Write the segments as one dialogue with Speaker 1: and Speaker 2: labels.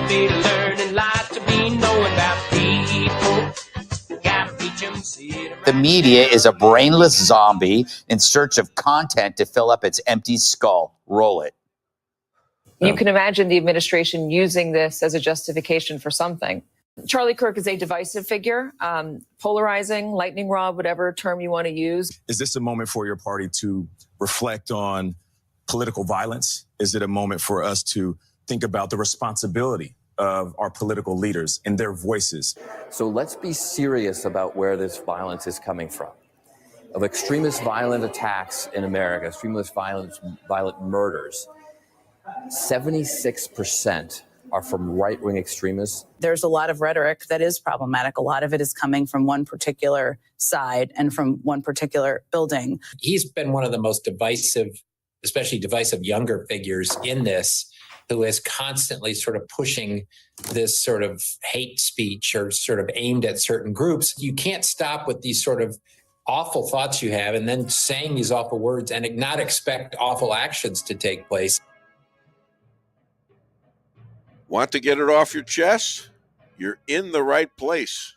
Speaker 1: be learning lots to be knowing about people. Gotta teach them, see it around.
Speaker 2: The media is a brainless zombie in search of content to fill up its empty skull. Roll it.
Speaker 3: You can imagine the administration using this as a justification for something. Charlie Kirk is a divisive figure, polarizing, lightning rod, whatever term you want to use.
Speaker 4: Is this a moment for your party to reflect on political violence? Is it a moment for us to think about the responsibility of our political leaders and their voices?
Speaker 5: So let's be serious about where this violence is coming from. Of extremist violent attacks in America, extremist violent murders, 76% are from right-wing extremists.
Speaker 6: There's a lot of rhetoric that is problematic. A lot of it is coming from one particular side and from one particular building.
Speaker 7: He's been one of the most divisive, especially divisive younger figures in this, who is constantly sort of pushing this sort of hate speech or sort of aimed at certain groups. You can't stop with these sort of awful thoughts you have and then saying these awful words and not expect awful actions to take place.
Speaker 8: Want to get it off your chest? You're in the right place.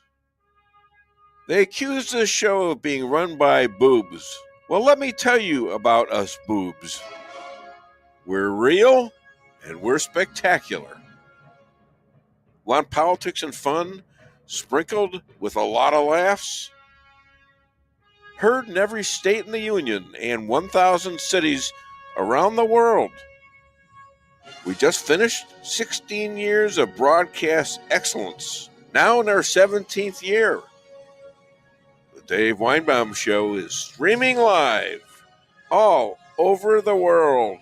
Speaker 8: They accuse this show of being run by boobs. Well, let me tell you about us boobs. We're real and we're spectacular. Want politics and fun sprinkled with a lot of laughs? Heard in every state in the Union and 1,000 cities around the world. We just finished 16 years of broadcast excellence, now in our 17th year. The Dave Weinbaum Show is streaming live all over the world.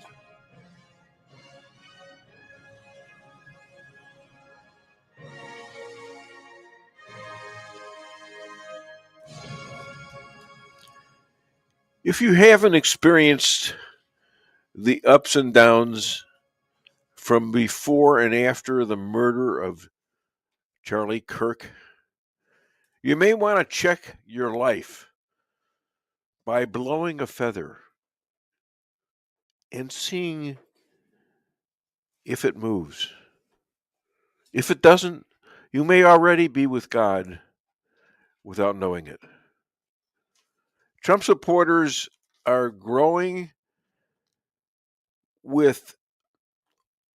Speaker 8: If you haven't experienced the ups and downs from before and after the murder of Charlie Kirk, you may want to check your life by blowing a feather and seeing if it moves. If it doesn't, you may already be with God without knowing it. Trump supporters are growing, with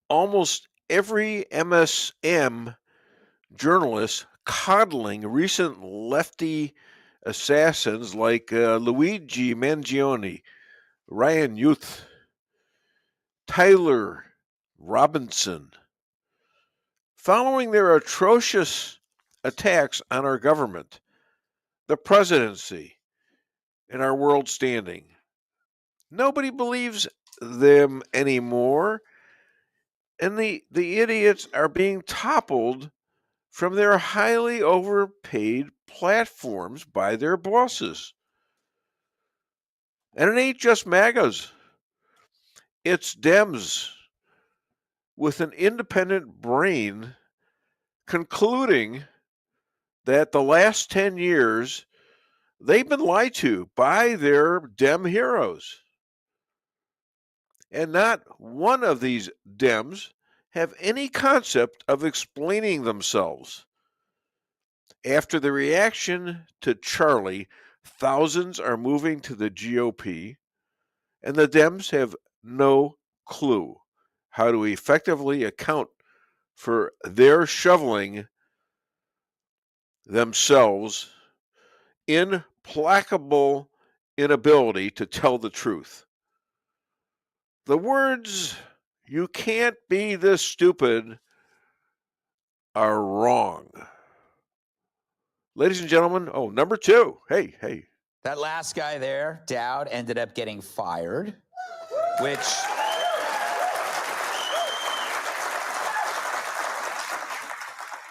Speaker 8: almost every MSM journalist coddling recent lefty assassins like Luigi Mangione, Ryan Youth, Tyler Robinson, following their atrocious attacks on our government, the presidency, and our world standing. Nobody believes them anymore, and the idiots are being toppled from their highly overpaid platforms by their bosses. And it ain't just MAGAs. It's Dems with an independent brain concluding that the last 10 years they've been lied to by their Dem heroes. And not one of these Dems have any concept of explaining themselves. After the reaction to Charlie, thousands are moving to the GOP, and the Dems have no clue how to effectively account for their shoveling themselves implacable inability to tell the truth. The words, "You can't be this stupid," are wrong. Ladies and gentlemen, number two. Hey.
Speaker 2: That last guy there, Dowd, ended up getting fired, which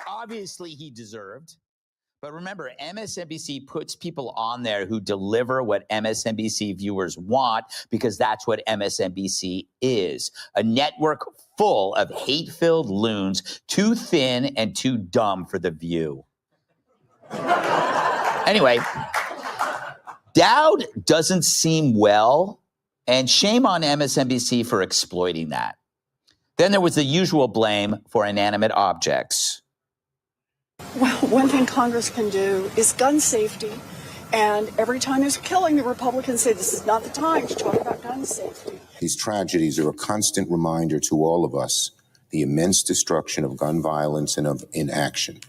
Speaker 2: obviously he deserved. But remember, MSNBC puts people on there who deliver what MSNBC viewers want, because that's what MSNBC is. A network full of hate-filled loons, too thin and too dumb for The View. Anyway, Dowd doesn't seem well, and shame on MSNBC for exploiting that. Then there was the usual blame for inanimate objects.
Speaker 9: Well, one thing Congress can do is gun safety. And every time there's a killing, the Republicans say this is not the time to talk about gun safety.
Speaker 10: These tragedies are a constant reminder to all of us the immense destruction of gun violence and of inaction.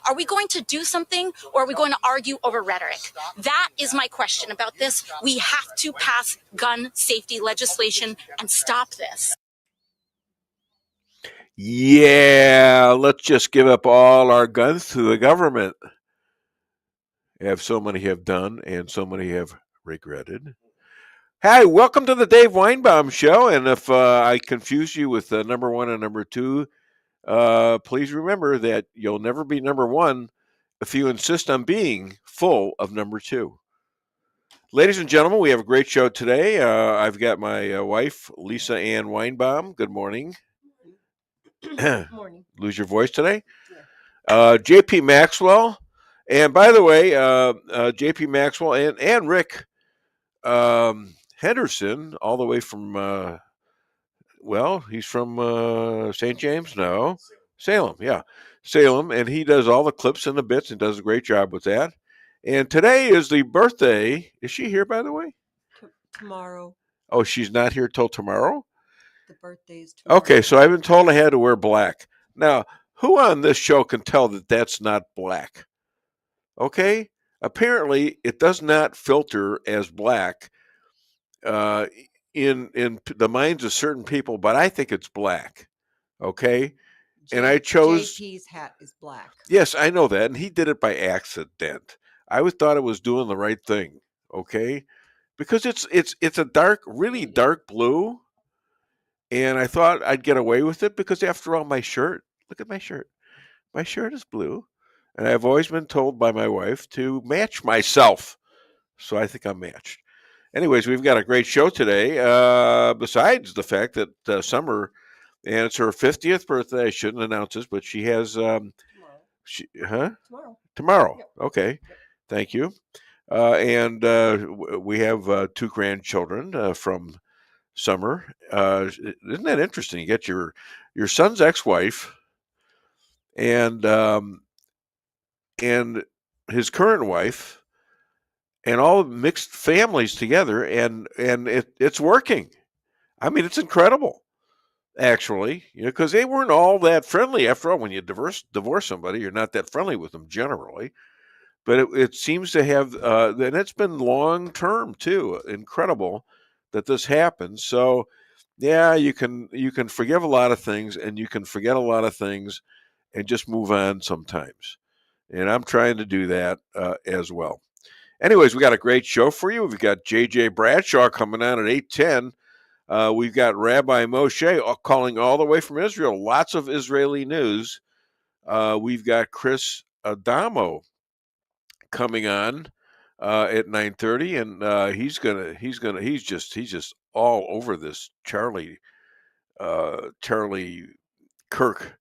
Speaker 11: Are we going to do something, or are we going to argue over rhetoric? That is my question about this. We have to pass gun safety legislation and stop this.
Speaker 8: Yeah, let's just give up all our guns to the government. As so many have done and so many have regretted. Hi, welcome to the Dave Weinbaum Show. And if I confuse you with number one and number two, please remember that you'll never be number one if you insist on being full of number two. Ladies and gentlemen, we have a great show today. I've got my wife, Lisa Ann Weinbaum. Good morning.
Speaker 12: Good morning.
Speaker 8: Lose your voice today? Yeah. JP Maxwell. And by the way, JP Maxwell and Rick Henderson, all the way from, he's from St. James? No. Salem, yeah. Salem, and he does all the clips and the bits and does a great job with that. And today is the birthday. Is she here, by the way?
Speaker 12: Tomorrow.
Speaker 8: Oh, she's not here till tomorrow?
Speaker 12: The birthday is tomorrow.
Speaker 8: Okay, so I've been told I had to wear black. Now, who on this show can tell that that's not black? Okay, apparently it does not filter as black in the minds of certain people, but I think it's black. Okay, and I chose
Speaker 12: JP's hat is black.
Speaker 8: Yes, I know that, and he did it by accident. I always thought it was doing the right thing. Okay, because it's a dark, really dark blue, and I thought I'd get away with it because after all, my shirt. Look at my shirt. My shirt is blue. And I've always been told by my wife to match myself. So I think I'm matched. Anyways, we've got a great show today. Besides the fact that Summer, and it's her 50th birthday. I shouldn't announce this, but she has... Tomorrow. Yep. Okay. Yep. Thank you. And we have two grandchildren from Summer. Isn't that interesting? You get your son's ex-wife and his current wife, and all mixed families together, and it's working. I mean, it's incredible, actually, because they weren't all that friendly. After all, when you divorce somebody, you're not that friendly with them generally. But it seems to have, and it's been long term too. Incredible that this happens. So, yeah, you can forgive a lot of things, and you can forget a lot of things, and just move on sometimes. And I'm trying to do that as well. Anyways, we got a great show for you. We've got J.J. Bradshaw coming on at 8:10. We've got Rabbi Moshe calling all the way from Israel. Lots of Israeli news. We've got Chris Adamo coming on at 9:30, and he's just all over this Charlie Kirk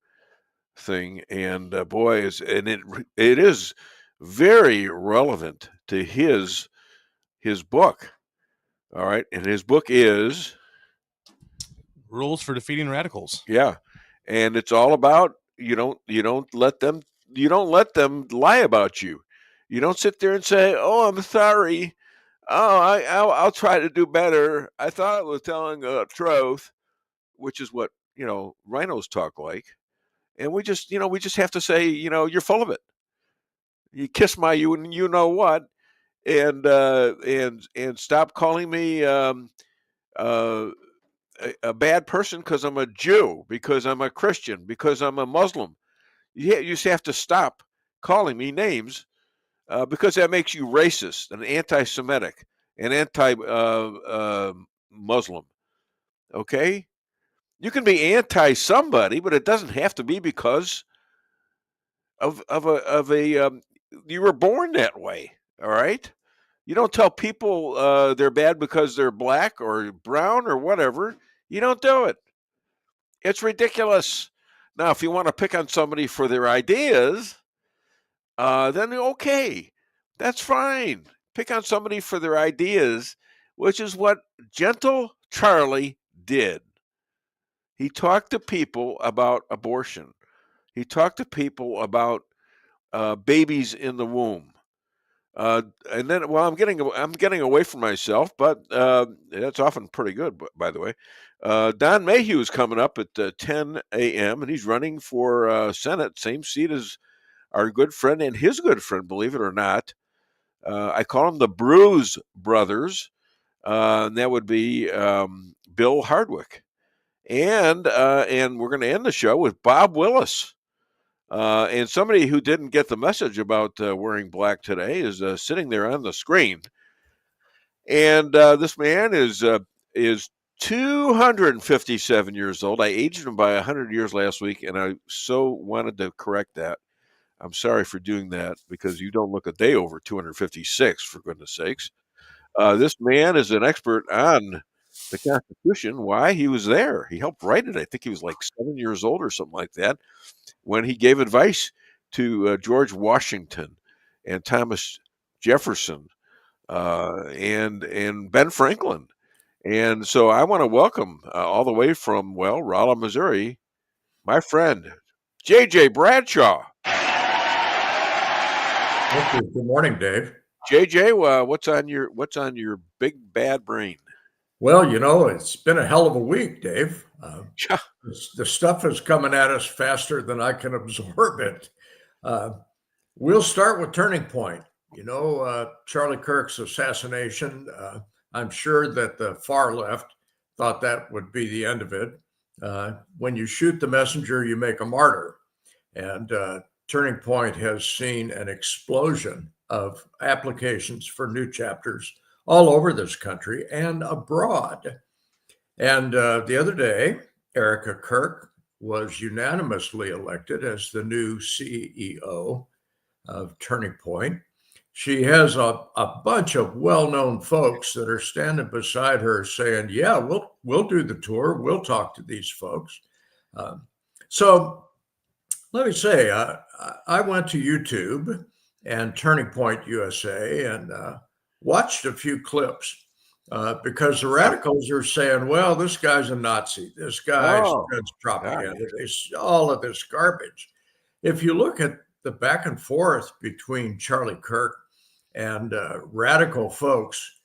Speaker 8: thing, and it is very relevant to his book. All right, and his book is
Speaker 13: Rules for Defeating Radicals.
Speaker 8: Yeah, and it's all about you don't let them lie about you. You don't sit there and say, "Oh, I'm sorry. Oh, I'll try to do better. I thought I was telling the truth," which is what rhinos talk like. And we just have to say, you're full of it. You kiss my you know what, and stop calling me a bad person because I'm a Jew, because I'm a Christian, because I'm a Muslim. You just have to stop calling me names because that makes you racist and anti-Semitic and anti-Muslim. Okay? You can be anti somebody, but it doesn't have to be because of a you were born that way. All right, you don't tell people they're bad because they're black or brown or whatever. You don't do it. It's ridiculous. Now, if you want to pick on somebody for their ideas, then okay, that's fine. Pick on somebody for their ideas, which is what Gentle Charlie did. He talked to people about abortion. He talked to people about babies in the womb. And then, well, I'm getting away from myself, but that's often pretty good, by the way. Don Mayhew is coming up at 10 a.m. and he's running for Senate, same seat as our good friend and his good friend, believe it or not. I call them the Bruise Brothers, and that would be Bill Hardwick. And we're going to end the show with Bob Willis. And somebody who didn't get the message about wearing black today is sitting there on the screen. And this man is 257 years old. I aged him by 100 years last week, and I so wanted to correct that. I'm sorry for doing that because you don't look a day over 256, for goodness sakes. This man is an expert on the Constitution. Why? He was there. He helped write it. I think he was like 7 years old or something like that when he gave advice to George Washington and Thomas Jefferson and Ben Franklin. And so I want to welcome all the way from, well, Rolla, Missouri, my friend, J.J. Bradshaw.
Speaker 14: Thank you. Good morning, Dave.
Speaker 8: JJ, what's on your big bad brain?
Speaker 14: Well, it's been a hell of a week, Dave. The stuff is coming at us faster than I can absorb it. We'll start with Turning Point. Charlie Kirk's assassination. I'm sure that the far left thought that would be the end of it. When you shoot the messenger, you make a martyr. And Turning Point has seen an explosion of applications for new chapters all over this country and abroad. And the other day, Erica Kirk was unanimously elected as the new CEO of Turning Point. She has a bunch of well-known folks that are standing beside her saying, yeah, we'll do the tour. We'll talk to these folks. So let me say, I went to YouTube and Turning Point USA and watched a few clips because the radicals are saying, well, this guy's a Nazi. This guy spreads propaganda. All of this garbage. If you look at the back and forth between Charlie Kirk and radical folks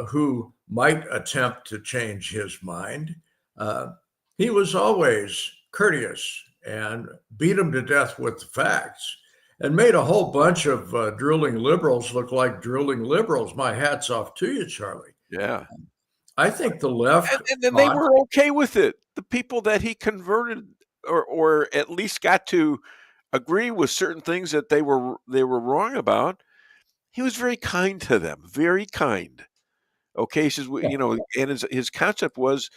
Speaker 14: who might attempt to change his mind, he was always courteous and beat him to death with the facts and made a whole bunch of drooling liberals look like drooling liberals. My hat's off to you, Charlie.
Speaker 8: Yeah.
Speaker 14: I think the left...
Speaker 8: And then they were okay with it. The people that he converted or at least got to agree with certain things that they were wrong about, he was very kind to them, very kind. Okay, he says, and his concept was,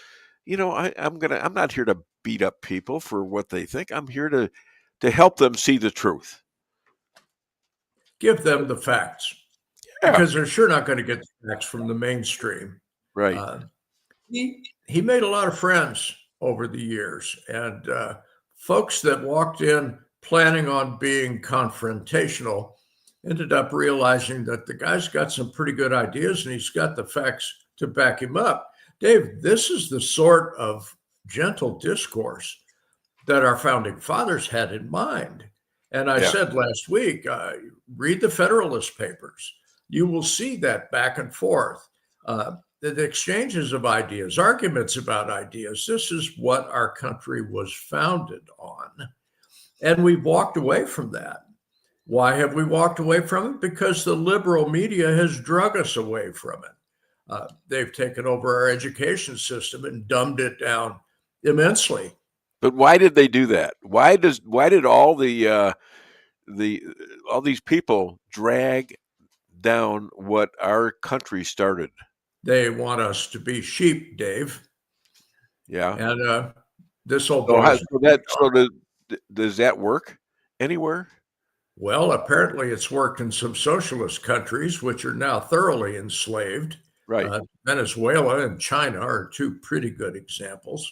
Speaker 8: I'm not here to beat up people for what they think. I'm here to help them see the truth.
Speaker 14: Give them the facts, because they're sure not going to get the facts from the mainstream.
Speaker 8: Right.
Speaker 14: He made a lot of friends over the years, and folks that walked in planning on being confrontational ended up realizing that the guy's got some pretty good ideas and he's got the facts to back him up. Dave, this is the sort of gentle discourse that our founding fathers had in mind. And I said last week, read the Federalist Papers. You will see that back and forth, the exchanges of ideas, arguments about ideas. This is what our country was founded on. And we've walked away from that. Why have we walked away from it? Because the liberal media has drug us away from it. They've taken over our education system and dumbed it down immensely.
Speaker 8: But why did they do that? Why did all all these people drag down what our country started?
Speaker 14: They want us to be sheep, Dave.
Speaker 8: Yeah.
Speaker 14: And this whole
Speaker 8: does that work anywhere?
Speaker 14: Well, apparently it's worked in some socialist countries, which are now thoroughly enslaved.
Speaker 8: Right.
Speaker 14: Venezuela and China are two pretty good examples.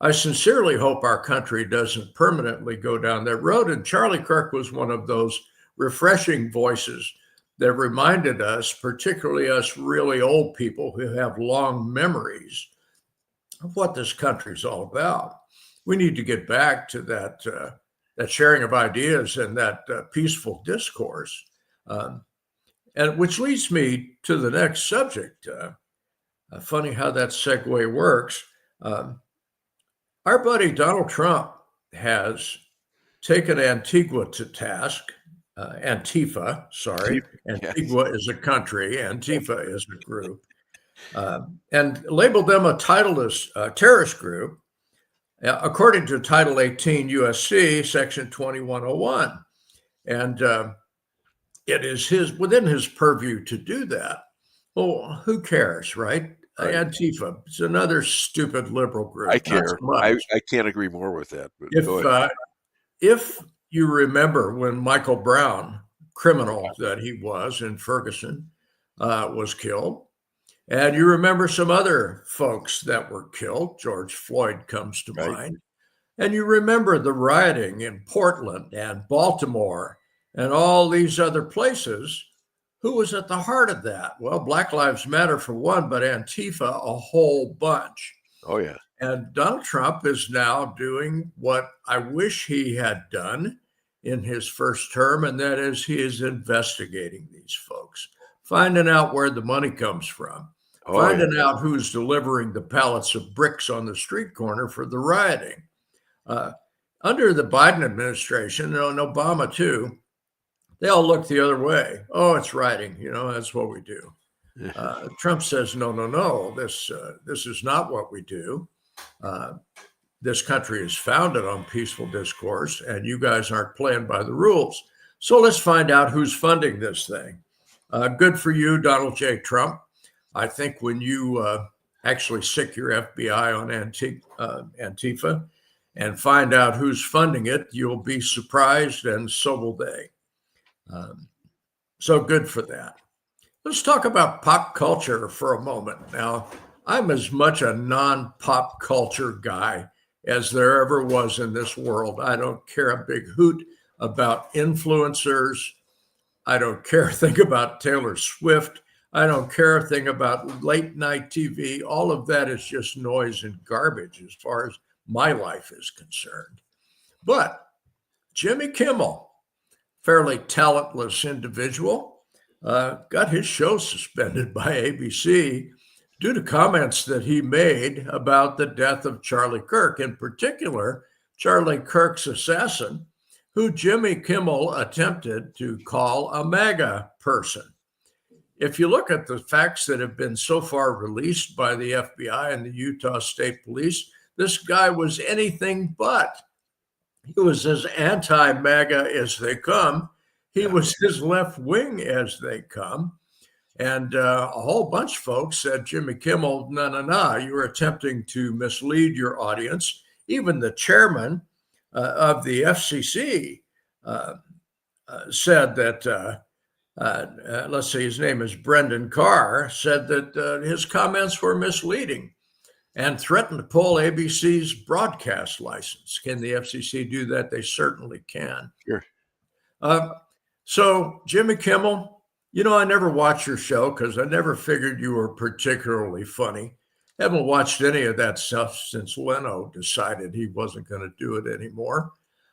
Speaker 14: I sincerely hope our country doesn't permanently go down that road. And Charlie Kirk was one of those refreshing voices that reminded us, particularly us really old people who have long memories, of what this country is all about. We need to get back to that sharing of ideas and that peaceful discourse. And which leads me to the next subject. Funny how that segue works. Our buddy Donald Trump has taken Antigua to task. Antifa, sorry. Antigua is a country, Antifa is a group. And labeled them a titleless terrorist group, according to Title 18 USC, Section 2101. And it is within his purview to do that. Well, who cares, right? Antifa, it's another stupid liberal group.
Speaker 8: I care. I can't agree more with that. But
Speaker 14: if you remember when Michael Brown, criminal that he was in Ferguson, was killed, and you remember some other folks that were killed, George Floyd comes to mind, and you remember the rioting in Portland and Baltimore and all these other places, who was at the heart of that? Well, Black Lives Matter for one, but Antifa a whole bunch.
Speaker 8: Oh, yeah.
Speaker 14: And Donald Trump is now doing what I wish he had done in his first term, and that is he is investigating these folks, finding out where the money comes from, finding out who's delivering the pallets of bricks on the street corner for the rioting. Under the Biden administration, and Obama too, they all look the other way. Oh, it's rioting. That's what we do. Trump says, no, this is not what we do. This country is founded on peaceful discourse, and you guys aren't playing by the rules. So let's find out who's funding this thing. Good for you, Donald J. Trump. I think when you actually sick your FBI on Antifa and find out who's funding it, you'll be surprised, and so will they. So good for that. Let's talk about pop culture for a moment. Now, I'm as much a non-pop culture guy as there ever was in this world. I don't care a big hoot about influencers. I don't care a thing about Taylor Swift. I don't care a thing about late night TV. All of that is just noise and garbage as far as my life is concerned. But Jimmy Kimmel, fairly talentless individual, got his show suspended by ABC due to comments that he made about the death of Charlie Kirk, in particular, Charlie Kirk's assassin, who Jimmy Kimmel attempted to call a MAGA person. If you look at the facts that have been so far released by the FBI and the Utah State Police, this guy was anything but. He was as anti-MAGA as they come. He was as left-wing as they come. And a whole bunch of folks said, Jimmy Kimmel, no, you were attempting to mislead your audience. Even the chairman of the FCC said that, let's see, his name is Brendan Carr, said that his comments were misleading and threatened to pull ABC's broadcast license. Can the FCC do that? They certainly can.
Speaker 8: Sure.
Speaker 14: So Jimmy Kimmel, I never watched your show because I never figured you were particularly funny. Haven't watched any of that stuff since Leno decided he wasn't going to do it anymore.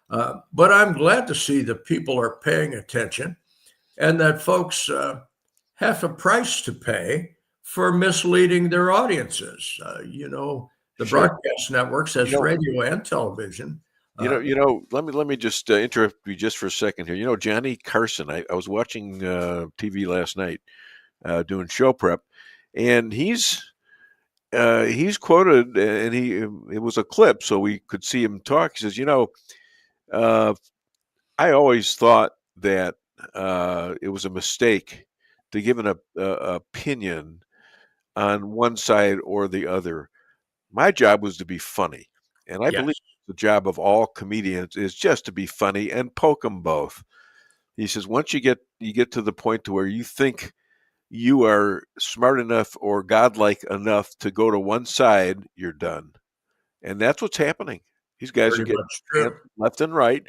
Speaker 14: But I'm glad to see that people are paying attention and that folks have a price to pay for misleading their audiences. The broadcast networks has radio and television.
Speaker 8: Let me just interrupt you just for a second here. Johnny Carson, I was watching TV last night doing show prep, and he's quoted, and it was a clip so we could see him talk. He says, I always thought that it was a mistake to give an opinion on one side or the other. My job was to be funny, and I believe the job of all comedians is just to be funny and poke them both. He says, once you get to the point to where you think you are smart enough or godlike enough to go to one side, you're done. And that's what's happening. These guys are getting left and right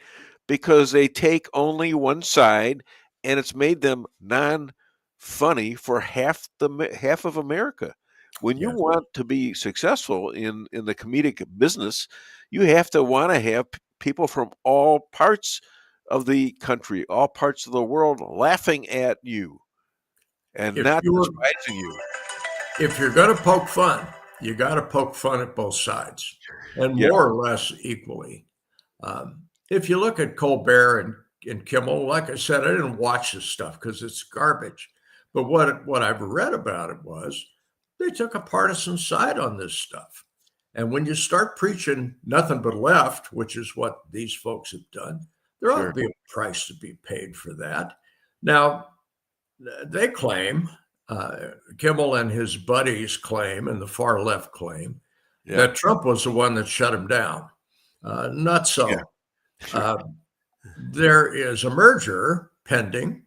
Speaker 8: because they take only one side, and it's made them non-funny for half of America. When you want to be successful in the comedic business, you have to want to have people from all parts of the country, all parts of the world laughing at you and not despising you.
Speaker 14: If you're going to poke fun, you got to poke fun at both sides, and more or less equally. If you look at Colbert and Kimmel, like I said, I didn't watch this stuff because it's garbage. But what I've read about it was they took a partisan side on this stuff. And when you start preaching nothing but left, which is what these folks have done, there ought to be a price to be paid for that. Now, they claim, Kimmel and his buddies claim, and the far left claim, that Trump was the one that shut him down. Not so. There is a merger pending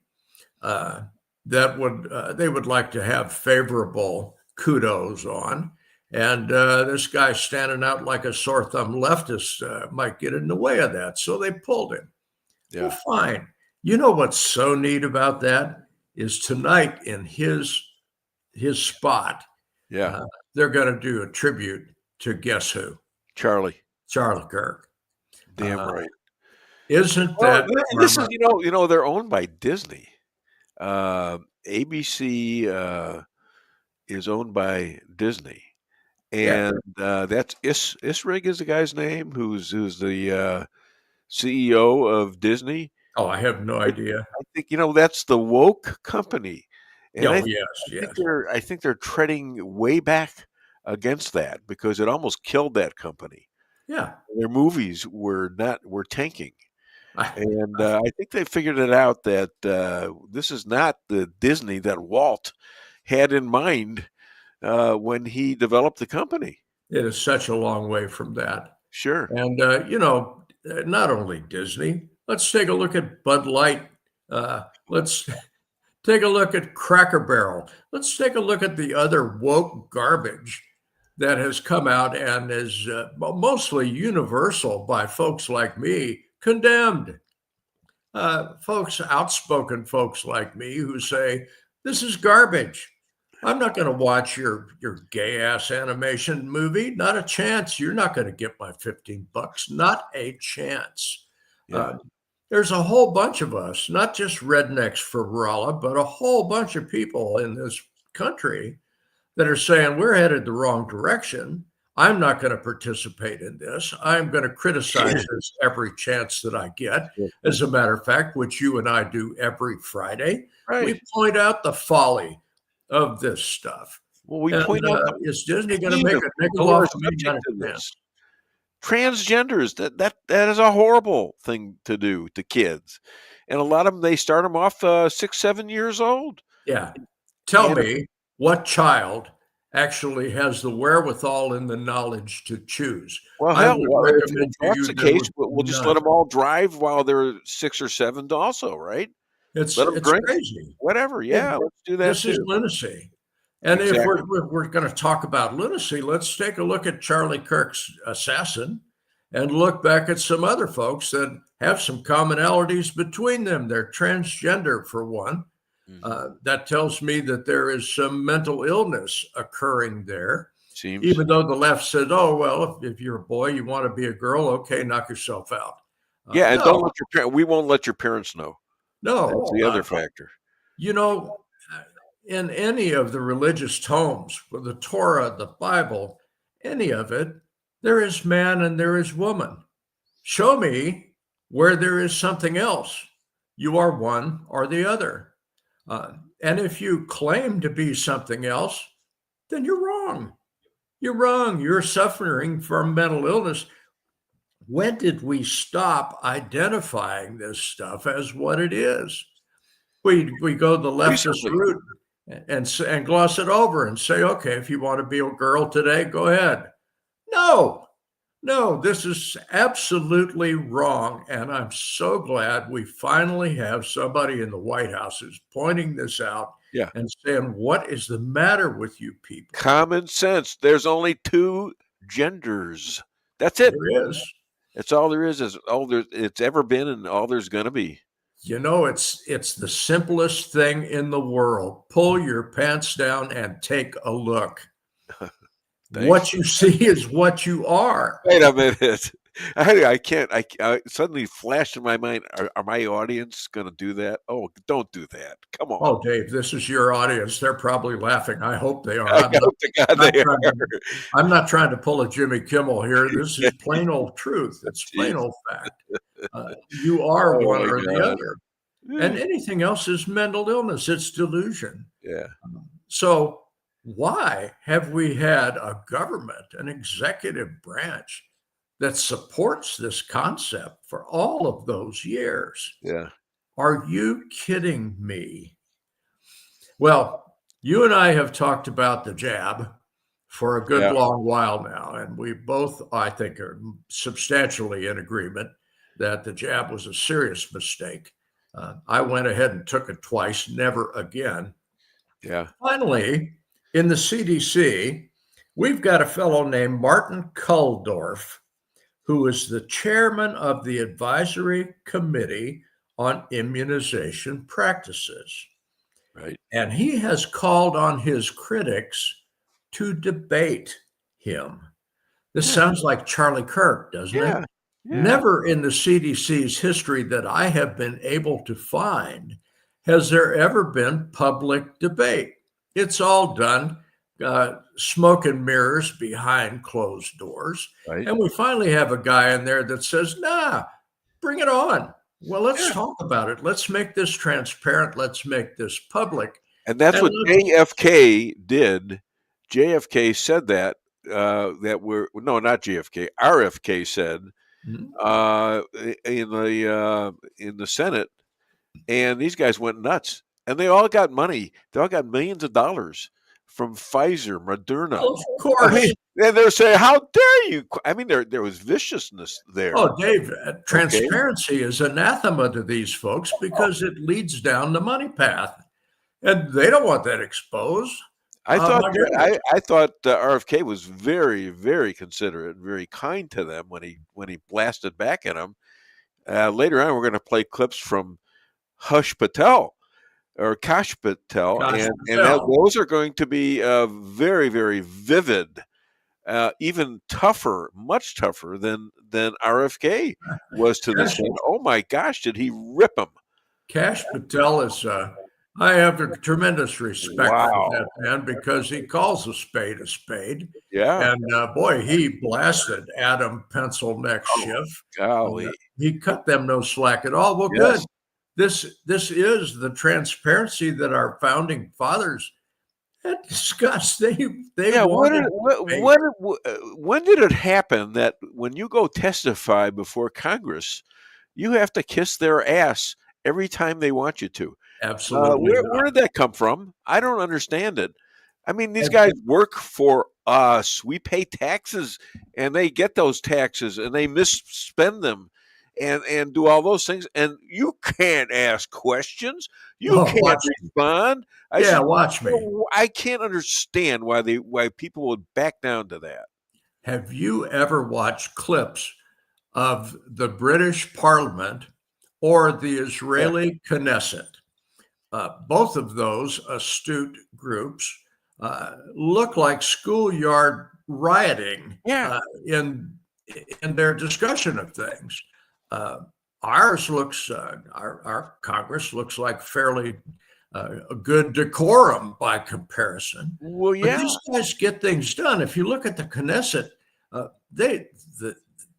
Speaker 14: that they would like to have favorable kudos on. And this guy standing out like a sore thumb leftist might get in the way of that. So they pulled him. Well, fine. You know what's so neat about that is tonight in his spot, they're going to do a tribute to guess who?
Speaker 8: Charlie
Speaker 14: Kirk.
Speaker 8: Damn right.
Speaker 14: Isn't that?
Speaker 8: This is they're owned by Disney. ABC is owned by Disney, and that's Isrig is the guy's name, who's the CEO of Disney.
Speaker 14: Oh, I have no idea.
Speaker 8: I think that's the woke company. And I think they're treading way back against that because it almost killed that company.
Speaker 14: Yeah,
Speaker 8: their movies were tanking. And I think they figured it out that this is not the Disney that Walt had in mind when he developed the company.
Speaker 14: It is such a long way from that.
Speaker 8: Sure.
Speaker 14: And, not only Disney, let's take a look at Bud Light. Let's take a look at Cracker Barrel. Let's take a look at the other woke garbage that has come out and is mostly universal by folks like me, condemned. Outspoken folks like me who say, this is garbage. I'm not going to watch your gay ass animation movie. Not a chance. You're not going to get my $15. Not a chance. There's a whole bunch of us, not just rednecks for Rolla, but a whole bunch of people in this country that are saying we're headed the wrong direction. I'm not going to participate in this. I'm going to criticize this every chance that I get. As a matter of fact, which you and I do every Friday, we point out the folly of this stuff.
Speaker 8: Well, we point out
Speaker 14: is Disney going to make a nickel off of this?
Speaker 8: Transgenders, that is a horrible thing to do to kids, and a lot of them, they start them off 6-7 years old.
Speaker 14: Yeah, tell me what child actually has the wherewithal and the knowledge to choose.
Speaker 8: Well, hell, if that's the case, we'll just let them all drive while they're 6 or 7 also, right?
Speaker 14: It's
Speaker 8: drink,
Speaker 14: crazy.
Speaker 8: Whatever, let's do that.
Speaker 14: This is lunacy. And if we're going to talk about lunacy, let's take a look at Charlie Kirk's assassin and look back at some other folks that have some commonalities between them. They're transgender, for one. That tells me that there is some mental illness occurring there. Even though the left said, oh, well, if you're a boy, you want to be a girl, okay, knock yourself out.
Speaker 8: And don't let your parents, we won't let your parents know.
Speaker 14: No.
Speaker 8: That's the other factor.
Speaker 14: In any of the religious tomes, the Torah, the Bible, any of it, there is man and there is woman. Show me where there is something else. You are one or the other. And if you claim to be something else, then you're wrong. You're wrong. You're suffering from mental illness. When did we stop identifying this stuff as what it is? We go the leftist route and gloss it over and say, okay, if you want to be a girl today, go ahead. No, this is absolutely wrong. And I'm so glad we finally have somebody in the White House who's pointing this out and saying, what is the matter with you people?
Speaker 8: Common sense. There's only 2 genders. That's it.
Speaker 14: There is.
Speaker 8: It's all there is all it's ever been and all there's going to be.
Speaker 14: It's the simplest thing in the world. Pull your pants down and take a look. What you see is what you are.
Speaker 8: Wait a minute. I can't. I suddenly flashed in my mind. Are my audience going to do that? Oh, don't do that. Come on.
Speaker 14: Oh, Dave, this is your audience. They're probably laughing. I hope they are.
Speaker 8: I hope to God they are.
Speaker 14: I'm not trying to pull a Jimmy Kimmel here. This is plain old truth. It's plain old fact. You are one or the other. And anything else is mental illness. It's delusion.
Speaker 8: Yeah.
Speaker 14: So why have we had a government, an executive branch that supports this concept for all of those years?
Speaker 8: Yeah.
Speaker 14: Are you kidding me? Well, you and I have talked about the jab for a good long while now, and we both, I think, are substantially in agreement that the jab was a serious mistake. I went ahead and took it twice, never again.
Speaker 8: Yeah.
Speaker 14: Finally, in the CDC, we've got a fellow named Martin Kulldorff, who is the chairman of the Advisory Committee on Immunization Practices.
Speaker 8: Right.
Speaker 14: And he has called on his critics to debate him. This sounds like Charlie Kirk, doesn't it?
Speaker 8: Yeah.
Speaker 14: Never in the CDC's history that I have been able to find has there ever been public debate. It's all done smoke and mirrors behind closed doors.
Speaker 8: Right.
Speaker 14: And we finally have a guy in there that says, nah, bring it on. Well, let's talk about it. Let's make this transparent. Let's make this public.
Speaker 8: And that's what JFK did. JFK said that no, not JFK. RFK said in the Senate, and these guys went nuts, and they all got money. They all got millions of dollars from Pfizer, Moderna.
Speaker 14: Of course.
Speaker 8: And they're saying, "How dare you?" I mean, there was viciousness there.
Speaker 14: Oh, Dave, transparency is anathema to these folks because it leads down the money path, and they don't want that exposed.
Speaker 8: I thought RFK was very, very considerate, very kind to them when he blasted back at them. Later on, we're going to play clips from Hush Patel or Kash Patel, and those are going to be very, very vivid, even tougher, much tougher than RFK was to the scene. Oh my gosh, did he rip him?
Speaker 14: Kash Patel is. I have a tremendous respect for that man because he calls a spade a spade.
Speaker 8: Yeah.
Speaker 14: And boy, he blasted Adam Pencil Neck Schiff.
Speaker 8: Golly.
Speaker 14: He cut them no slack at all. Well, good. This is the transparency that our founding fathers had discussed. When
Speaker 8: did it happen that when you go testify before Congress, you have to kiss their ass every time they want you to?
Speaker 14: Absolutely.
Speaker 8: Where did that come from? I don't understand it. I mean, these guys work for us. We pay taxes, and they get those taxes, and they misspend them, and do all those things. And you can't ask questions. You can't respond.
Speaker 14: Watch me.
Speaker 8: I can't understand why people would back down to that.
Speaker 14: Have you ever watched clips of the British Parliament or the Israeli Knesset? Both of those astute groups look like schoolyard rioting in their discussion of things. Ours looks, our Congress looks like fairly a good decorum by comparison.
Speaker 8: Well,
Speaker 14: But these guys get things done. If you look at the Knesset,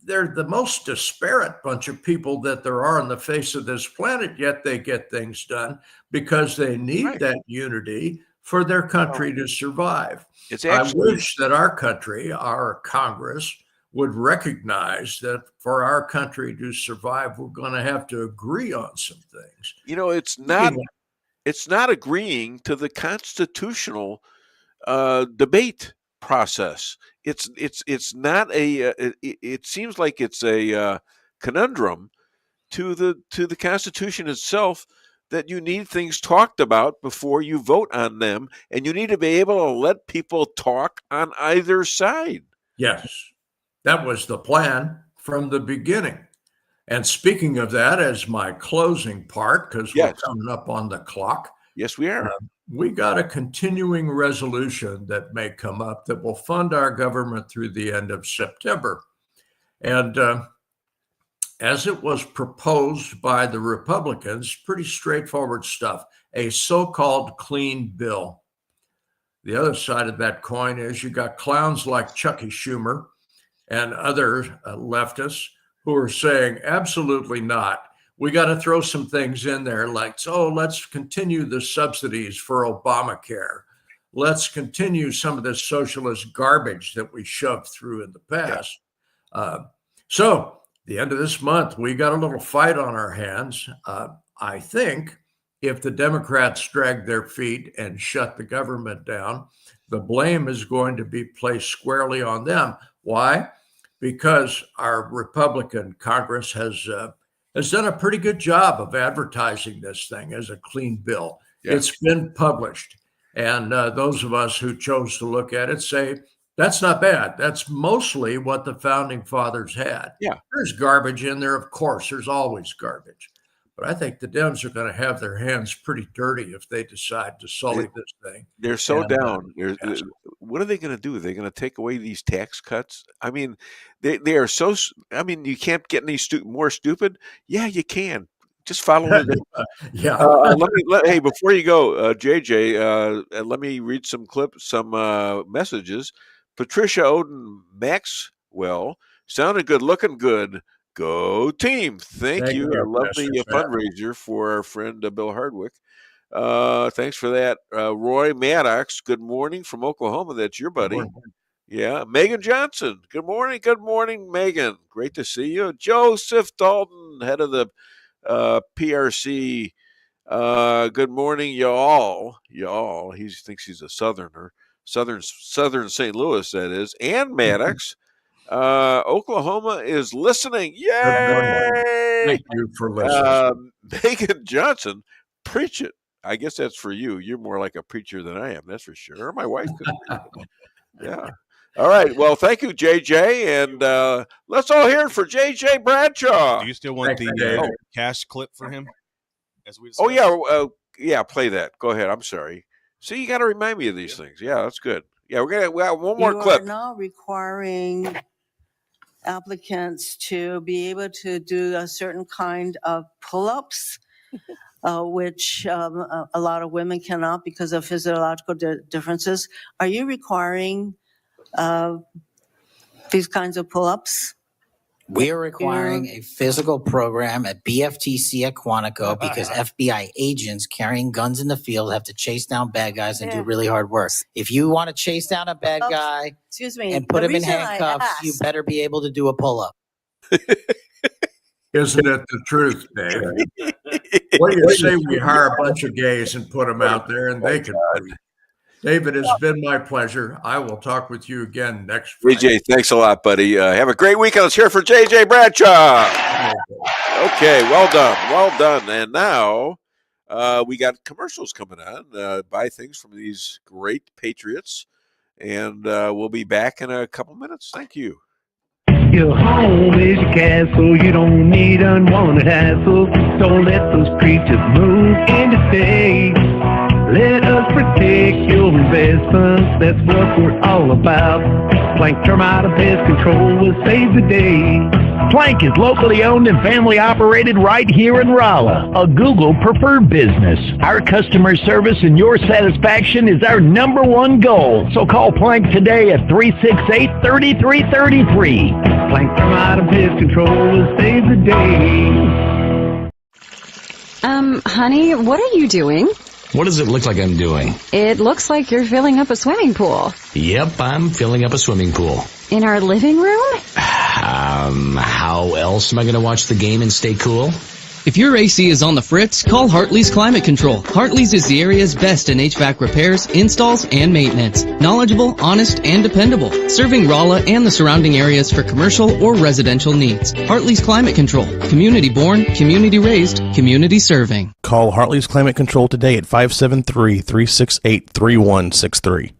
Speaker 14: they're the most disparate bunch of people that there are on the face of this planet, yet they get things done because they need that unity for their country to survive. I wish that our country, our Congress, would recognize that for our country to survive, we're going to have to agree on some things.
Speaker 8: You know, it's not agreeing to the constitutional debate process. It's not a. It seems like it's a conundrum to the Constitution itself that you need things talked about before you vote on them, and you need to be able to let people talk on either side.
Speaker 14: Yes, that was the plan from the beginning. And speaking of that, as my closing part, because we're coming up on the clock,
Speaker 8: Yes, we are.
Speaker 14: We got a continuing resolution that may come up that will fund our government through the end of September. And as it was proposed by the Republicans, pretty straightforward stuff, a so-called clean bill. The other side of that coin is you got clowns like Chucky Schumer and other leftists who are saying, absolutely not. We got to throw some things in there like, so let's continue the subsidies for Obamacare. Let's continue some of this socialist garbage that we shoved through in the past. So the end of this month, we got a little fight on our hands. I think if the Democrats drag their feet and shut the government down, the blame is going to be placed squarely on them. Why? Because our Republican Congress has done a pretty good job of advertising this thing as a clean bill. Yeah. It's been published. And those of us who chose to look at it say, that's not bad. That's mostly what the founding fathers had.
Speaker 8: Yeah.
Speaker 14: There's garbage in there. Of course, there's always garbage. But I think the Dems are going to have their hands pretty dirty if they decide to sully this thing.
Speaker 8: They're so down. What are they going to do? Are they going to take away these tax cuts? I mean, they are so. I mean, you can't get any more stupid. Yeah, you can. Just follow it.
Speaker 14: Yeah.
Speaker 8: Hey, before you go, JJ, let me read some messages. Patricia Oden Maxwell sounded good, looking good. Go team. Thank you. I love the fundraiser for our friend Bill Hardwick. Thanks for that. Roy Maddox, good morning from Oklahoma. That's your buddy. Yeah. Megan Johnson, good morning. Good morning, Megan. Great to see you. Joseph Dalton, head of the PRC. Good morning, y'all. Y'all. He thinks he's a Southerner. Southern St. Louis, that is. And Maddox. Oklahoma is listening. Yay!
Speaker 14: Thank you for listening.
Speaker 8: Megan Johnson, preach it. I guess that's for you. You're more like a preacher than I am, that's for sure. My wife could. Yeah. All right. Well, thank you, JJ. And let's all hear it for JJ Bradshaw.
Speaker 13: Do you still want the cash clip for him? As we
Speaker 8: yeah, play that. Go ahead. I'm sorry. See, you got to remind me of these things. Yeah, that's good. Yeah, we got one more clip.
Speaker 15: You are now requiring applicants to be able to do a certain kind of pull-ups, which a lot of women cannot because of physiological differences. Are you requiring these kinds of pull-ups?
Speaker 16: We are requiring a physical program at BFTC at Quantico because FBI agents carrying guns in the field have to chase down bad guys and do really hard work. If you want to chase down a bad guy and put him in handcuffs, you better be able to do a pull-up.
Speaker 14: Isn't it the truth, Dave? What do you say we hire a bunch of gays and put them out there and they can breathe? David, it's been my pleasure. I will talk with you again next Friday.
Speaker 8: JJ, thanks a lot, buddy. Have a great weekend. Let's hear it for JJ Bradshaw. Okay, well done. Well done. And now we got commercials coming on. Buy things from these great patriots. And we'll be back in a couple minutes. Thank you.
Speaker 17: Your home is your castle. You don't need unwanted hassle. Don't let those creatures move in to stay. Let us protect your investments. That's what we're all about. Plank Termite and Pest Control will save the day. Plank is locally owned and family operated right here in Rolla, a Google preferred business. Our customer service and your satisfaction is our #1 goal. So call Plank today at 368-3333. Plank Termite and Pest Control will save the day.
Speaker 18: Honey, what are you doing?
Speaker 19: What does it look like I'm doing?
Speaker 18: It looks like you're filling up a swimming pool.
Speaker 19: Yep, I'm filling up a swimming pool.
Speaker 18: In our living room?
Speaker 19: How else am I going to watch the game and stay cool?
Speaker 20: If your AC is on the fritz, call Hartley's Climate Control. Hartley's is the area's best in HVAC repairs, installs, and maintenance. Knowledgeable, honest, and dependable. Serving Rolla and the surrounding areas for commercial or residential needs. Hartley's Climate Control. Community born, community raised, community serving.
Speaker 13: Call Hartley's Climate Control today at 573-368-3163.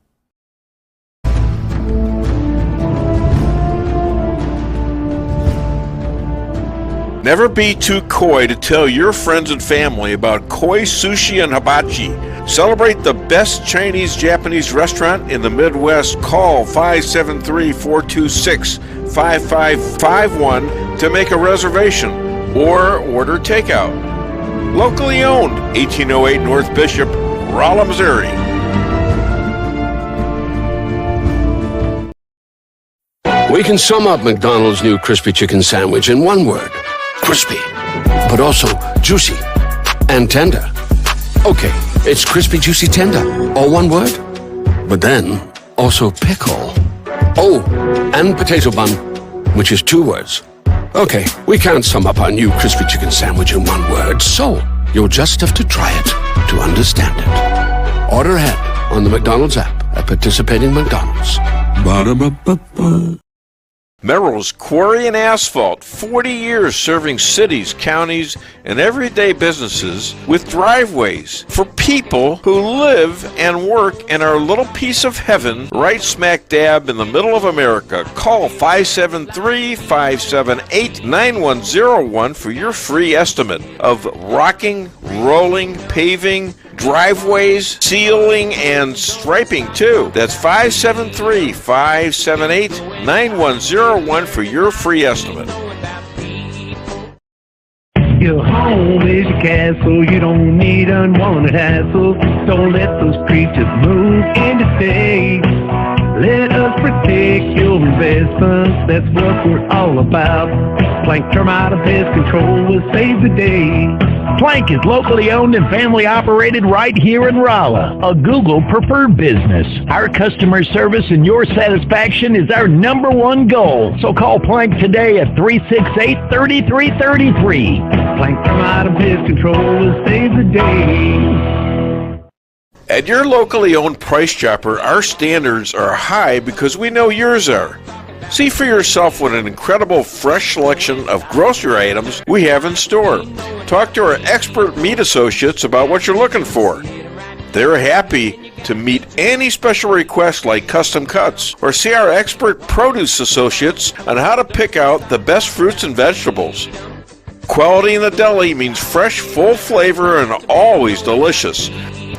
Speaker 8: Never be too coy to tell your friends and family about koi sushi and hibachi. Celebrate the best Chinese-Japanese restaurant in the Midwest. Call 573-426-5551 to make a reservation or order takeout. Locally owned, 1808 North Bishop, Rolla, Missouri.
Speaker 21: We can sum up McDonald's new crispy chicken sandwich in one word. Crispy, but also juicy and tender. Okay, it's crispy, juicy, tender, all one word. But then, also pickle. Oh, and potato bun, which is two words. Okay, we can't sum up our new crispy chicken sandwich in one word, so you'll just have to try it to understand it. Order ahead on the McDonald's app at participating McDonald's. Ba-da-ba-ba-ba.
Speaker 8: Merrill's Quarry and Asphalt, 40 years serving cities, counties, and everyday businesses with driveways for people who live and work in our little piece of heaven right smack dab in the middle of America. Call 573-578-9101 for your free estimate of rocking, rolling, paving, driveways, sealing, and striping too. That's 573-578-9101 for your free estimate.
Speaker 17: Your home is your castle. You don't need unwanted hassle. Don't let those creatures move in to stay. Let us protect your investments. That's what we're all about. Plank Termite and Pest Control will save the day. Plank is locally owned and family operated right here in Rolla, a Google preferred business. Our customer service and your satisfaction is our number one goal. So call Plank today at 368-3333. Plank Termite and Pest Control will save the day.
Speaker 8: At your locally owned Price Chopper, our standards are high because we know yours are. See for yourself what an incredible fresh selection of grocery items we have in store. Talk to our expert meat associates about what you're looking for. They're happy to meet any special requests like custom cuts, or see our expert produce associates on how to pick out the best fruits and vegetables. Quality in the deli means fresh, full flavor, and always delicious.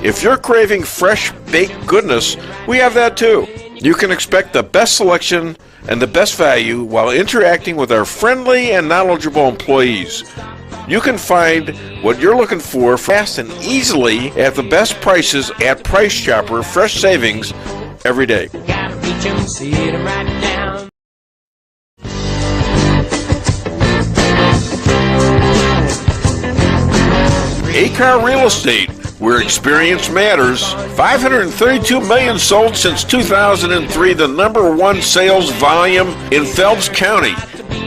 Speaker 8: If you're craving fresh baked goodness, we have that too. You can expect the best selection and the best value while interacting with our friendly and knowledgeable employees. You can find what you're looking for fast and easily at the best prices at Price Chopper. Fresh savings every day. A-Car Real Estate, where experience matters. 532 million sold since 2003, the number one sales volume in Phelps County.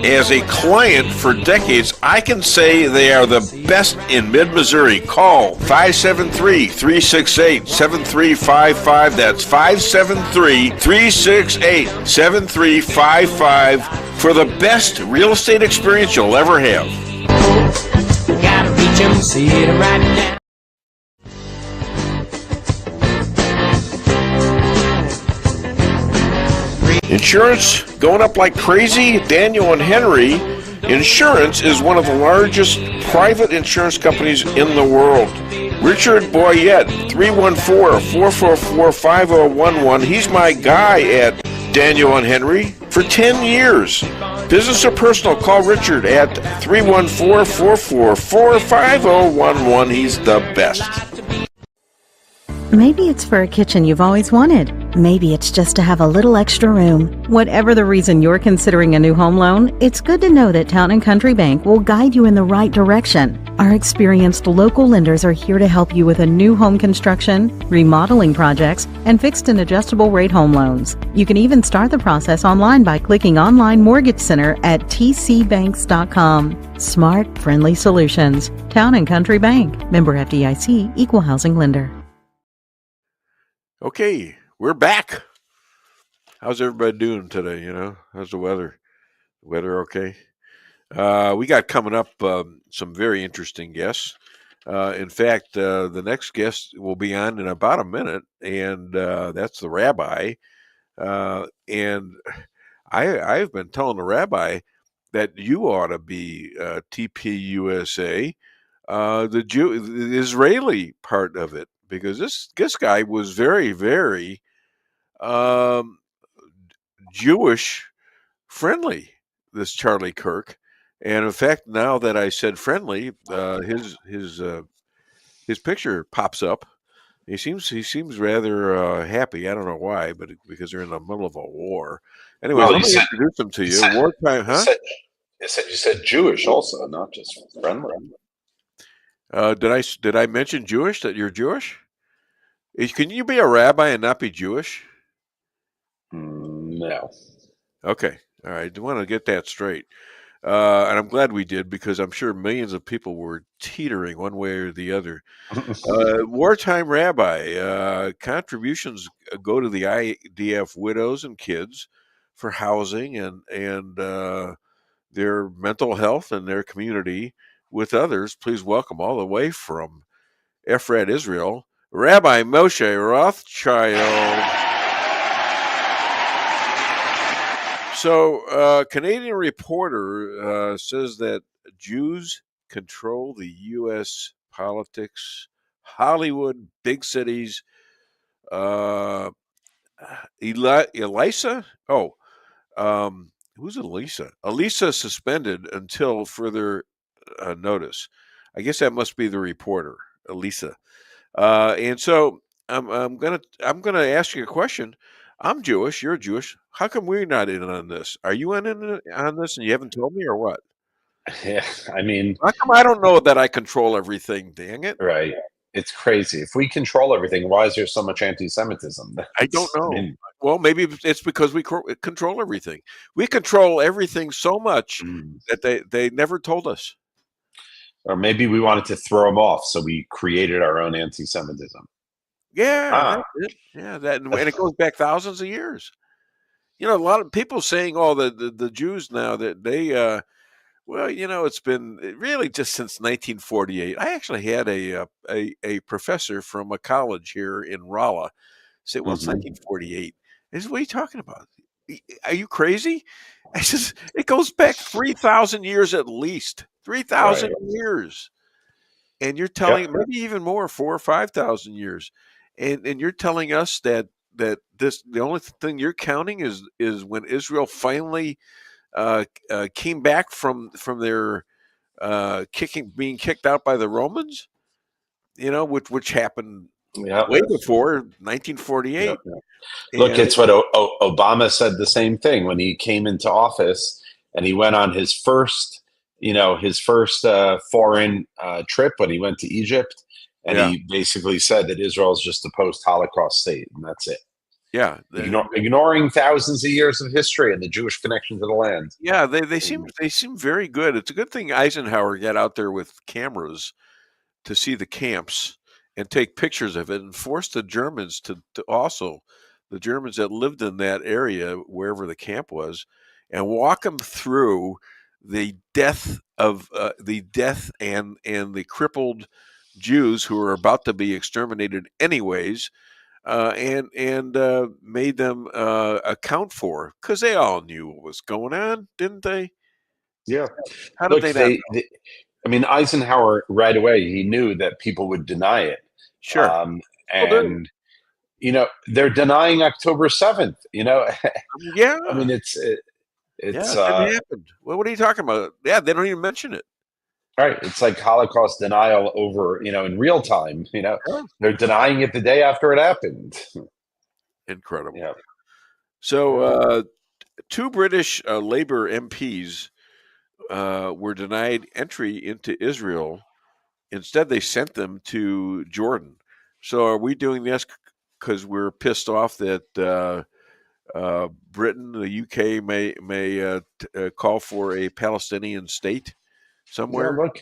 Speaker 8: As a client for decades, I can say they are the best in mid-Missouri. Call 573-368-7355. That's 573-368-7355 for the best real estate experience you'll ever have. Gotta reach 'em, see it right now. Insurance going up like crazy? Daniel and Henry Insurance is one of the largest private insurance companies in the world. Richard Boyette, 314-444-5011. He's my guy at Daniel and Henry for 10 years. Business or personal, call Richard at 314-444-5011. He's the best.
Speaker 22: Maybe it's for a kitchen you've always wanted. Maybe it's just to have a little extra room. Whatever the reason you're considering a new home loan, it's good to know that Town & Country Bank will guide you in the right direction. Our experienced local lenders are here to help you with a new home construction, remodeling projects, and fixed and adjustable rate home loans. You can even start the process online by clicking Online Mortgage Center at tcbanks.com. Smart, friendly solutions. Town & Country Bank. Member FDIC, Equal Housing Lender.
Speaker 8: Okay, we're back. How's everybody doing today? How's the weather? Weather okay? We got coming up some very interesting guests. In fact, the next guest will be on in about a minute, and that's the rabbi. And I've been telling the rabbi that you ought to be TPUSA, the Israeli part of it, because this guy was very, very Jewish friendly, this Charlie Kirk. And in fact, now that I said friendly, his picture pops up. He seems rather happy. I don't know why, but because they're in the middle of a war. Anyway, let me introduce him to you. Wartime, huh?
Speaker 1: You said Jewish also, not just friendly.
Speaker 8: Did I mention Jewish? That you're Jewish? Can you be a rabbi and not be Jewish?
Speaker 1: No.
Speaker 8: Okay. All right. I want to get that straight. And I'm glad we did, because I'm sure millions of people were teetering one way or the other. Wartime rabbi, contributions go to the IDF widows and kids for housing and their mental health and their community with others. Please welcome all the way from Efrat, Israel, Rabbi Moshe Rothschild. So, Canadian Reporter says that Jews control the U.S. politics, Hollywood, big cities. Elisa? Who's Elisa? Elisa suspended until further notice. I guess that must be the reporter, Elisa. And so I'm gonna ask you a question. I'm Jewish. You're Jewish. How come we're not in on this? Are you in on this and you haven't told me, or what?
Speaker 1: Yeah, I mean,
Speaker 8: how come I don't know that I control everything? Dang it!
Speaker 1: Right. It's crazy. If we control everything, why is there so much anti-Semitism?
Speaker 8: I don't know. Well, maybe it's because we control everything. We control everything so much that they never told us.
Speaker 1: Or maybe we wanted to throw them off, so we created our own anti-Semitism.
Speaker 8: Yeah, that's it. Yeah, and it goes back thousands of years. You know, a lot of people saying, "Oh, the Jews now that they." Well, you know, it's been really just since 1948. I actually had a professor from a college here in Rolla say, "Well, it's 1948." I said, "What are you talking about? Are you crazy?" I said, "It goes back 3,000 years at least. 3,000 years." And you're telling maybe even more, 4,000 or 5,000 years, and you're telling us that the only thing you're counting is when Israel finally came back from their being kicked out by the Romans, you know, which happened way before 1948.
Speaker 1: Look, it's what Obama said the same thing when he came into office, and he went on his first foreign trip when he went to Egypt, and he basically said that Israel is just a post-Holocaust state, and that's it.
Speaker 8: Yeah,
Speaker 1: ignoring thousands of years of history and the Jewish connection to the land.
Speaker 8: Yeah, they seem very good. It's a good thing Eisenhower got out there with cameras to see the camps and take pictures of it, and forced the Germans to also, the Germans that lived in that area wherever the camp was, and walk them through the death and the crippled Jews who were about to be exterminated anyways. And made them account for, because they all knew what was going on, didn't they?
Speaker 1: Yeah.
Speaker 8: How did they not?
Speaker 1: I mean, Eisenhower right away, he knew that people would deny it.
Speaker 8: Sure.
Speaker 1: And you know, they're denying October 7th. You know.
Speaker 8: Yeah.
Speaker 1: I mean, it's
Speaker 8: it happened. Well, what are you talking about? Yeah, they don't even mention it.
Speaker 1: Right. It's like Holocaust denial over, you know, in real time. You know, they're denying it the day after it happened.
Speaker 8: Incredible.
Speaker 1: Yeah.
Speaker 8: So, two British Labour MPs were denied entry into Israel. Instead, they sent them to Jordan. So, are we doing this because we're pissed off that Britain, the UK, may call for a Palestinian state somewhere?
Speaker 1: Yeah, look,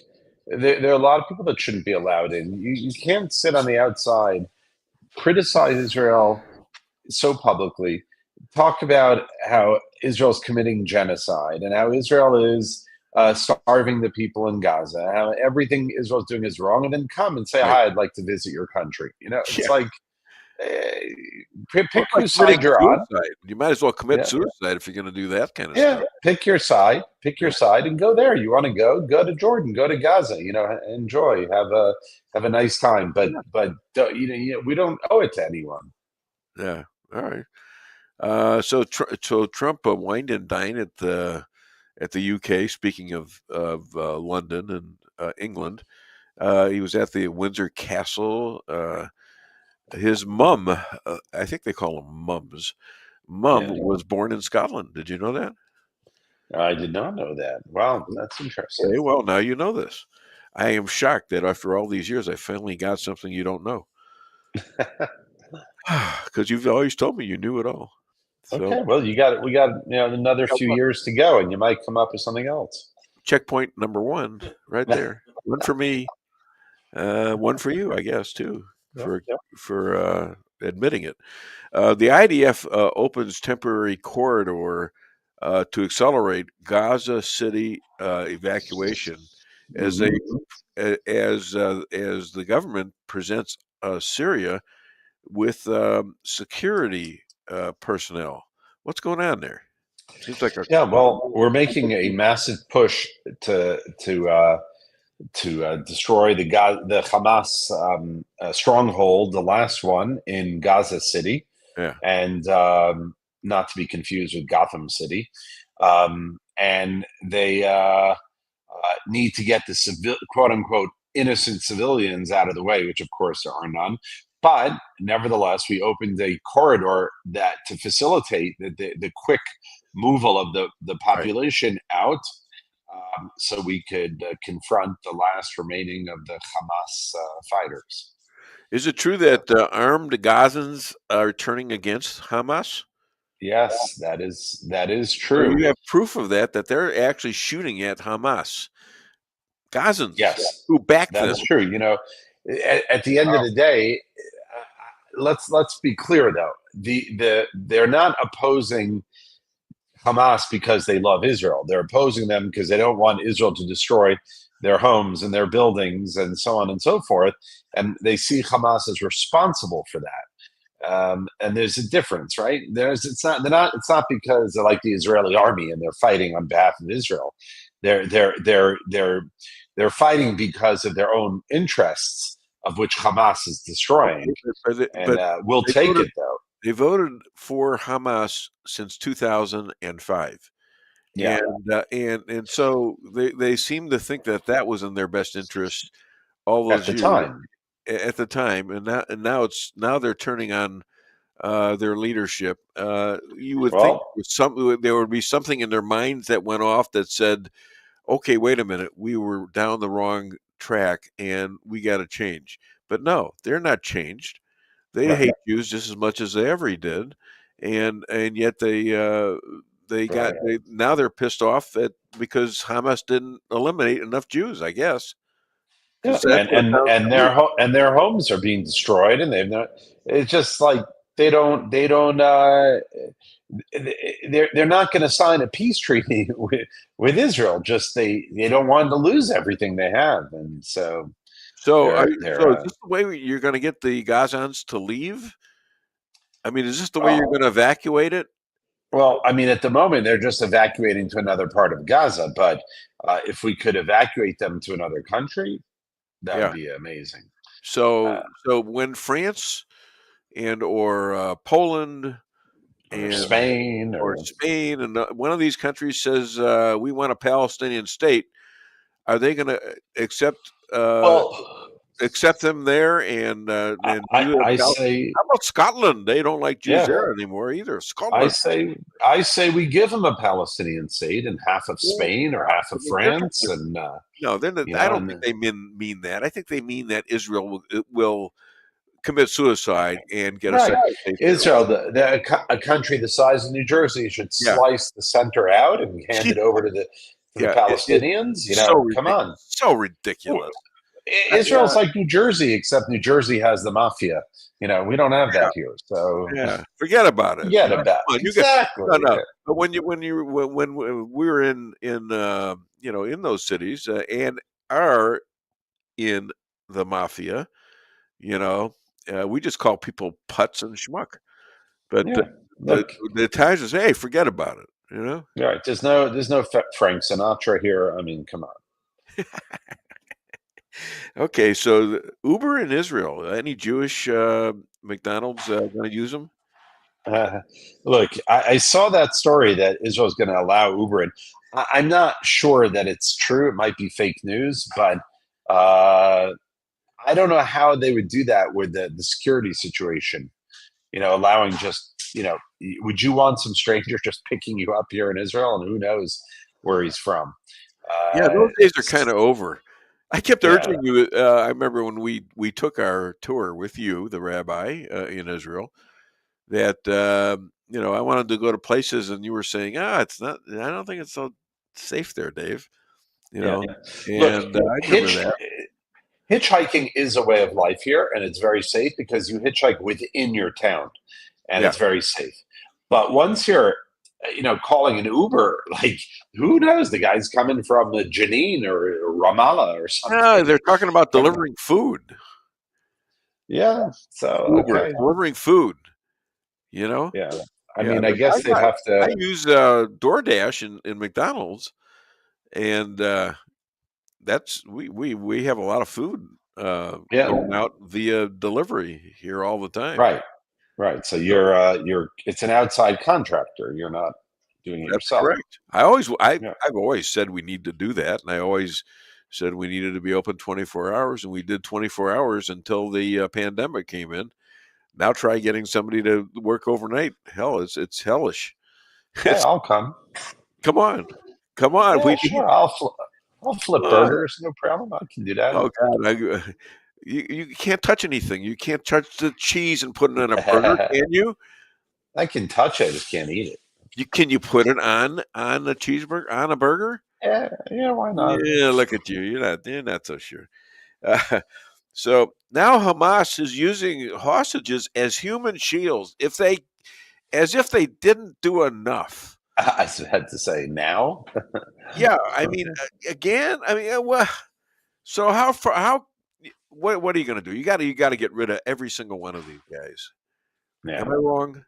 Speaker 1: there are a lot of people that shouldn't be allowed in. You can't sit on the outside, criticize Israel so publicly, talk about how Israel's committing genocide and how Israel is starving the people in Gaza, how everything Israel's doing is wrong, and then come and say, "Hi, I'd like to visit your country." You know, it's like pick
Speaker 8: Well, it's like
Speaker 1: whose side
Speaker 8: committing
Speaker 1: you're on.
Speaker 8: suicide. You might as well commit
Speaker 1: Yeah.
Speaker 8: suicide if you're going to do that kind of
Speaker 1: Yeah,
Speaker 8: stuff.
Speaker 1: pick your side. Pick your side and go there. You want to go to Jordan, go to Gaza. Enjoy, have a nice time. But we don't owe it to anyone.
Speaker 8: Yeah. All right. So Trump wined and dined at the UK. Speaking of London and England, he was at the Windsor Castle. His mum, I think they call them mums. Mum was born in Scotland. Did you know that?
Speaker 1: I did not know that. Wow, that's interesting.
Speaker 8: Okay, well, now you know this. I am shocked that after all these years, I finally got something you don't know. Because you've always told me you knew it all. So,
Speaker 1: okay, well, we got another few years to go, and you might come up with something else.
Speaker 8: Checkpoint number 1, right there. One for me, one for you, I guess, too, for admitting it. The IDF opens temporary corridor to accelerate Gaza City evacuation as the government presents Syria with security personnel. What's going on there? Seems like
Speaker 1: we're making a massive push to destroy the Hamas stronghold, the last one in Gaza City, and not to be confused with Gotham City. And they need to get the quote unquote innocent civilians out of the way, which of course there are none. But nevertheless, we opened a corridor to facilitate the quick moval of the population out, so we could confront the last remaining of the Hamas fighters.
Speaker 8: Is it true that armed Gazans are turning against Hamas?
Speaker 1: Yes, that is true.
Speaker 8: You have proof of that they're actually shooting at Hamas. Gazans,
Speaker 1: yes,
Speaker 8: who back them.
Speaker 1: That's true. At the end of the day, let's be clear though. They're not opposing Hamas because they love Israel. They're opposing them because they don't want Israel to destroy their homes and their buildings and so on and so forth. And they see Hamas as responsible for that. And there's a difference, right? It's not because they're like the Israeli army and they're fighting on behalf of Israel. They're fighting because of their own interests, of which Hamas is destroying. And we'll take it though.
Speaker 8: They voted for Hamas since 2005.
Speaker 1: Yeah.
Speaker 8: And so they seem to think that was in their best interest all those years. At the time. And now they're turning on their leadership. You would think there would be something in their minds that went off that said, okay, wait a minute, we were down the wrong track and we got to change. But no, they're not changed. They hate Jews just as much as they ever did, and yet now they're pissed off because Hamas didn't eliminate enough Jews, I guess.
Speaker 1: Yeah. And their homes are being destroyed, and they've not. It's just like they're not going to sign a peace treaty with Israel. Just they don't want to lose everything they have, and so.
Speaker 8: So is this the way you're going to get the Gazans to leave? I mean, is this the way you're going to evacuate it?
Speaker 1: Well, I mean, at the moment, they're just evacuating to another part of Gaza. But if we could evacuate them to another country, that would be amazing.
Speaker 8: So when France or Poland
Speaker 1: and Spain
Speaker 8: and one of these countries says we want a Palestinian state, are they going to accept them there? And
Speaker 1: I say,
Speaker 8: how about Scotland? They don't like Jews there anymore either. Scotland.
Speaker 1: I say we give them a Palestinian state and half of Spain or half of France. And
Speaker 8: no, I don't think they mean that. I think they mean that Israel will commit suicide and get a second state.
Speaker 1: Israel, a country the size of New Jersey, should slice the center out and hand it over to the Palestinians. Come on,
Speaker 8: so ridiculous.
Speaker 1: Israel's like New Jersey, except New Jersey has the mafia. We don't have that here. So
Speaker 8: forget about it.
Speaker 1: Exactly.
Speaker 8: But when we were in those cities and are in the mafia, we just call people putz and schmuck. But
Speaker 1: Yeah, look.
Speaker 8: the Italians say, hey, forget about it. You know?
Speaker 1: Right. There's no Frank Sinatra here. I mean, come on.
Speaker 8: Okay, so Uber in Israel. Any Jewish McDonald's going to use them?
Speaker 1: Look, I saw that story that Israel's going to allow Uber in. I'm not sure that it's true. It might be fake news, but I don't know how they would do that with the security situation. Allowing just, would you want some stranger just picking you up here in Israel? And who knows where he's from?
Speaker 8: Yeah, those days are kind of over. I kept urging you. I remember when we took our tour with you, the rabbi, in Israel, that I wanted to go to places, and you were saying, it's not. I don't think it's so safe there, Dave. And
Speaker 1: Look,
Speaker 8: I remember that.
Speaker 1: Hitchhiking is a way of life here, and it's very safe because you hitchhike within your town, and it's very safe. But once you're, calling an Uber, like, who knows? The guy's coming from Jenin or Ramallah or something.
Speaker 8: No, they're talking about delivering food.
Speaker 1: Yeah, so
Speaker 8: Uber, delivering food.
Speaker 1: Yeah, I mean, I guess they'd have to.
Speaker 8: I use DoorDash in McDonald's, and that's we have a lot of food going out via delivery here all the time.
Speaker 1: Right. So you're it's an outside contractor. You're not doing it yourself.
Speaker 8: Correct. I've always said we need to do that, and I always said we needed to be open 24 hours, and we did 24 hours until the pandemic came in. Now try getting somebody to work overnight. Hell, it's hellish.
Speaker 1: Hey, I'll come.
Speaker 8: Come on.
Speaker 1: Yeah, sure. I'll flip burgers, no problem. I can do that.
Speaker 8: Oh God, you can't touch anything. You can't touch the cheese and put it on a burger, can you?
Speaker 1: I can touch it, I just can't eat it.
Speaker 8: Can you put it on a cheeseburger, on a burger?
Speaker 1: Yeah, why not?
Speaker 8: Yeah, look at you. You're not so sure. So now Hamas is using hostages as human shields. As if they didn't do enough.
Speaker 1: I had to say now.
Speaker 8: Yeah, I mean, again, so what are you going to do? You got to get rid of every single one of these guys.
Speaker 1: Yeah.
Speaker 8: Am I wrong?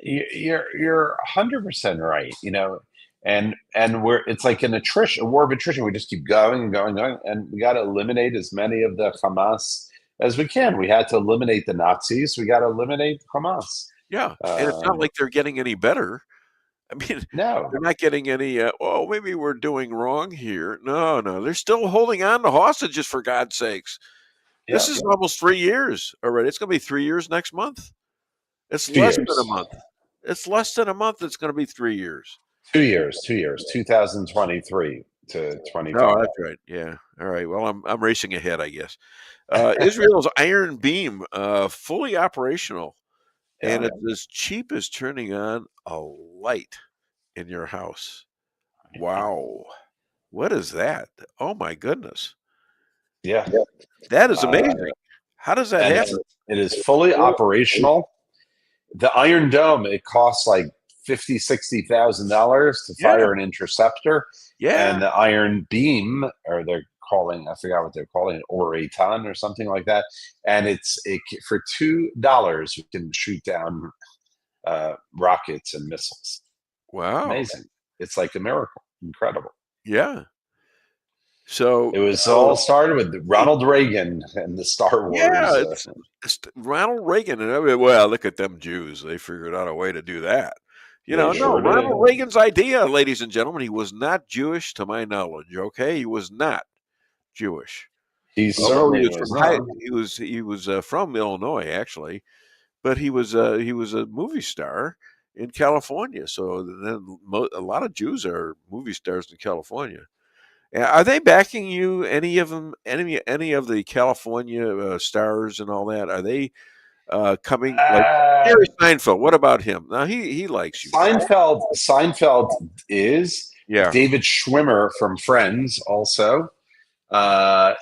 Speaker 1: You're 100% right. And it's like a war of attrition. We just keep going and going, and we got to eliminate as many of the Hamas as we can. We had to eliminate the Nazis. We got to eliminate Hamas.
Speaker 8: Yeah, and it's not like they're getting any better. I mean,
Speaker 1: no,
Speaker 8: they're not getting any. Maybe we're doing wrong here. No, they're still holding on to hostages, for God's sakes. This is almost 3 years already. It's going to be 3 years next month. It's less than a month. It's less than a month. It's going to be 3 years.
Speaker 1: 2 years. 2023 to 25.
Speaker 8: Oh, that's right. Yeah. All right. Well, I'm racing ahead, I guess. Israel's Iron Beam, fully operational. And it's as cheap as turning on a light in your house. Wow. What is that? Oh, my goodness.
Speaker 1: Yeah.
Speaker 8: That is amazing. How does that happen?
Speaker 1: It is fully operational. The Iron Dome, it costs like $50,000-$60,000 to fire an interceptor.
Speaker 8: Yeah.
Speaker 1: And the Iron Beam, or they're calling, I forgot what they're calling it, Oraton or something like that. And for $2, you can shoot down rockets and missiles.
Speaker 8: Wow.
Speaker 1: Amazing. It's like a miracle. Incredible.
Speaker 8: Yeah. So
Speaker 1: it was all started with Ronald Reagan and the Star Wars.
Speaker 8: Yeah, it's Ronald Reagan. And well, look at them Jews. They figured out a way to do that. Ronald Reagan's idea, ladies and gentlemen, he was not Jewish to my knowledge. Okay, he was not Jewish.
Speaker 1: He
Speaker 8: was from Illinois, actually, but he was a movie star in California. So then a lot of Jews are movie stars in California. Are they backing you? Any of them? Any of the California stars and all that? Are they coming? Like Jerry Seinfeld. What about him? Now he likes you.
Speaker 1: Seinfeld is.
Speaker 8: Yeah.
Speaker 1: David Schwimmer from Friends also. I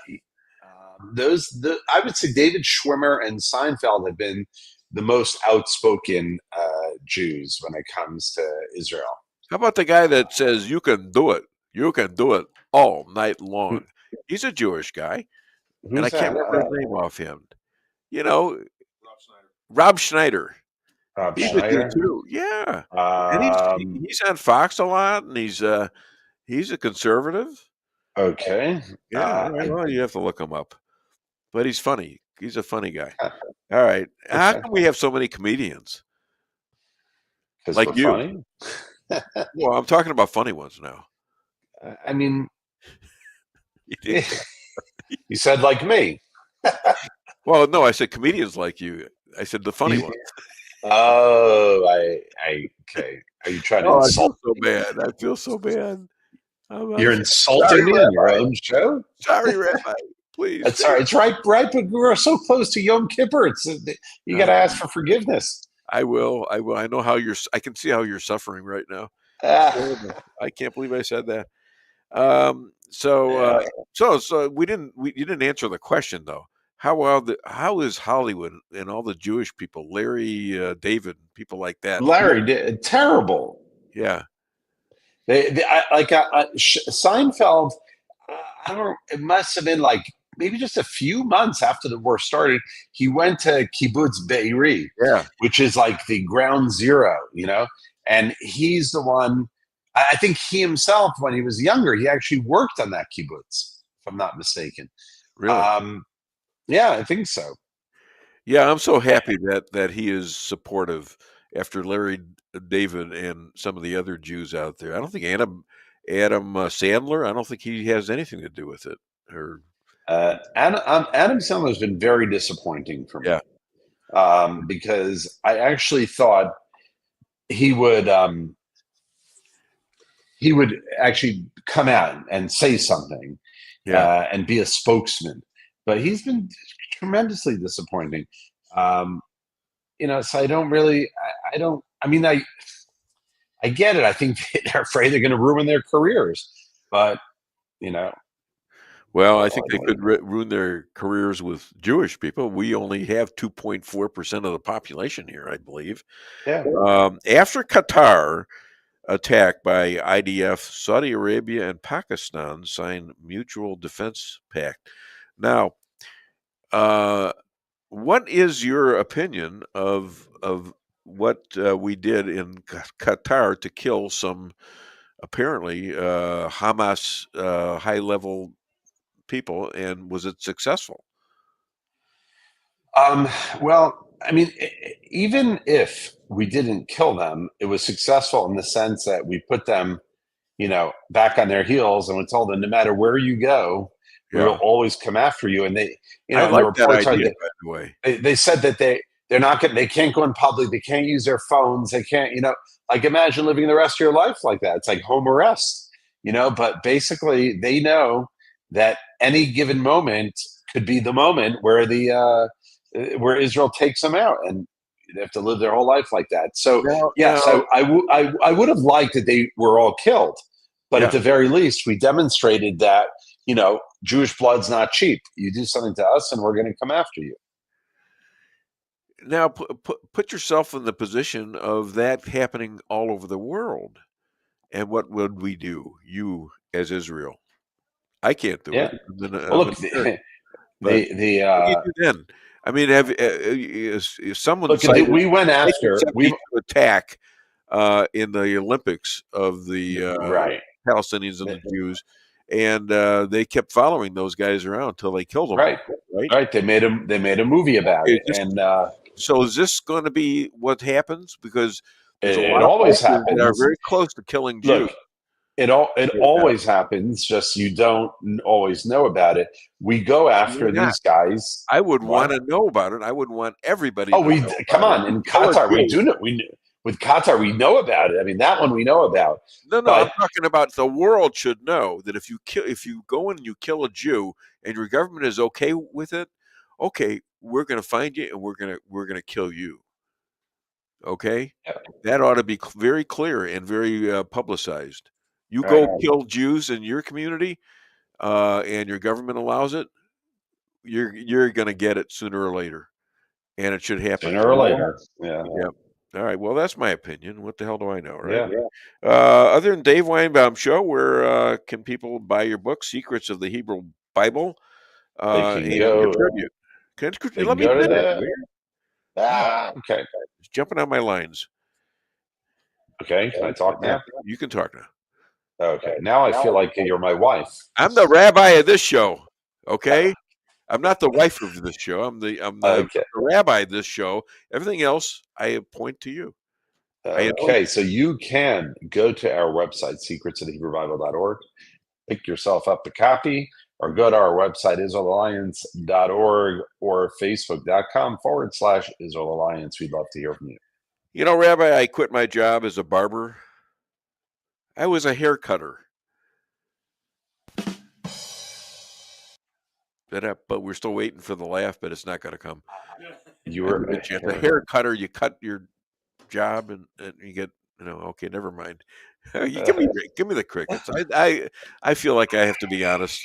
Speaker 1: would say David Schwimmer and Seinfeld have been the most outspoken Jews when it comes to Israel.
Speaker 8: How about the guy that says you can do it? You can do it all night long. He's a Jewish guy, and I can't remember his name offhand. Rob Schneider.
Speaker 1: Rob
Speaker 8: He's a good
Speaker 1: Schneider.
Speaker 8: too. Yeah, and he's on Fox a lot, and he's a conservative.
Speaker 1: Okay.
Speaker 8: Yeah, well, you have to look him up, but he's funny. He's a funny guy. All right, how come we have so many comedians?
Speaker 1: Because
Speaker 8: Like
Speaker 1: we're
Speaker 8: you.
Speaker 1: funny.
Speaker 8: Well, I'm talking about funny ones now.
Speaker 1: I mean, you said like me.
Speaker 8: Well, no, I said comedians like you. I said the funny ones.
Speaker 1: Oh, okay. Are you trying to insult?
Speaker 8: I feel so bad. I feel so bad.
Speaker 1: You're insulting me on your own show.
Speaker 8: Sorry, Rabbi. Please.
Speaker 1: That's all right. It's right. But we're so close to Yom Kippur. You got to ask for forgiveness.
Speaker 8: I will. I know how you're. I can see how you're suffering right now. I can't believe I said that. So you didn't answer the question though. How is Hollywood and all the Jewish people, Larry David, people like that?
Speaker 1: Larry, terrible.
Speaker 8: Yeah.
Speaker 1: Seinfeld. I don't. It must have been like maybe just a few months after the war started. He went to Kibbutz Be'eri, which is like the ground zero, and he's the one. I think he himself, when he was younger, he actually worked on that kibbutz, if I'm not mistaken.
Speaker 8: Really?
Speaker 1: Yeah, I think so.
Speaker 8: Yeah, I'm so happy that he is supportive after Larry David and some of the other Jews out there. I don't think Adam Sandler, I don't think he has anything to do with it. Or
Speaker 1: Adam Sandler has been very disappointing for me.
Speaker 8: Yeah.
Speaker 1: Because I actually thought he would actually come out and say something and be a spokesman. But he's been tremendously disappointing. So I don't really, I get it. I think they're afraid they're going to ruin their careers, but
Speaker 8: Well, I think they could ruin their careers with Jewish people. We only have 2.4% of the population here, I believe.
Speaker 1: Yeah.
Speaker 8: After Qatar attack by IDF, Saudi Arabia and Pakistan signed mutual defense pact. Now, what is your opinion of what we did in Qatar to kill some apparently Hamas high-level people, and was it successful?
Speaker 1: Well, I mean, even if we didn't kill them, it was successful in the sense that we put them, back on their heels, and we told them no matter where you go, we will always come after you. And they,
Speaker 8: I like that idea, by the way.
Speaker 1: They said that they're not going. They can't go in public. They can't use their phones. They can't. Like imagine living the rest of your life like that. It's like home arrest. But basically, they know that any given moment could be the moment where where Israel takes them out, and they have to live their whole life like that. So I would have liked that they were all killed, but at the very least, we demonstrated that Jewish blood's not cheap. You do something to us, and we're going to come after you.
Speaker 8: Now, put yourself in the position of that happening all over the world, and what would we do? You as Israel, I can't do it.
Speaker 1: Look,
Speaker 8: then. I mean, is someone
Speaker 1: we went after
Speaker 8: to attack in the Olympics of the Palestinians and the Jews, and they kept following those guys around until they killed them.
Speaker 1: Right. They made a movie about it, and
Speaker 8: so is this going to be what happens? Because
Speaker 1: it always happens.
Speaker 8: They are very close to killing Jews.
Speaker 1: Look, it always happens. Just you don't always know about it. We go after these guys.
Speaker 8: I would want to know about it. I would want everybody.
Speaker 1: Come on! In Qatar, we do know. With Qatar, we know about it. I mean, that one we know about.
Speaker 8: No, I'm talking about the world should know that if you go in and you kill a Jew and your government is okay with it, okay, we're going to find you and we're going to kill you. Okay, that ought to be very clear and very publicized. You go kill Jews in your community, and your government allows it, you're going to get it sooner or later, and it should happen
Speaker 1: sooner or later.
Speaker 8: Yeah. All right. Well, that's my opinion. What the hell do I know, right? Yeah. Other than Dave Weinbaum Show, where can people buy your book, Secrets of the Hebrew Bible?
Speaker 1: They can go.
Speaker 8: Let me finish.
Speaker 1: Okay.
Speaker 8: He's jumping on my lines.
Speaker 1: Okay. Can I talk now?
Speaker 8: You can talk now.
Speaker 1: Okay. Now I feel like you're my wife.
Speaker 8: I'm the rabbi of this show. Okay. I'm not the wife of this show. I'm the rabbi of this show. Everything else, I appoint to you.
Speaker 1: Okay, so you can go to our website, secretsofthehebrew.org, pick yourself up a copy, or go to our website, israelalliance.org or facebook.com/Israel Alliance. We'd love to hear from you.
Speaker 8: You know, Rabbi, I quit my job as a barber. I was a hair cutter. But we're still waiting for the laugh, but it's not going to come.
Speaker 1: You were
Speaker 8: a hair cutter. You cut your job and you get, okay, never mind. You give me the crickets. I feel like I have to be honest.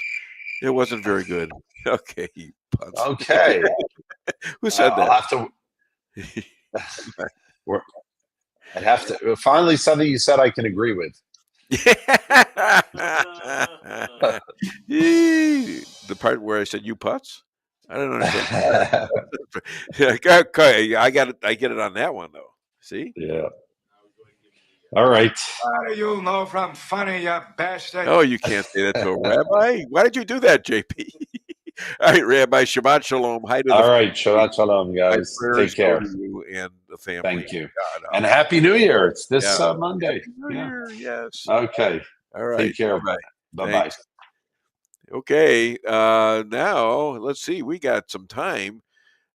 Speaker 8: It wasn't very good. Okay. Punts.
Speaker 1: Okay.
Speaker 8: Who said that?
Speaker 1: I'd have to finally something you said I can agree with.
Speaker 8: The part where I said you putz? I don't understand. Okay, I get it on that one though. See?
Speaker 1: Yeah. All right.
Speaker 3: What do you know from Phony, you bastard?
Speaker 8: Oh, you can't say that to a rabbi. Why did you do that, JP? All right, Rabbi. Shabbat shalom. Hi to
Speaker 1: all right, Shabbat shalom, guys. Take care.
Speaker 8: You and the family.
Speaker 1: Thank you. And Happy New Year. It's this Monday.
Speaker 8: Happy New Year, yes.
Speaker 1: Okay.
Speaker 8: All right.
Speaker 1: Take care. Bye-bye.
Speaker 8: Okay. Now, let's see. We got some time.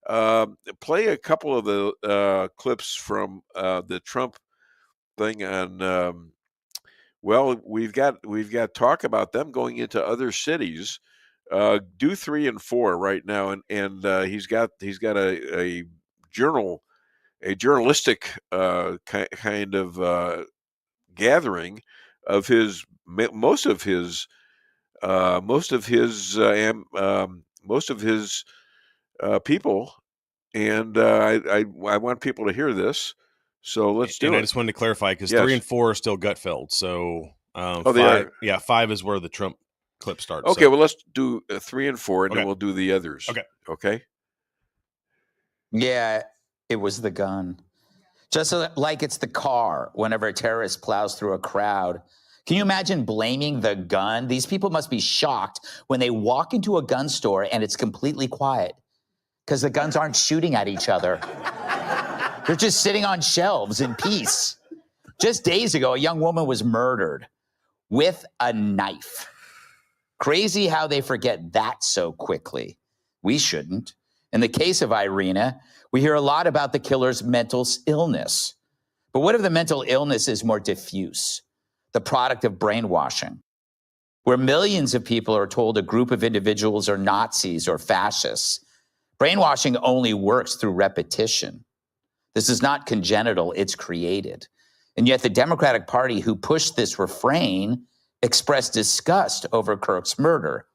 Speaker 8: Play a couple of the clips from the Trump thing on. Well, we've got talk about them going into other cities. Do 3 and 4 right now, and he's got a journalistic kind of gathering of most of his people, and I want people to hear this. So let's do it.
Speaker 13: I just wanted to clarify because 3 and 4 are still gut filled. So 5 is where the Trump clip starts.
Speaker 8: Okay, well, let's do 3 and 4, and then we'll do the others. Okay.
Speaker 2: Yeah, it was the gun. Just like it's the car whenever a terrorist plows through a crowd. Can you imagine blaming the gun? These people must be shocked when they walk into a gun store and it's completely quiet because the guns aren't shooting at each other. They're just sitting on shelves in peace. Just days ago, a young woman was murdered with a knife. Crazy how they forget that so quickly. We shouldn't. In the case of Irina, we hear a lot about the killer's mental illness. But what if the mental illness is more diffuse, the product of brainwashing, where millions of people are told a group of individuals are Nazis or fascists? Brainwashing only works through repetition. This is not congenital, it's created. And yet the Democratic Party, who pushed this refrain, expressed disgust over Kirk's murder.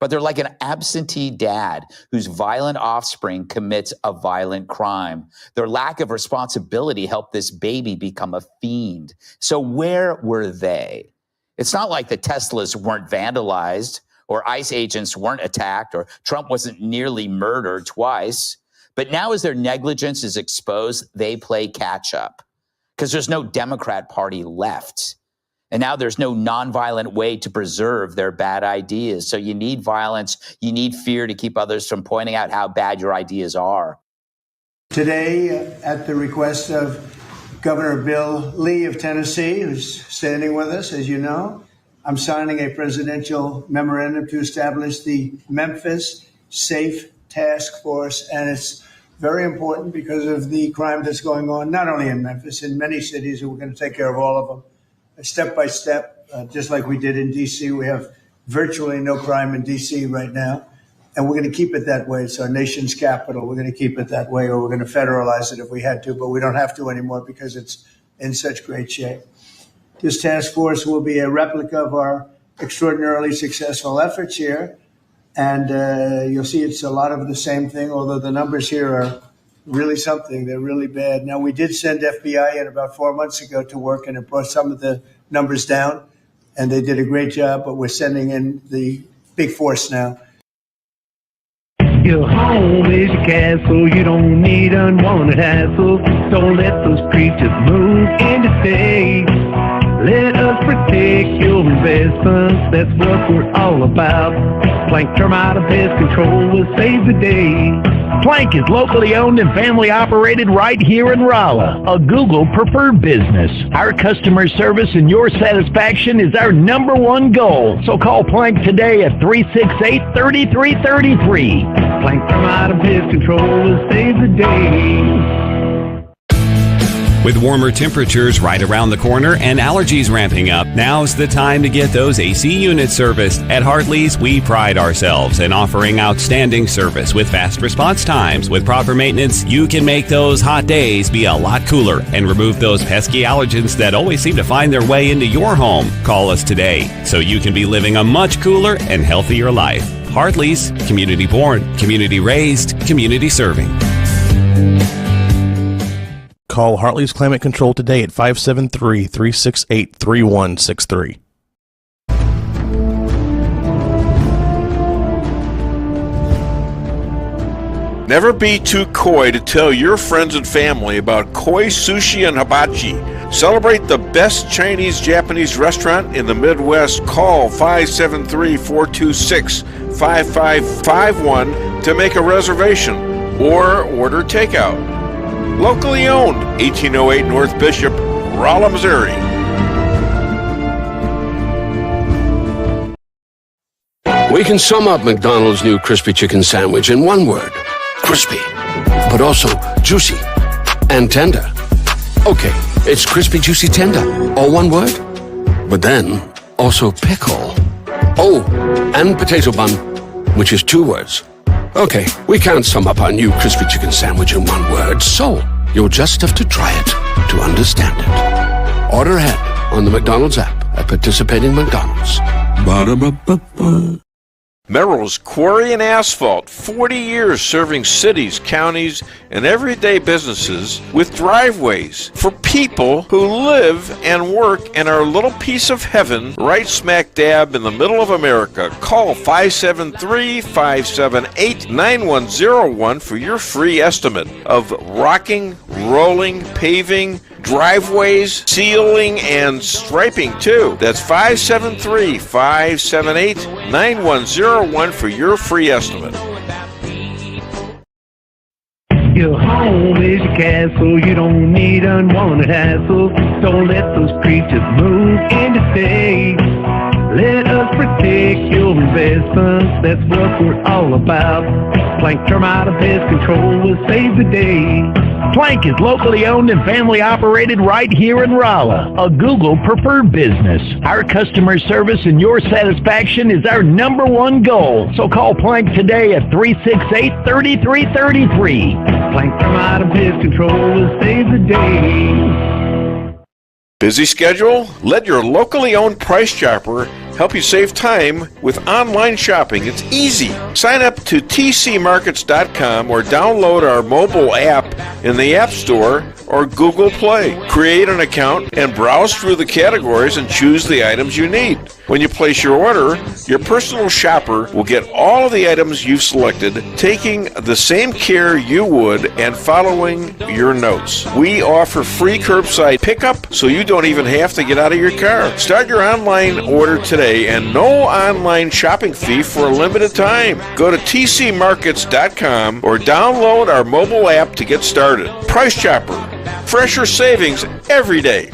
Speaker 2: But they're like an absentee dad whose violent offspring commits a violent crime. Their lack of responsibility helped this baby become a fiend. So where were they? It's not like the Teslas weren't vandalized or ICE agents weren't attacked or Trump wasn't nearly murdered twice. But now as their negligence is exposed, they play catch up because there's no Democrat Party left. And now there's no nonviolent way to preserve their bad ideas. So you need violence, you need fear to keep others from pointing out how bad your ideas are.
Speaker 4: Today, at the request of Governor Bill Lee of Tennessee, who's standing with us, as you know, I'm signing a presidential memorandum to establish the Memphis Safe Task Force. And it's very important because of the crime that's going on, not only in Memphis, in many cities, and we're going to take care of all of them. Step by step, just like we did in D.C. We have virtually no crime in D.C. right now, and we're going to keep it that way. It's our nation's capital. We're going to keep it that way, or we're going to federalize it if we had to, but we don't have to anymore because it's in such great shape. This task force will be a replica of our extraordinarily successful efforts here, and you'll see it's a lot of the same thing, although the numbers here are really something. They're really bad. Now, we did send FBI in about 4 months ago to work, and it brought some of the numbers down, and they did a great job, but we're sending in the big force now.
Speaker 17: Your home is your castle, you don't need unwanted hassle. Don't let those creatures move in to stay. Let us protect your investments, that's what we're all about. Plank Termite and Pest Control will save the day. Plank is locally owned and family operated right here in Rolla, a Google preferred business. Our customer service and your satisfaction is our #1 goal. So call Plank today at 368-3333. Plank Termite and Pest Control will save the day.
Speaker 5: With warmer temperatures right around the corner and allergies ramping up, now's the time to get those AC units serviced. At Hartley's, we pride ourselves in offering outstanding service with fast response times. With proper maintenance, you can make those hot days be a lot cooler and remove those pesky allergens that always seem to find their way into your home. Call us today so you can be living a much cooler and healthier life. Hartley's, community born, community raised, community serving.
Speaker 13: Call Hartley's Climate Control today at 573-368-3163.
Speaker 8: Never be too coy to tell your friends and family about koi sushi and hibachi. Celebrate the best Chinese-Japanese restaurant in the Midwest. Call 573-426-5551 to make a reservation or order takeout. Locally owned, 1808 North Bishop, Rolla, Missouri.
Speaker 21: We can sum up McDonald's new crispy chicken sandwich in one word. Crispy. But also juicy and tender. Okay, it's crispy, juicy, tender. All one word? But then, also pickle. Oh, and potato bun, which is 2 words. Okay, we can't sum up our new crispy chicken sandwich in one word, so you'll just have to try it to understand it. Order ahead on the McDonald's app at participating McDonald's. Ba-da-ba-ba-ba.
Speaker 8: Merrill's Quarry and Asphalt, 40 years serving cities, counties, and everyday businesses with driveways for people who live and work in our little piece of heaven right smack dab in the middle of America. Call 573-578-9101 for your free estimate of rocking, rolling, paving, driveways, sealing, and striping too. That's 573-578-9101 for your free estimate.
Speaker 17: Your home is your castle, you don't need unwanted hassle. Don't let those creatures move in to stay. Let us protect your investments, that's what we're all about. Plank Termite and Pest Control will save the day. Plank is locally owned and family operated right here in Rolla, a Google preferred business. Our customer service and your satisfaction is our #1 goal. So call Plank today at 368-3333. Plank Termite and Pest Control will save the day.
Speaker 8: Busy schedule? Let your locally owned Price Chopper help you save time with online shopping. It's easy. Sign up to tcmarkets.com or download our mobile app in the App Store or Google Play. Create an account and browse through the categories and choose the items you need. When you place your order, your personal shopper will get all of the items you've selected, taking the same care you would and following your notes. We offer free curbside pickup, so you don't even have to get out of your car. Start your online order today and no online shopping fee for a limited time. Go to tcmarkets.com or download our mobile app to get started. Price Chopper. Fresher savings every day.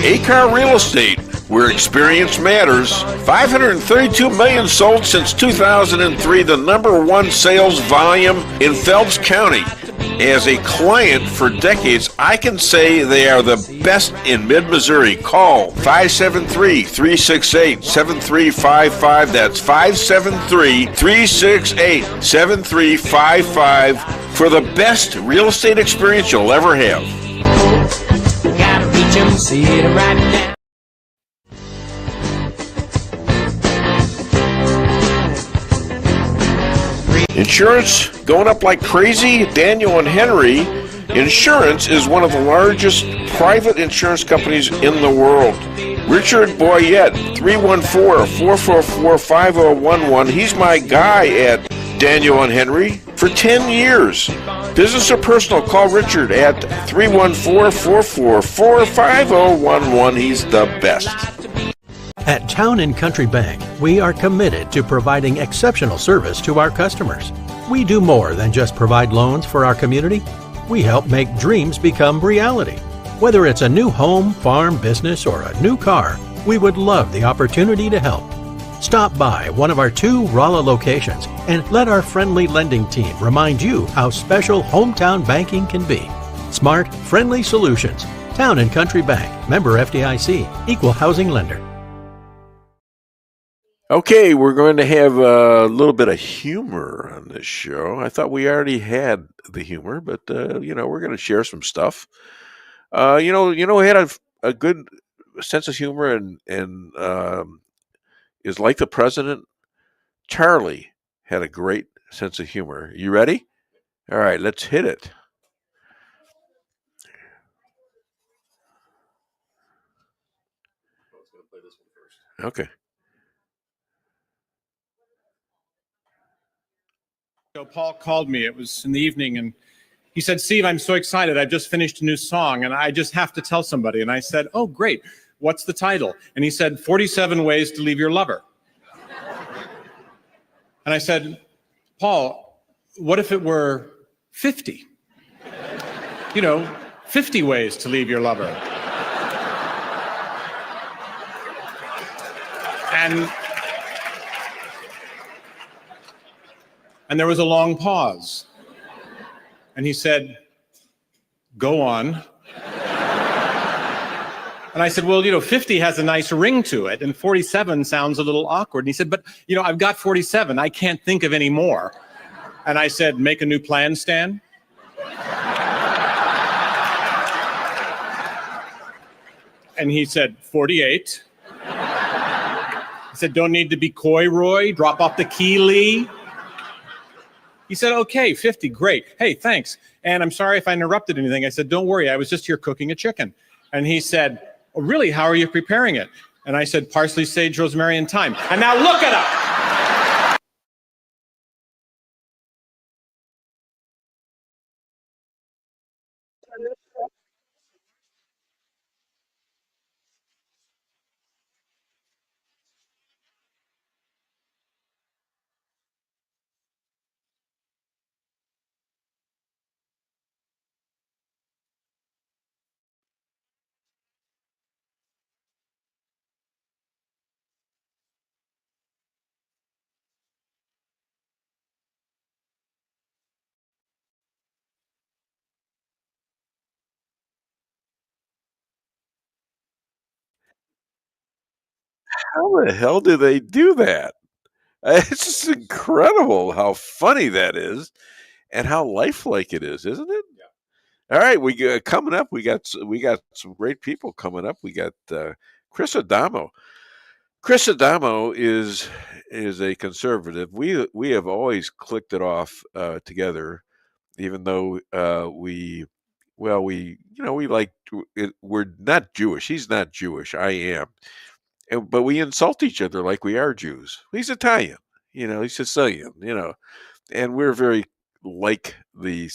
Speaker 8: A-Car Real Estate, where experience matters. 532 million sold since 2003, the #1 sales volume in Phelps County. As a client for decades, I can say they are the best in mid-Missouri. Call 573-368-7355. That's 573-368-7355 for the best real estate experience you'll ever have.
Speaker 6: Gotta reach 'em, see it right now.
Speaker 8: Insurance going up like crazy? Daniel and Henry Insurance is one of the largest private insurance companies in the world. Richard Boyette, 314-444-5011. He's my guy at Daniel and Henry for 10 years. Business or personal, call Richard at 314-444-5011. He's the best.
Speaker 7: At Town & Country Bank, we are committed to providing exceptional service to our customers. We do more than just provide loans for our community. We help make dreams become reality. Whether it's a new home, farm, business, or a new car, we would love the opportunity to help. Stop by one of our 2 Rolla locations and let our friendly lending team remind you how special hometown banking can be. Smart, friendly solutions. Town & Country Bank. Member FDIC. Equal housing lender.
Speaker 8: Okay, we're going to have a little bit of humor on this show. I thought we already had the humor, but we're going to share some stuff. We had a good sense of humor and is like the president. Charlie had a great sense of humor. You ready? All right, let's hit it. Okay.
Speaker 9: So Paul called me. It was in the evening, and he said, "Steve, I'm so excited. I've just finished a new song, and I just have to tell somebody." And I said, "Oh, great. What's the title?" And he said, 47 Ways to Leave Your Lover. And I said, "Paul, what if it were 50? 50 ways to leave your lover." And there was a long pause. And he said, "Go on." And I said, "Well, 50 has a nice ring to it, and 47 sounds a little awkward." And he said, "But, I've got 47. I can't think of any more." And I said, "Make a new plan, Stan." And he said, 48. I said, "Don't need to be coy, Roy. Drop off the key, Lee." He said, "Okay, 50, great. Hey, thanks. And I'm sorry if I interrupted anything." I said, "Don't worry, I was just here cooking a chicken." And he said, "Oh, really? How are you preparing it?" And I said, "Parsley, sage, rosemary, and thyme." And now look it up.
Speaker 8: How the hell do they do that? It's just incredible how funny that is and how lifelike it is, isn't it? Yeah. All right, we coming up. We got some great people coming up. We got Chris Adamo. Chris Adamo is a conservative. We have always clicked it off together, even though we like we're not Jewish. He's not Jewish. I am. But we insult each other like we are Jews. He's Italian, he's Sicilian, and we're very like the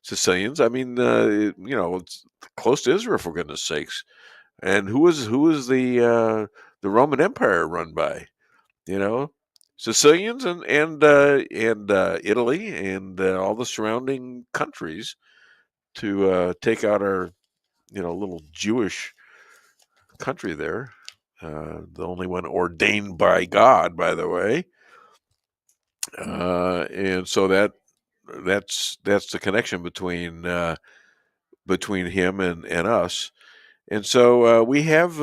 Speaker 8: Sicilians. I mean, it's close to Israel, for goodness sakes. And who was the Roman Empire run by? Sicilians and Italy and all the surrounding countries to take out our little Jewish country there. The only one ordained by God, by the way. And so that's the connection between him and us. And so we have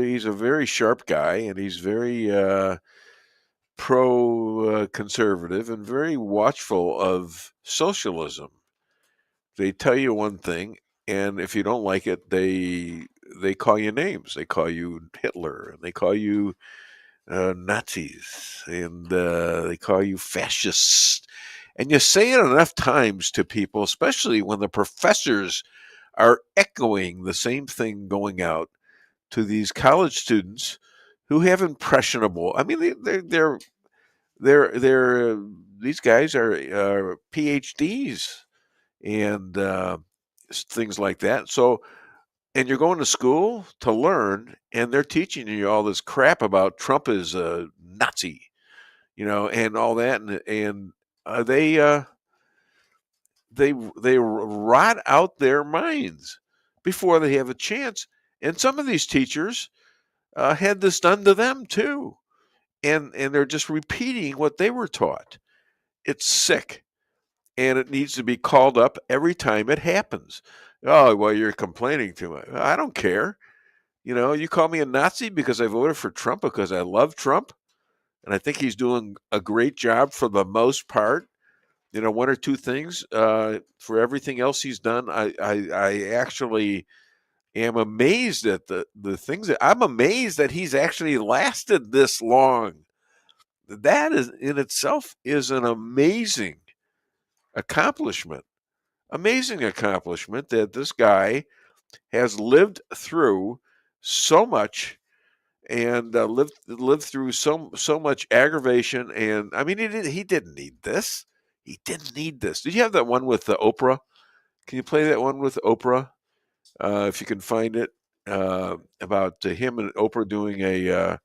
Speaker 8: he's a very sharp guy, and he's very pro-conservative and very watchful of socialism. They tell you one thing, and if you don't like it, they call you names. They call you Hitler, and they call you Nazis, and they call you fascists. And you say it enough times to people, especially when the professors are echoing the same thing going out to these college students who have impressionable. I mean, they're these guys are PhDs and things like that. So, and you're going to school to learn, and they're teaching you all this crap about Trump is a Nazi, and all that, and they rot out their minds before they have a chance. And some of these teachers had this done to them too, and they're just repeating what they were taught. It's sick, and it needs to be called up every time it happens. Oh, well, you're complaining too much. I don't care. You call me a Nazi because I voted for Trump because I love Trump, and I think he's doing a great job for the most part. One or two things. For everything else he's done, I actually am amazed at the things that I'm amazed that he's actually lasted this long. That is in itself is an amazing accomplishment. Amazing accomplishment that this guy has lived through so much and lived through so much aggravation. And I mean, he didn't need this. He didn't need this. Did you have that one with Oprah? Can you play that one with Oprah? If you can find it, about him and Oprah doing a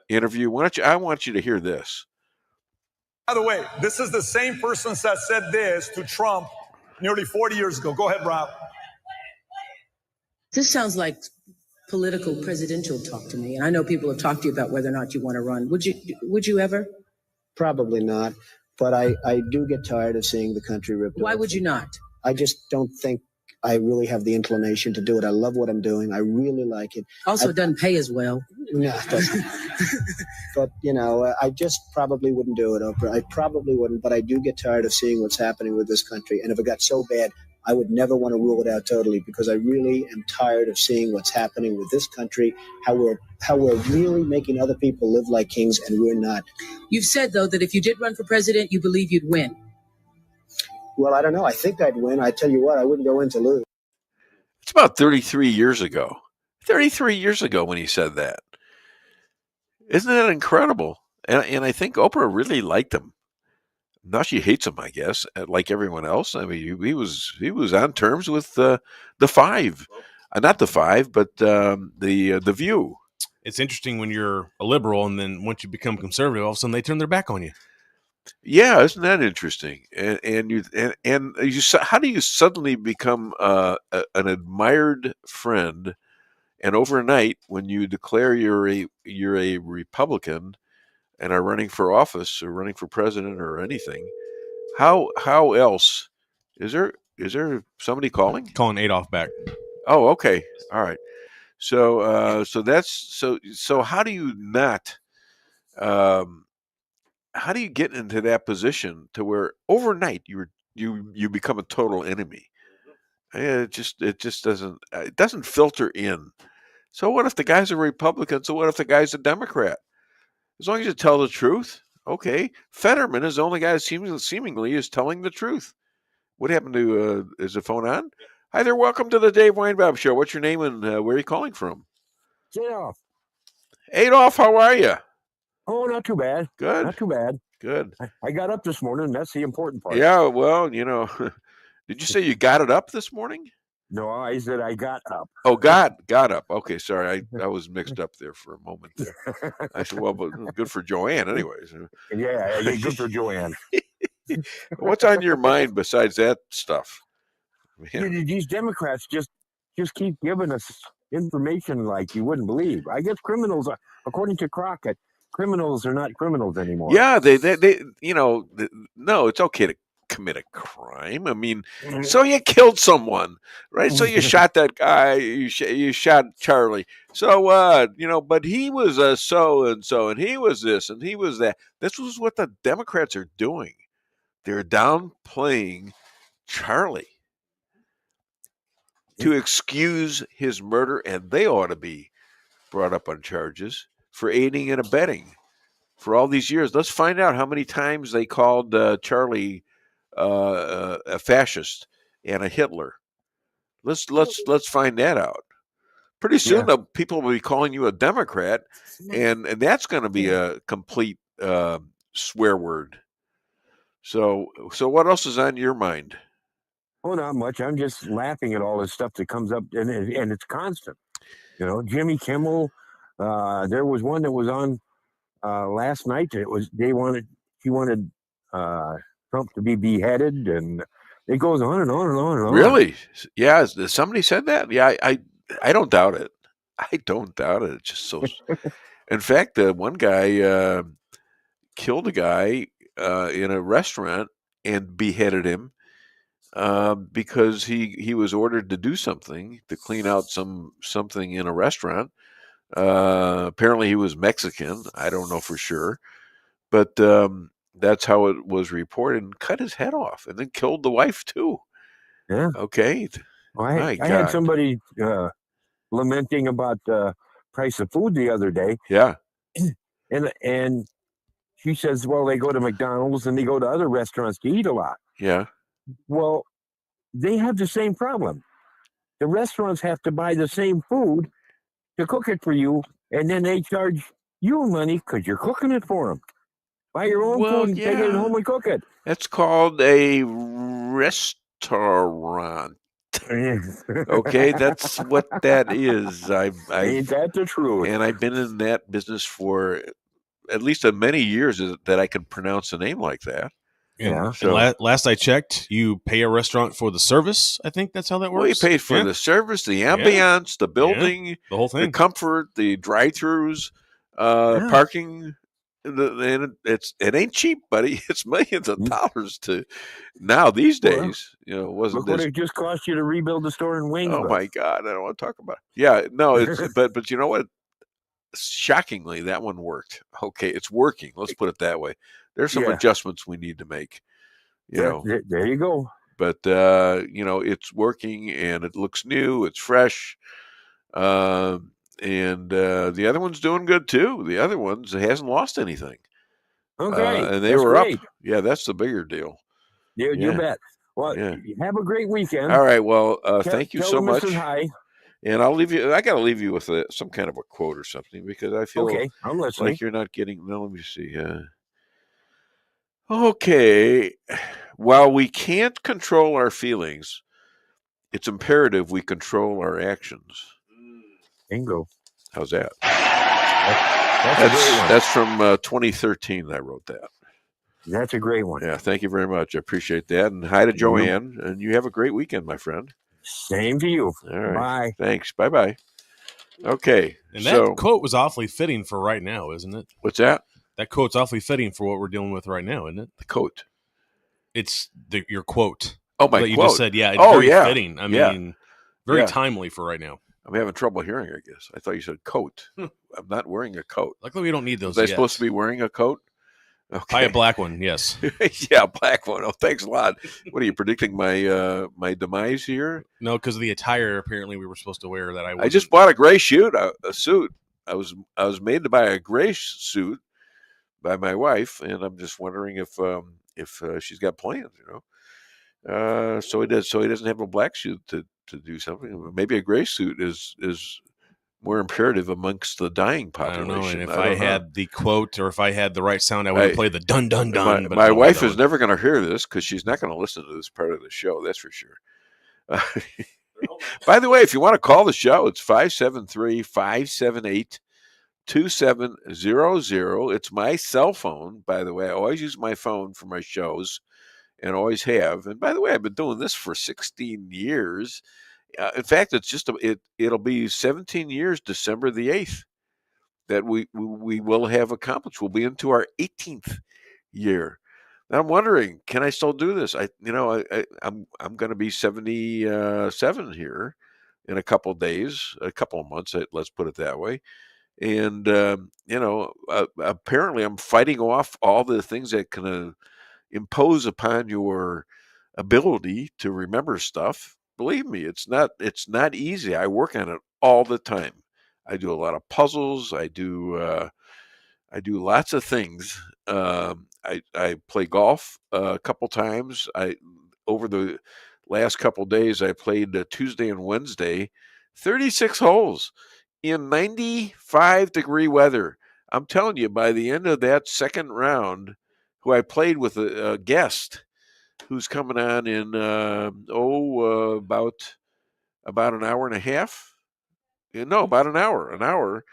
Speaker 8: interview. I want you to hear this.
Speaker 10: By the way, this is the same person that said this to Trump nearly 40 years ago. Go ahead, Rob.
Speaker 11: This sounds like political presidential talk to me. And I know people have talked to you about whether or not you want to run. Would you ever?
Speaker 23: Probably not. But I do get tired of seeing the country ripped.
Speaker 11: Why would you not?
Speaker 23: I just don't think I really have the inclination to do it. I love what I'm doing. I really like it.
Speaker 11: Also, it doesn't pay as well.
Speaker 23: No, it doesn't. But, I just probably wouldn't do it, Oprah. I probably wouldn't, but I do get tired of seeing what's happening with this country. And if it got so bad, I would never want to rule it out totally, because I really am tired of seeing what's happening with this country, how we're really making other people live like kings and we're not.
Speaker 11: You've said, though, that if you did run for president, you believe you'd win.
Speaker 23: Well, I don't know. I think I'd win. I tell you what, I wouldn't go in to lose.
Speaker 8: It's about 33 years ago. 33 years ago when he said that. Isn't that incredible? And I think Oprah really liked him. Now she hates him, I guess, like everyone else. I mean, he was on terms with the Five, not the Five, but the View.
Speaker 13: It's interesting when you're a liberal, and then once you become conservative, all of a sudden they turn their back on you.
Speaker 8: Yeah, isn't that interesting? How do you suddenly become an admired friend, and overnight, when you declare you're a Republican and are running for office or running for president or anything, how else is there somebody calling
Speaker 13: Adolf back?
Speaker 8: Oh, okay, all right. So how do you not? How do you get into that position to where overnight you become a total enemy? It just doesn't filter in. So what if the guy's a Republican? So what if the guy's a Democrat? As long as you tell the truth, okay. Fetterman is the only guy that seemingly is telling the truth. What happened to? Is the phone on? Hi there, welcome to the Dave Weinbaum Show. What's your name and where are you calling from?
Speaker 24: Adolf.
Speaker 8: Adolf, how are you?
Speaker 24: Oh, not too bad.
Speaker 8: Good.
Speaker 24: Not too bad.
Speaker 8: Good.
Speaker 24: I got up this morning, and that's the important part.
Speaker 8: Yeah, well, did you say you got it up this morning?
Speaker 24: No, I said I got up.
Speaker 8: Oh, got up. Okay, sorry. I was mixed up there for a moment there. I said, well, but good for Joanne anyways.
Speaker 24: Yeah, good for Joanne.
Speaker 8: What's on your mind besides that stuff?
Speaker 24: Man. These Democrats just keep giving us information like you wouldn't believe. I guess criminals, according to Crockett, criminals are not criminals anymore.
Speaker 8: Yeah, they no, it's okay to commit a crime. I mean, so you killed someone, right? So you shot that guy, you shot Charlie. So what? But he was a so-and-so, and he was this, and he was that. This was what the Democrats are doing. They're downplaying Charlie to excuse his murder, and they ought to be brought up on charges for aiding and abetting for all these years. Let's find out how many times they called Charlie a fascist and a Hitler. Let's find that out, Pretty soon, people will be calling you a Democrat, and that's going to be a complete swear word. So what else is on your mind?
Speaker 24: Oh, not much. I'm just laughing at all this stuff that comes up, and it's constant. Jimmy Kimmel. There was one that was on last night. He wanted Trump to be beheaded, and it goes on and on and on and on.
Speaker 8: Really? Yeah. Somebody said that? Yeah. I don't doubt it. I don't doubt it. It's just so. In fact, one guy killed a guy in a restaurant and beheaded him because he was ordered to do something, to clean out something in a restaurant. Apparently, he was Mexican. I don't know for sure, but that's how it was reported. And cut his head off, and then killed the wife too.
Speaker 24: Yeah.
Speaker 8: Okay.
Speaker 24: Well, I had somebody lamenting about the price of food the other day.
Speaker 8: Yeah.
Speaker 24: And she says, well, they go to McDonald's and they go to other restaurants to eat a lot.
Speaker 8: Yeah.
Speaker 24: Well, they have the same problem. The restaurants have to buy the same food to cook it for you, and then they charge you money because you're cooking it for them. Buy your own food and take it home and cook it.
Speaker 8: That's called a restaurant. Okay, that's what that is.
Speaker 24: Ain't that the truth?
Speaker 8: And I've been in that business for at least many years that I could pronounce a name like that.
Speaker 13: Yeah. So, and last I checked, you pay a restaurant for the service. I think that's how that works.
Speaker 8: Well, you pay for the service, the ambiance, the building,
Speaker 13: the whole thing,
Speaker 8: the comfort, the drive-throughs, parking. And it ain't cheap, buddy. It's millions of dollars to now these days. Wasn't
Speaker 24: look what it just cost you to rebuild the store in Wayne.
Speaker 8: Oh my God, I don't want to talk about it. Yeah, no, it's but you know what? Shockingly, that one worked. Okay, it's working. Let's put it that way. There's some adjustments we need to make.
Speaker 24: There you go.
Speaker 8: But it's working and it looks new. It's fresh. And the other one's doing good too. The other one's hasn't lost anything.
Speaker 24: Okay,
Speaker 8: and they were up. Yeah, that's the bigger deal.
Speaker 24: You bet. Well, have a great weekend.
Speaker 8: All right. Well, thank you so much.
Speaker 24: Hi.
Speaker 8: And I'll leave you. I got to leave you with some kind of a quote or something because I feel
Speaker 24: I'm listening.
Speaker 8: like you're not getting. No, let me see. Okay. While we can't control our feelings, it's imperative we control our actions.
Speaker 24: Bingo.
Speaker 8: How's that?
Speaker 24: That's
Speaker 8: from 2013. I wrote that.
Speaker 24: That's a great one.
Speaker 8: Yeah, thank you very much. I appreciate that. And hi to Joanne. And you have a great weekend, my friend.
Speaker 24: Same to you.
Speaker 8: All right.
Speaker 24: Bye.
Speaker 8: Thanks. Bye-bye. Okay.
Speaker 13: And that quote was awfully fitting for right now, isn't it?
Speaker 8: What's that?
Speaker 13: That quote's awfully fitting for what we're dealing with right now, isn't it?
Speaker 8: The quote.
Speaker 13: It's your quote.
Speaker 8: Oh, my
Speaker 13: that you
Speaker 8: quote.
Speaker 13: just said. Yeah, it's very fitting. I mean, very timely for right now.
Speaker 8: I'm having trouble hearing, I guess. I thought you said coat. I'm not wearing a coat.
Speaker 13: Luckily, we don't need those.
Speaker 8: Was I supposed to be wearing a coat?
Speaker 13: Okay. Buy a black one, yes.
Speaker 8: Yeah, black one. Oh, thanks a lot. What are you predicting my demise here?
Speaker 13: No, because of the attire. Apparently, we were supposed to wear that.
Speaker 8: I just bought a gray suit. I was made to buy a gray suit by my wife, and I'm just wondering if she's got plans. So he does. So he doesn't have a black suit to do something. Maybe a gray suit is more imperative amongst the dying population.
Speaker 13: I don't know. And if I had the quote or if I had the right sound, I would play the dun dun dun.
Speaker 8: My wife is never going to hear this because she's not going to listen to this part of the show. That's for sure. By the way, if you want to call the show, it's 573-578-2700. It's my cell phone, by the way. I always use my phone for my shows and always have. And by the way, I've been doing this for 16 years. In fact, it's just it'll be 17 years, December the 8th, that we will have accomplished. We'll be into our 18th year. And I'm wondering, can I still do this? I'm going to be 77 here in a couple of days, a couple of months. Let's put it that way. And apparently, I'm fighting off all the things that can impose upon your ability to remember stuff. Believe me, it's not easy. I work on it all the time. I do a lot of puzzles. I do lots of things. I play golf a couple times. Over the last couple days, I played Tuesday and Wednesday 36 holes in 95-degree weather. I'm telling you, by the end of that second round, who I played with a guest who's coming on in about an hour and a half. No, about an hour.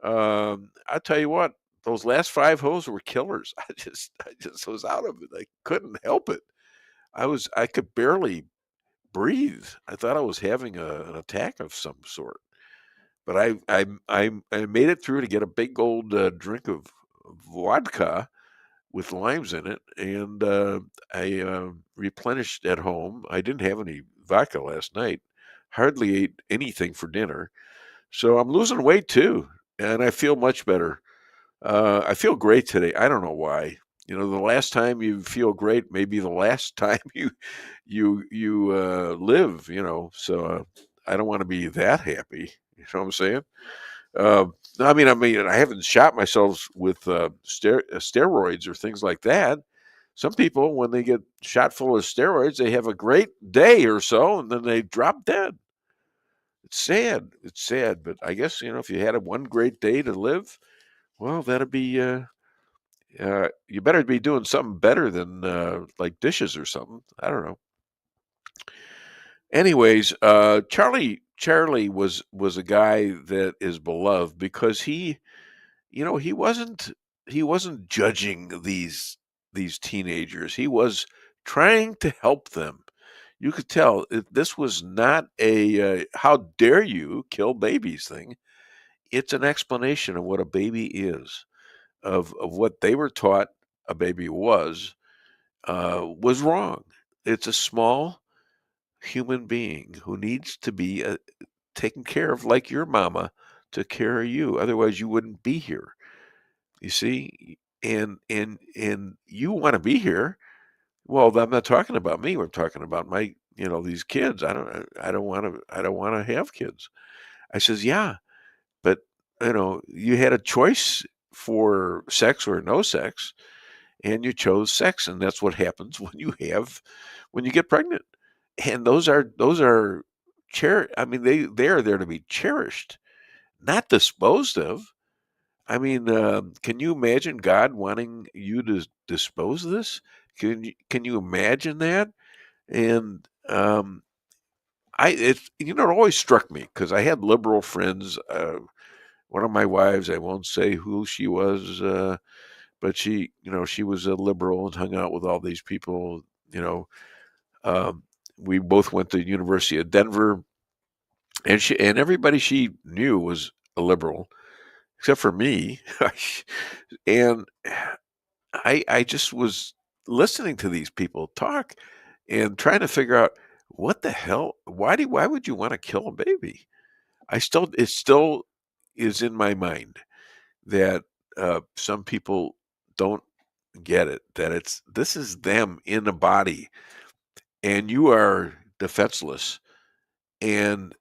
Speaker 8: I tell you what, those last 5 holes were killers. I just was out of it. I couldn't help it. I could barely breathe. I thought I was having an attack of some sort. But I made it through to get a big old drink of vodka with limes in it, and I replenished at home. I didn't have any vodka last night. Hardly ate anything for dinner. So I'm losing weight too, and I feel much better. I feel great today. I don't know why. The last time you feel great may be the last time you live. So I don't want to be that happy. You know what I'm saying? I mean, I haven't shot myself with steroids or things like that. Some people, when they get shot full of steroids, they have a great day or so, and then they drop dead. It's sad. It's sad, but I guess if you had one great day to live, well, that'd be. You better be doing something better than like dishes or something. I don't know. Anyways, Charlie was a guy that is beloved because he wasn't judging these teenagers. He was trying to help them. You could tell this was not a how dare you kill babies thing. It's an explanation of what a baby is, of what they were taught a baby was wrong. It's a small human being who needs to be taken care of like your mama took care of you. Otherwise, you wouldn't be here. You see, and you want to be here. Well, I'm not talking about me. We're talking about my, these kids. I don't want to have kids. I says, yeah, but you had a choice for sex or no sex, and you chose sex, and that's what happens when you get pregnant. And those are I mean, they are there to be cherished, not disposed of. I mean, can you imagine God wanting you to dispose of this? Can you imagine that? And it always struck me because I had liberal friends. One of my wives, I won't say who she was, but she was a liberal and hung out with all these people. We both went to the University of Denver, and everybody she knew was a liberal, except for me. And I just was listening to these people talk and trying to figure out what the hell. Why would you want to kill a baby? It still is in my mind that some people don't get it. That this is them in a body, and you are defenseless, and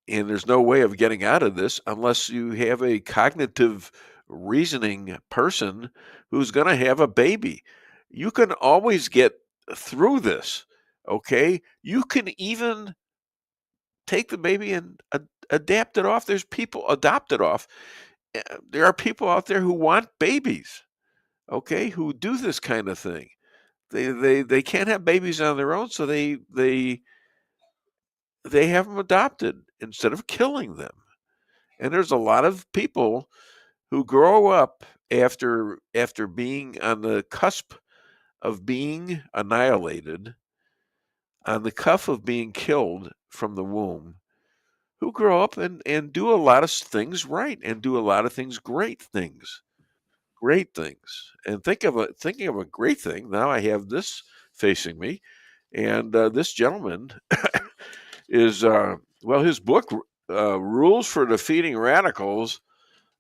Speaker 8: there's no way of getting out of this unless you have a cognitive reasoning person who's going to have a baby. You can always get through this, okay? You can even take the baby and adapt it off. There's people adopt it off. There are people out there who want babies, okay, who do this kind of thing. They can't have babies on their own, so they have them adopted instead of killing them. And there's a lot of people who grow up after being on the cusp of being annihilated, on the cusp of being killed from the womb, who grow up and do a lot of things right and do a lot of things, great things. And thinking of a great thing. Now I have this facing me, and this gentleman is his book, Rules for Defeating Radicals,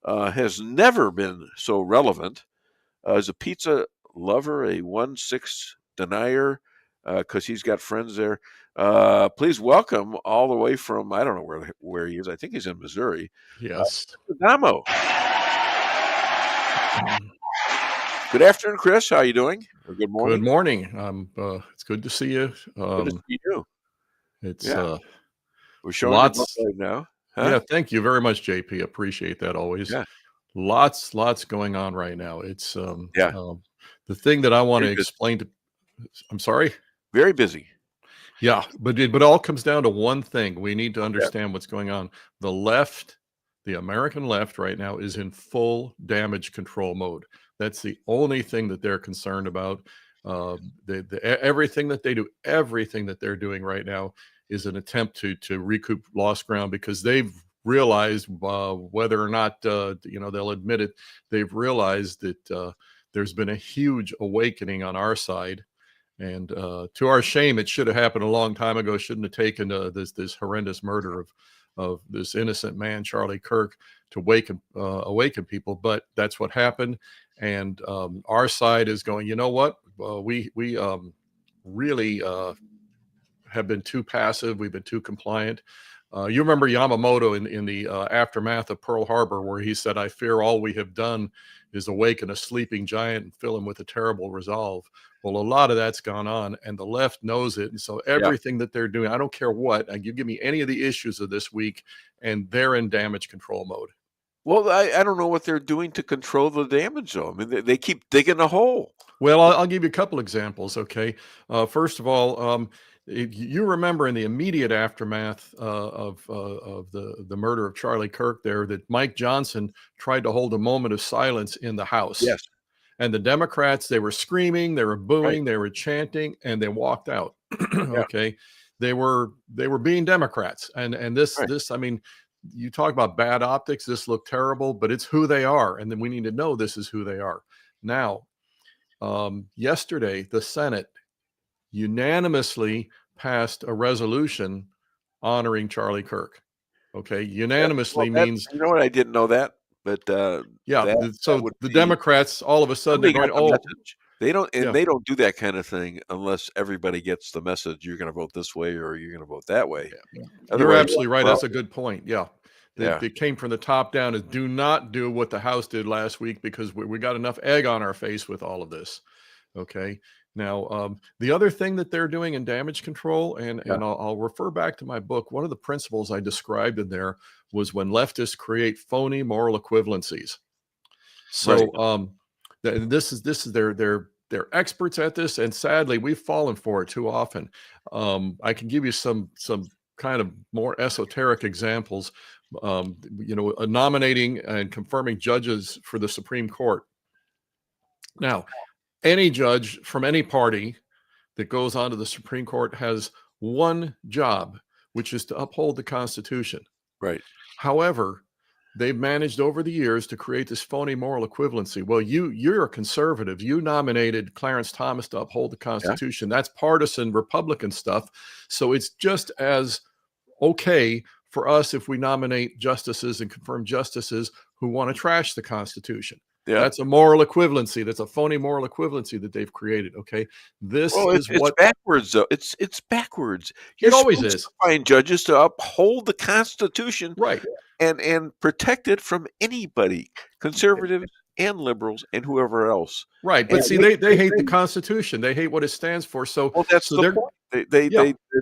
Speaker 8: has never been so relevant. As a pizza lover, a 1/6 denier, because he's got friends there. Please welcome all the way from, I don't know where he is. I think he's in Missouri.
Speaker 12: Yes.
Speaker 8: Adamo. Good afternoon, Chris. How are you doing? Or good morning.
Speaker 12: Good morning. It's good to see you.
Speaker 8: Good to see you.
Speaker 12: It's
Speaker 8: We're showing
Speaker 13: Lots
Speaker 8: right now. Huh?
Speaker 13: Yeah, thank you very much, JP. Appreciate that always.
Speaker 8: Yeah.
Speaker 13: Lots going on right now. It's the thing that I want to explain to. I'm sorry.
Speaker 8: Very busy.
Speaker 13: Yeah, but it all comes down to one thing. We need to understand what's going on. The left, the American left right now is in full damage control mode. That's the only thing that they're concerned about. Everything that they do, everything that they're doing right now is an attempt to recoup lost ground, because they've realized, whether or not they'll admit it, they've realized that there's been a huge awakening on our side. And to our shame, it should have happened a long time ago. Shouldn't have taken this horrendous murder of this innocent man, Charlie Kirk, to awaken people. But that's what happened. And our side is going, you know what? We really have been too passive. We've been too compliant. You remember Yamamoto in the aftermath of Pearl Harbor, where he said, "I fear all we have done is awaken a sleeping giant and fill him with a terrible resolve." Well, a lot of that's gone on, and the left knows it. And so everything that they're doing, I don't care what, you give me any of the issues of this week, and they're in damage control mode.
Speaker 8: Well, I don't know what they're doing to control the damage, though. I mean, they keep digging a hole.
Speaker 13: Well, I'll give you a couple examples, okay? First of all, you remember in the immediate aftermath of the murder of Charlie Kirk there, that Mike Johnson tried to hold a moment of silence in the House.
Speaker 8: Yes.
Speaker 13: And the Democrats, they were screaming, they were booing, they were chanting, and they walked out. Okay. They were being Democrats. And this, I mean, you talk about bad optics, this looked terrible, but it's who they are. And then we need to know this is who they are. Now, yesterday, the Senate unanimously passed a resolution honoring Charlie Kirk. Okay. Unanimously means,
Speaker 8: you know what? I didn't know that. But
Speaker 13: so the Democrats all of a sudden they're going,
Speaker 8: they don't do that kind of thing unless everybody gets the message. You're going to vote this way or you're going to vote that way.
Speaker 13: You're absolutely right. That's a good point. Yeah. It came from the top down. Is do not do what the House did last week, because we got enough egg on our face with all of this. Okay. Now, the other thing that they're doing in damage control, and I'll refer back to my book, one of the principles I described in there was when leftists create phony moral equivalencies. So this is they're experts at this, and sadly we've fallen for it too often. I can give you some kind of more esoteric examples. Nominating and confirming judges for the Supreme Court. Now, any judge from any party that goes onto the Supreme Court has one job, which is to uphold the Constitution.
Speaker 8: Right.
Speaker 13: However, they've managed over the years to create this phony moral equivalency. Well, you're a conservative. You nominated Clarence Thomas to uphold the Constitution. That's partisan Republican stuff. So it's just as okay for us if we nominate justices and confirm justices who want to trash the Constitution. Yeah. That's a moral equivalency. That's a phony moral equivalency that they've created. Okay, it's
Speaker 8: backwards though. It's backwards.
Speaker 13: It always is.
Speaker 8: Find judges to uphold the Constitution,
Speaker 13: right,
Speaker 8: and protect it from anybody, conservatives and liberals and whoever else.
Speaker 13: Right, but see, they hate the Constitution. They hate what it stands for. So,
Speaker 8: that's the point.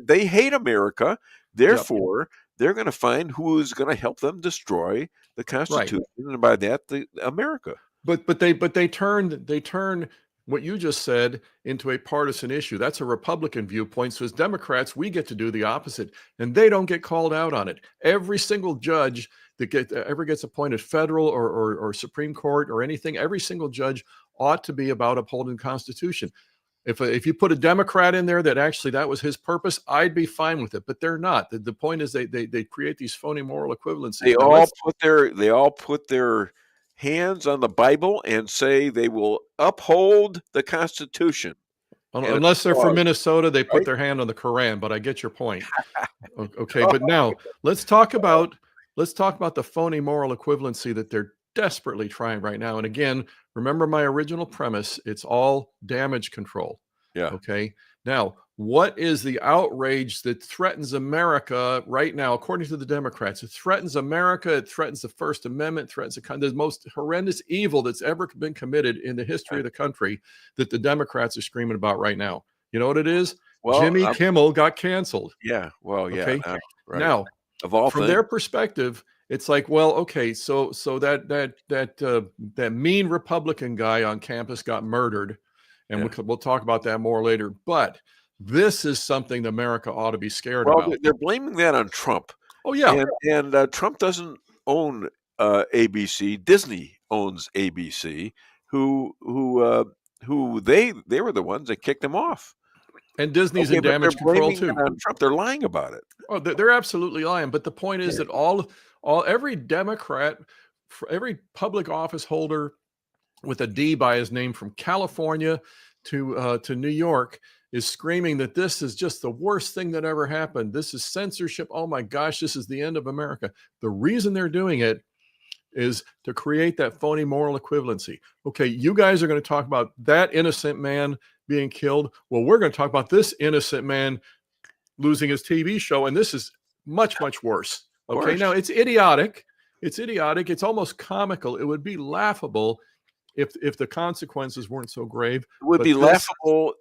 Speaker 8: They hate America. Therefore, they're going to find who is going to help them destroy the Constitution, and by that, America.
Speaker 13: But they turn what you just said into a partisan issue. That's a Republican viewpoint. So as Democrats, we get to do the opposite, and they don't get called out on it. Every single judge that ever gets appointed, federal or Supreme Court or anything, every single judge ought to be about upholding the Constitution. If you put a Democrat in there that was his purpose, I'd be fine with it. But they're not. The point is they create these phony moral equivalencies.
Speaker 8: They all put their hands on the Bible and say they will uphold the Constitution.
Speaker 13: Unless they're from Minnesota, they put their hand on the Quran. But I get your point. Okay, but now let's talk about the phony moral equivalency that they're desperately trying right now. And again, remember my original premise, it's all damage control.
Speaker 8: Yeah.
Speaker 13: Okay. Now, what is the outrage that threatens America right now, according to the Democrats? It threatens America. It threatens the First Amendment, threatens the most horrendous evil that's ever been committed in the history of the country that the Democrats are screaming about right now. You know what it is? Well, Jimmy Kimmel got canceled.
Speaker 8: Yeah. Well, yeah.
Speaker 13: Okay?
Speaker 8: Right.
Speaker 13: Now,
Speaker 8: Of all
Speaker 13: from
Speaker 8: things.
Speaker 13: their perspective, it's like, well, okay, so that mean Republican guy on campus got murdered, and we'll talk about that more later. But this is something America ought to be scared
Speaker 8: Well,
Speaker 13: about.
Speaker 8: they're blaming that on Trump.
Speaker 13: Oh yeah,
Speaker 8: and Trump doesn't own ABC. Disney owns ABC. Who they were the ones that kicked him off.
Speaker 13: And Disney's in
Speaker 8: but
Speaker 13: damage
Speaker 8: they're
Speaker 13: control
Speaker 8: blaming
Speaker 13: too.
Speaker 8: it on Trump. They're lying about it.
Speaker 13: Oh, they're absolutely lying. But the point is that every Democrat, every public office holder with a D by his name from California to New York is screaming that this is just the worst thing that ever happened. This is censorship. Oh my gosh, this is the end of America. The reason they're doing it is to create that phony moral equivalency. Okay, you guys are going to talk about that innocent man being killed. Well, we're going to talk about this innocent man losing his TV show, and this is much, much worse. Okay, now it's idiotic. It's idiotic. It's almost comical. It would be laughable if the consequences weren't so grave.
Speaker 8: It would be laughable.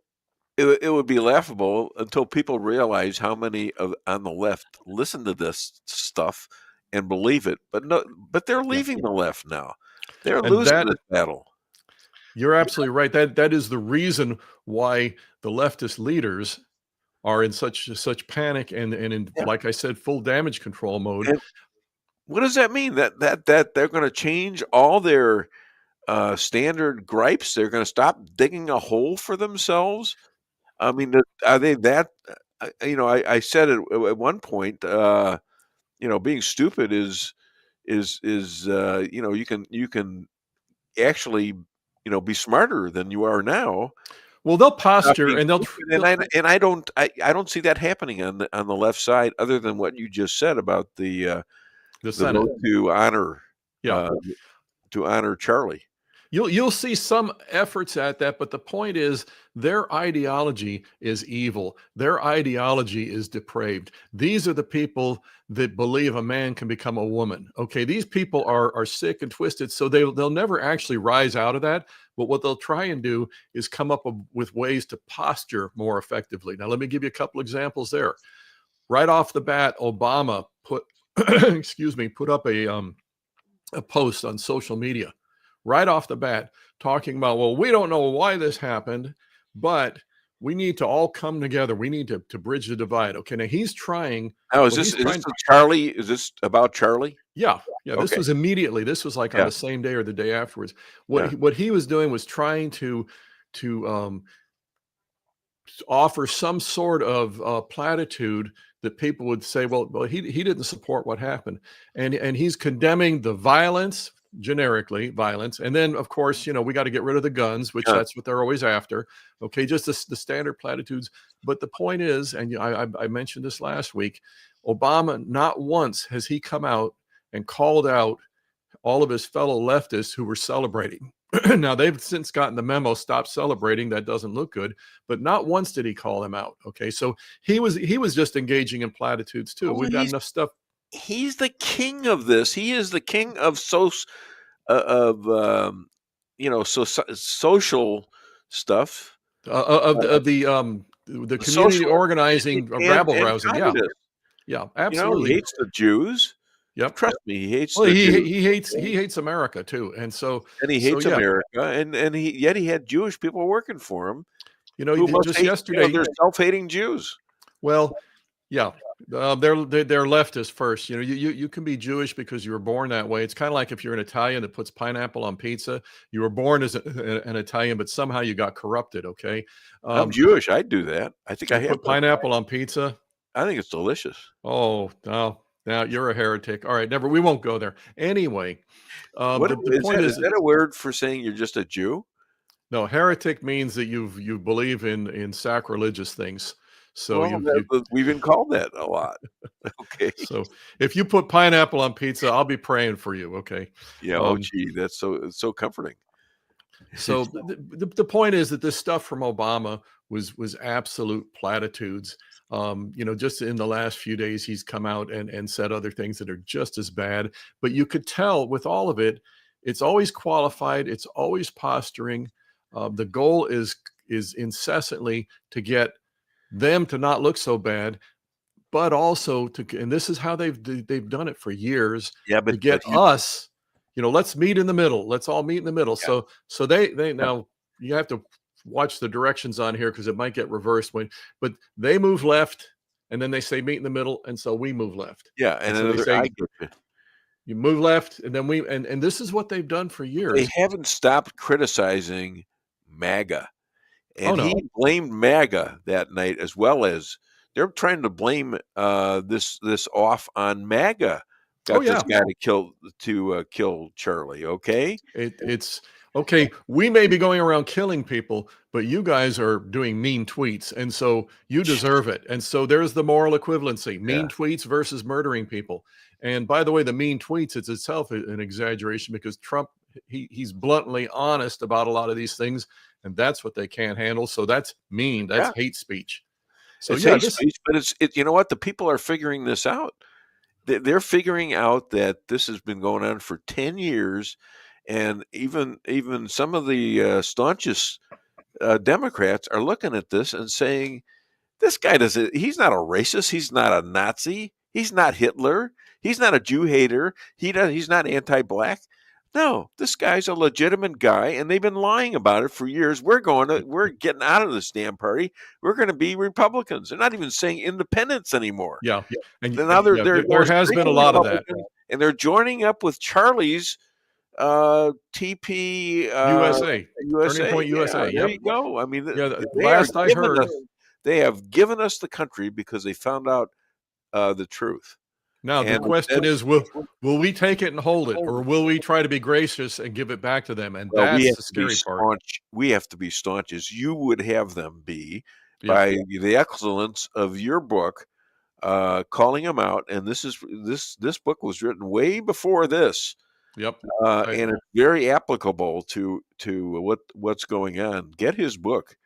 Speaker 8: It would be laughable until people realize how many on the left listen to this stuff and believe it. But they're leaving the left now. They're losing this battle.
Speaker 13: You're absolutely right. That is the reason why the leftist leaders are in such panic and in, like I said, full damage control mode.
Speaker 8: And what does that mean? That they're going to change all their standard gripes? They're going to stop digging a hole for themselves? I mean, are they that? I said it at one point. Being stupid is you can actually be smarter than you are now.
Speaker 13: Well, they'll posture and
Speaker 8: I don't see that happening on the left side, other than what you just said about the
Speaker 13: Senate
Speaker 8: vote to honor Charlie.
Speaker 13: You'll see some efforts at that, but the point is their ideology is evil. Their ideology is depraved. These are the people that believe a man can become a woman. Okay, these people are sick and twisted, so they'll never actually rise out of that. But what they'll try and do is come up with ways to posture more effectively. Now, let me give you a couple examples there. Right off the bat, Obama put up a post on social media. Right off the bat, talking about, well, we don't know why this happened, but we need to all come together. We need to bridge the divide. Okay, now he's trying.
Speaker 8: Now, is this Charlie? Is this about Charlie?
Speaker 13: Yeah. This was immediately. This was like on the same day or the day afterwards. What he was doing was trying to offer some sort of platitude that people would say, well, he didn't support what happened, and he's condemning the violence. Generically violence, and then of course we got to get rid of the guns, which that's what they're always after. Okay, just the standard platitudes. But the point is, and I mentioned this last week, Obama, not once has he come out and called out all of his fellow leftists who were celebrating. Now they've since gotten the memo, stop celebrating, that doesn't look good, but not once did he call them out. Okay, so he was just engaging in platitudes too. We've got enough stuff.
Speaker 8: He's the king of this. He is the king of social stuff,
Speaker 13: of the community organizing, rabble rousing. Yeah, absolutely.
Speaker 8: He hates the Jews.
Speaker 13: Yep,
Speaker 8: trust me, he hates.
Speaker 13: Well, he hates America too, and
Speaker 8: he hates America, and yet he had Jewish people working for him.
Speaker 13: Just yesterday,
Speaker 8: they're self-hating Jews.
Speaker 13: Well, yeah. They're leftist first. You can be Jewish because you were born that way. It's kind of like if you're an Italian that puts pineapple on pizza. You were born as an Italian, but somehow you got corrupted. Okay,
Speaker 8: I'm Jewish. I'd do that. I think I have
Speaker 13: put pineapple on pizza.
Speaker 8: I think it's delicious.
Speaker 13: Oh no, now you're a heretic. All right, we won't go there. Anyway, the point
Speaker 8: is that a word for saying you're just a Jew?
Speaker 13: No, heretic means that you believe in sacrilegious things. So
Speaker 8: we've been called that a lot. Okay.
Speaker 13: So if you put pineapple on pizza, I'll be praying for you. Okay.
Speaker 8: Yeah. Gee, that's so comforting.
Speaker 13: So the point is that this stuff from Obama was absolute platitudes. Just in the last few days, he's come out and said other things that are just as bad. But you could tell with all of it, it's always qualified. It's always posturing. The goal is incessantly to get them to not look so bad, but also and this is how they've done it for years.
Speaker 8: Yeah, but
Speaker 13: to get us, let's meet in the middle. Let's all meet in the middle.
Speaker 8: Yeah.
Speaker 13: So they now you have to watch the directions on here because it might get reversed but they move left and then they say meet in the middle, and so we move left.
Speaker 8: Yeah, and
Speaker 13: so they say,
Speaker 8: I get you.
Speaker 13: You move left, and then and this is what they've done for years.
Speaker 8: They haven't stopped criticizing MAGA. And he blamed MAGA that night, as well as they're trying to blame this off on MAGA. Got this guy to kill Charlie. Okay,
Speaker 13: it's okay. We may be going around killing people, but you guys are doing mean tweets, and so you deserve it. And so there's the moral equivalency: mean tweets versus murdering people. And by the way, the mean tweets, it's itself an exaggeration because Trump, he's bluntly honest about a lot of these things, and that's what they can't handle. So that's mean. That's hate speech. So
Speaker 8: it's hate speech, but you know what? The people are figuring this out. They're figuring out that this has been going on for 10 years, and even some of the staunchest Democrats are looking at this and saying, "This guy he's not a racist. He's not a Nazi. He's not Hitler. He's not a Jew hater. He's not anti-black. No, this guy's a legitimate guy, and they've been lying about it for years. We're getting out of this damn party. We're going to be Republicans. They're not even saying independents anymore.
Speaker 13: Yeah,
Speaker 8: and now there
Speaker 13: has been a lot of that,
Speaker 8: and they're joining up with Charlie's TP
Speaker 13: USA, Turning Point USA.
Speaker 8: There you go. I mean,
Speaker 13: last I heard,
Speaker 8: they have given us the country because they found out the truth.
Speaker 13: Now, the question is, will we take it and hold it, or will we try to be gracious and give it back to them? And that's the scary part.
Speaker 8: We have to be staunch, as you would have them be, by the excellence of your book, calling them out. And this book was written way before this.
Speaker 13: Yep.
Speaker 8: And it's very applicable to what's going on. Get his book.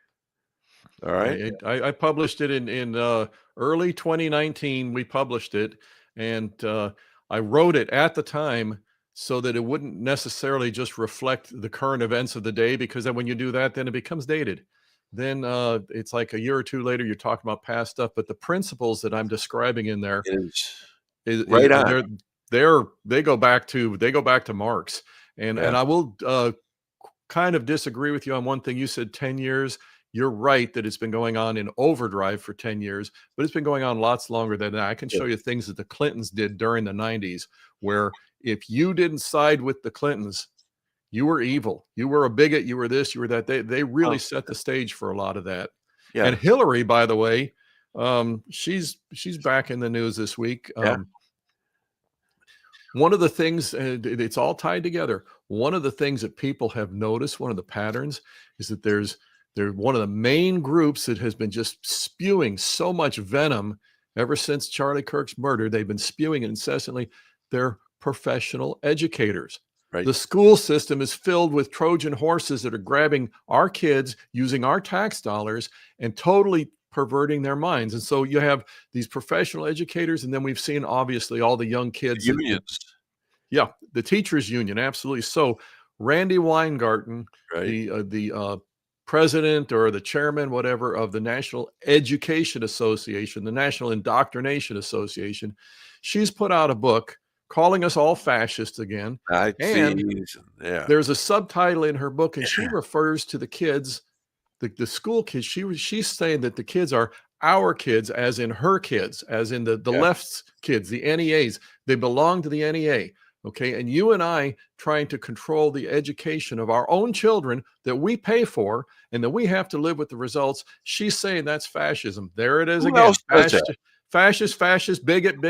Speaker 8: All right.
Speaker 13: I published it in early 2019. We published it. And I wrote it at the time so that it wouldn't necessarily just reflect the current events of the day, because then when you do that, then it becomes dated. Then it's like a year or two later, you're talking about past stuff. But the principles that I'm describing in there
Speaker 8: is right on.
Speaker 13: They go back to Marx. And I will kind of disagree with you on one thing. You said 10 years. You're right that it's been going on in overdrive for 10 years, but it's been going on lots longer than that. I can show you things that the Clintons did during the 90s, where if you didn't side with the Clintons, you were evil. You were a bigot. You were this, you were that. They really set the stage for a lot of that.
Speaker 8: Yeah.
Speaker 13: And Hillary, by the way, she's back in the news this week. One of the things, it's all tied together. One of the things that people have noticed, one of the patterns, is that they're one of the main groups that has been just spewing so much venom ever since Charlie Kirk's murder. They've been spewing it incessantly. They're professional educators.
Speaker 8: Right.
Speaker 13: The school system is filled with Trojan horses that are grabbing our kids, using our tax dollars, and totally perverting their minds. And so you have these professional educators, and then we've seen, obviously, all the young kids.
Speaker 8: Unions.
Speaker 13: The teachers union, absolutely. So Randy Weingarten,
Speaker 8: right.
Speaker 13: the president or the chairman, whatever, of the National Education Association, the National Indoctrination Association, she's put out a book calling us all fascists again. There's a subtitle in her book, and she refers to the kids, the school kids. She's saying that the kids are our kids, as in her kids, as in the left's kids, the NEAs. They belong to the NEA. Okay. And you and I trying to control the education of our own children that we pay for, and that we have to live with the results. She's saying that's fascism. There it is again. Fascist, bigot,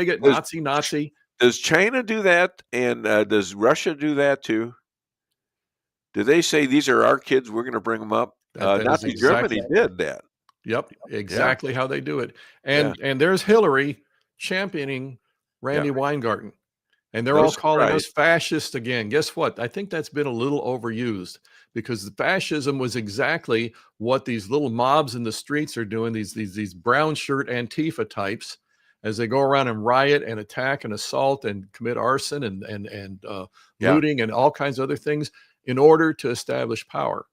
Speaker 13: Nazi.
Speaker 8: Does China do that? And does Russia do that too? Do they say these are our kids, we're going to bring them up? Nazi Germany did that.
Speaker 13: Yep. Exactly how they do it. And there's Hillary championing Randy Weingarten. And they're all calling us fascist again. Guess what? I think that's been a little overused, because the fascism was exactly what these little mobs in the streets are doing. These brown shirt Antifa types, as they go around and riot and attack and assault and commit arson and looting and all kinds of other things in order to establish power.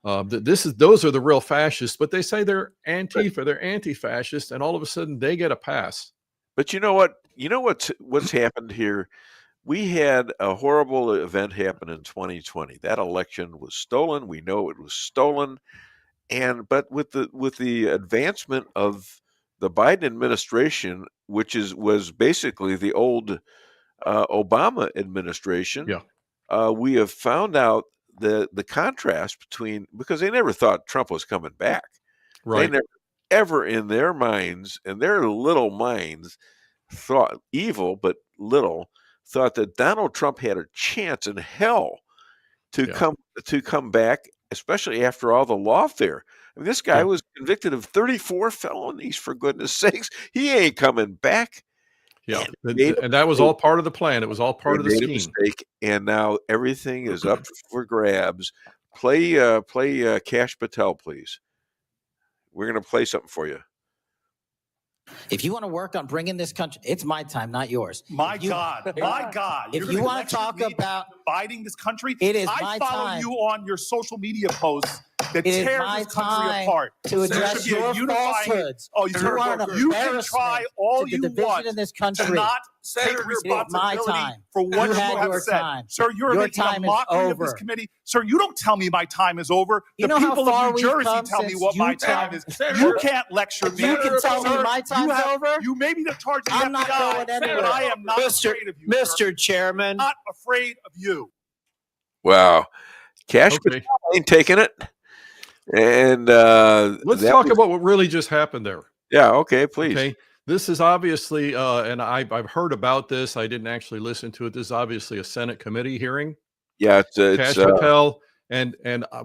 Speaker 13: Those are the real fascists, but they say they're Antifa, they're anti-fascist, and all of a sudden they get a pass.
Speaker 8: But you know what? You know what's happened here? We had a horrible event happen in 2020. That election was stolen. We know it was stolen. But with the advancement of the Biden administration, which was basically the old Obama administration, we have found out the contrast between, because they never thought Trump was coming back.
Speaker 13: Right.
Speaker 8: They never ever in their minds, in their little minds, thought evil, but little, thought that Donald Trump had a chance in hell to come back, especially after all the lawfare. I mean, this guy was convicted of 34 felonies, for goodness sakes. He ain't coming back.
Speaker 13: Yeah, and that was all part of the plan. It was all part of the scheme.
Speaker 8: Mistake, and now everything is up for grabs. Play Cash Patel, please. We're going to play something for you.
Speaker 12: If you want to work on bringing this country, it's my time, not yours.
Speaker 14: My God.
Speaker 12: If you want to talk about
Speaker 14: dividing this country,
Speaker 12: it is
Speaker 14: I
Speaker 12: my
Speaker 14: follow
Speaker 12: time.
Speaker 14: you on your social media posts that
Speaker 12: It is
Speaker 14: tear
Speaker 12: my
Speaker 14: this country
Speaker 12: time
Speaker 14: apart.
Speaker 12: to address your falsehoods.
Speaker 14: Oh,
Speaker 12: You are an
Speaker 14: you can
Speaker 12: embarrassment
Speaker 14: try all
Speaker 12: to the
Speaker 14: you
Speaker 12: division
Speaker 14: want
Speaker 12: in this country.
Speaker 14: to not take
Speaker 12: It is
Speaker 14: responsibility
Speaker 12: my time.
Speaker 14: for what
Speaker 12: You
Speaker 14: you
Speaker 12: had
Speaker 14: have
Speaker 12: your
Speaker 14: said.
Speaker 12: time.
Speaker 14: Sir, you're
Speaker 12: Your
Speaker 14: making
Speaker 12: time
Speaker 14: a
Speaker 12: is
Speaker 14: mockery of this
Speaker 12: over.
Speaker 14: committee. Sir, you don't tell me my time is over.
Speaker 12: You
Speaker 14: The
Speaker 12: know how
Speaker 14: people
Speaker 12: far
Speaker 14: of New
Speaker 12: we've
Speaker 14: Jersey
Speaker 12: come
Speaker 14: tell me
Speaker 12: since
Speaker 14: what my
Speaker 12: you
Speaker 14: time
Speaker 12: tell-
Speaker 14: is.
Speaker 12: Senator,
Speaker 14: You can't lecture me.
Speaker 12: you can tell me
Speaker 14: Sir,
Speaker 12: my time's over?
Speaker 14: You may be the charge of the
Speaker 12: I'm not
Speaker 14: FBI,
Speaker 12: going anywhere.
Speaker 14: but I am not afraid of you, sir.
Speaker 15: Chairman.
Speaker 14: Not afraid of you.
Speaker 8: Wow. Cash Patel ain't taking it. And
Speaker 13: let's talk about what really just happened there.
Speaker 8: Yeah, okay, please.
Speaker 13: Okay. This is obviously, and I've heard about this. I didn't actually listen to it. This is obviously a Senate committee hearing.
Speaker 8: Yeah, it's
Speaker 13: Cash Patel, and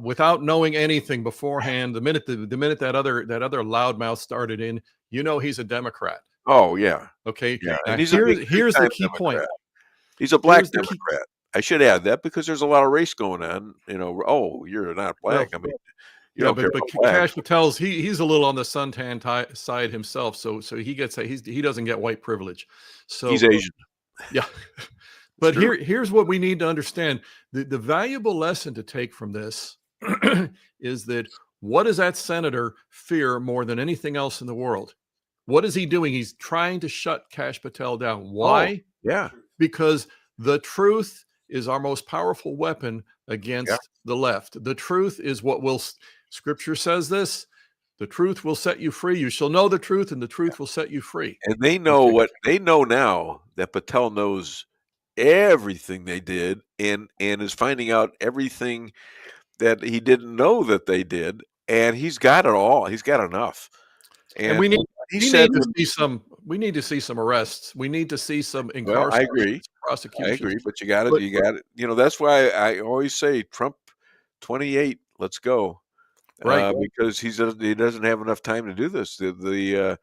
Speaker 13: without knowing anything beforehand, the minute that other loudmouth started in, he's a Democrat.
Speaker 8: Oh yeah.
Speaker 13: Okay.
Speaker 8: Yeah.
Speaker 13: Now,
Speaker 8: And here's
Speaker 13: the key point.
Speaker 8: He's a black
Speaker 13: Here's the key-
Speaker 8: Democrat. I should add that because there's a lot of race going on. Oh, you're not black.
Speaker 13: Well,
Speaker 8: I mean,
Speaker 13: yeah,
Speaker 8: don't
Speaker 13: but
Speaker 8: care about black.
Speaker 13: Cash Patel's he's a little on the suntan side himself, so he doesn't get white privilege. So
Speaker 8: He's Asian.
Speaker 13: Yeah. But here's what we need to understand. The valuable lesson to take from this is that what does that senator fear more than anything else in the world? What is he doing? He's trying to shut Cash Patel down. Why?
Speaker 8: Oh, yeah.
Speaker 13: Because the truth is our most powerful weapon against the left. The truth is what will, Scripture says this, the truth will set you free. You shall know the truth, and the truth will set you free.
Speaker 8: And they know they know now that Patel knows everything they did and is finding out everything that he didn't know that they did, and he's got it all. He's got enough.
Speaker 13: And we need to see some arrests. We need to see some incarceration.
Speaker 8: Well, I agree.
Speaker 13: Prosecution.
Speaker 8: I agree, but you got it. That's why I always say Trump 28. Let's go,
Speaker 13: right?
Speaker 8: Because he doesn't have enough time to do this. And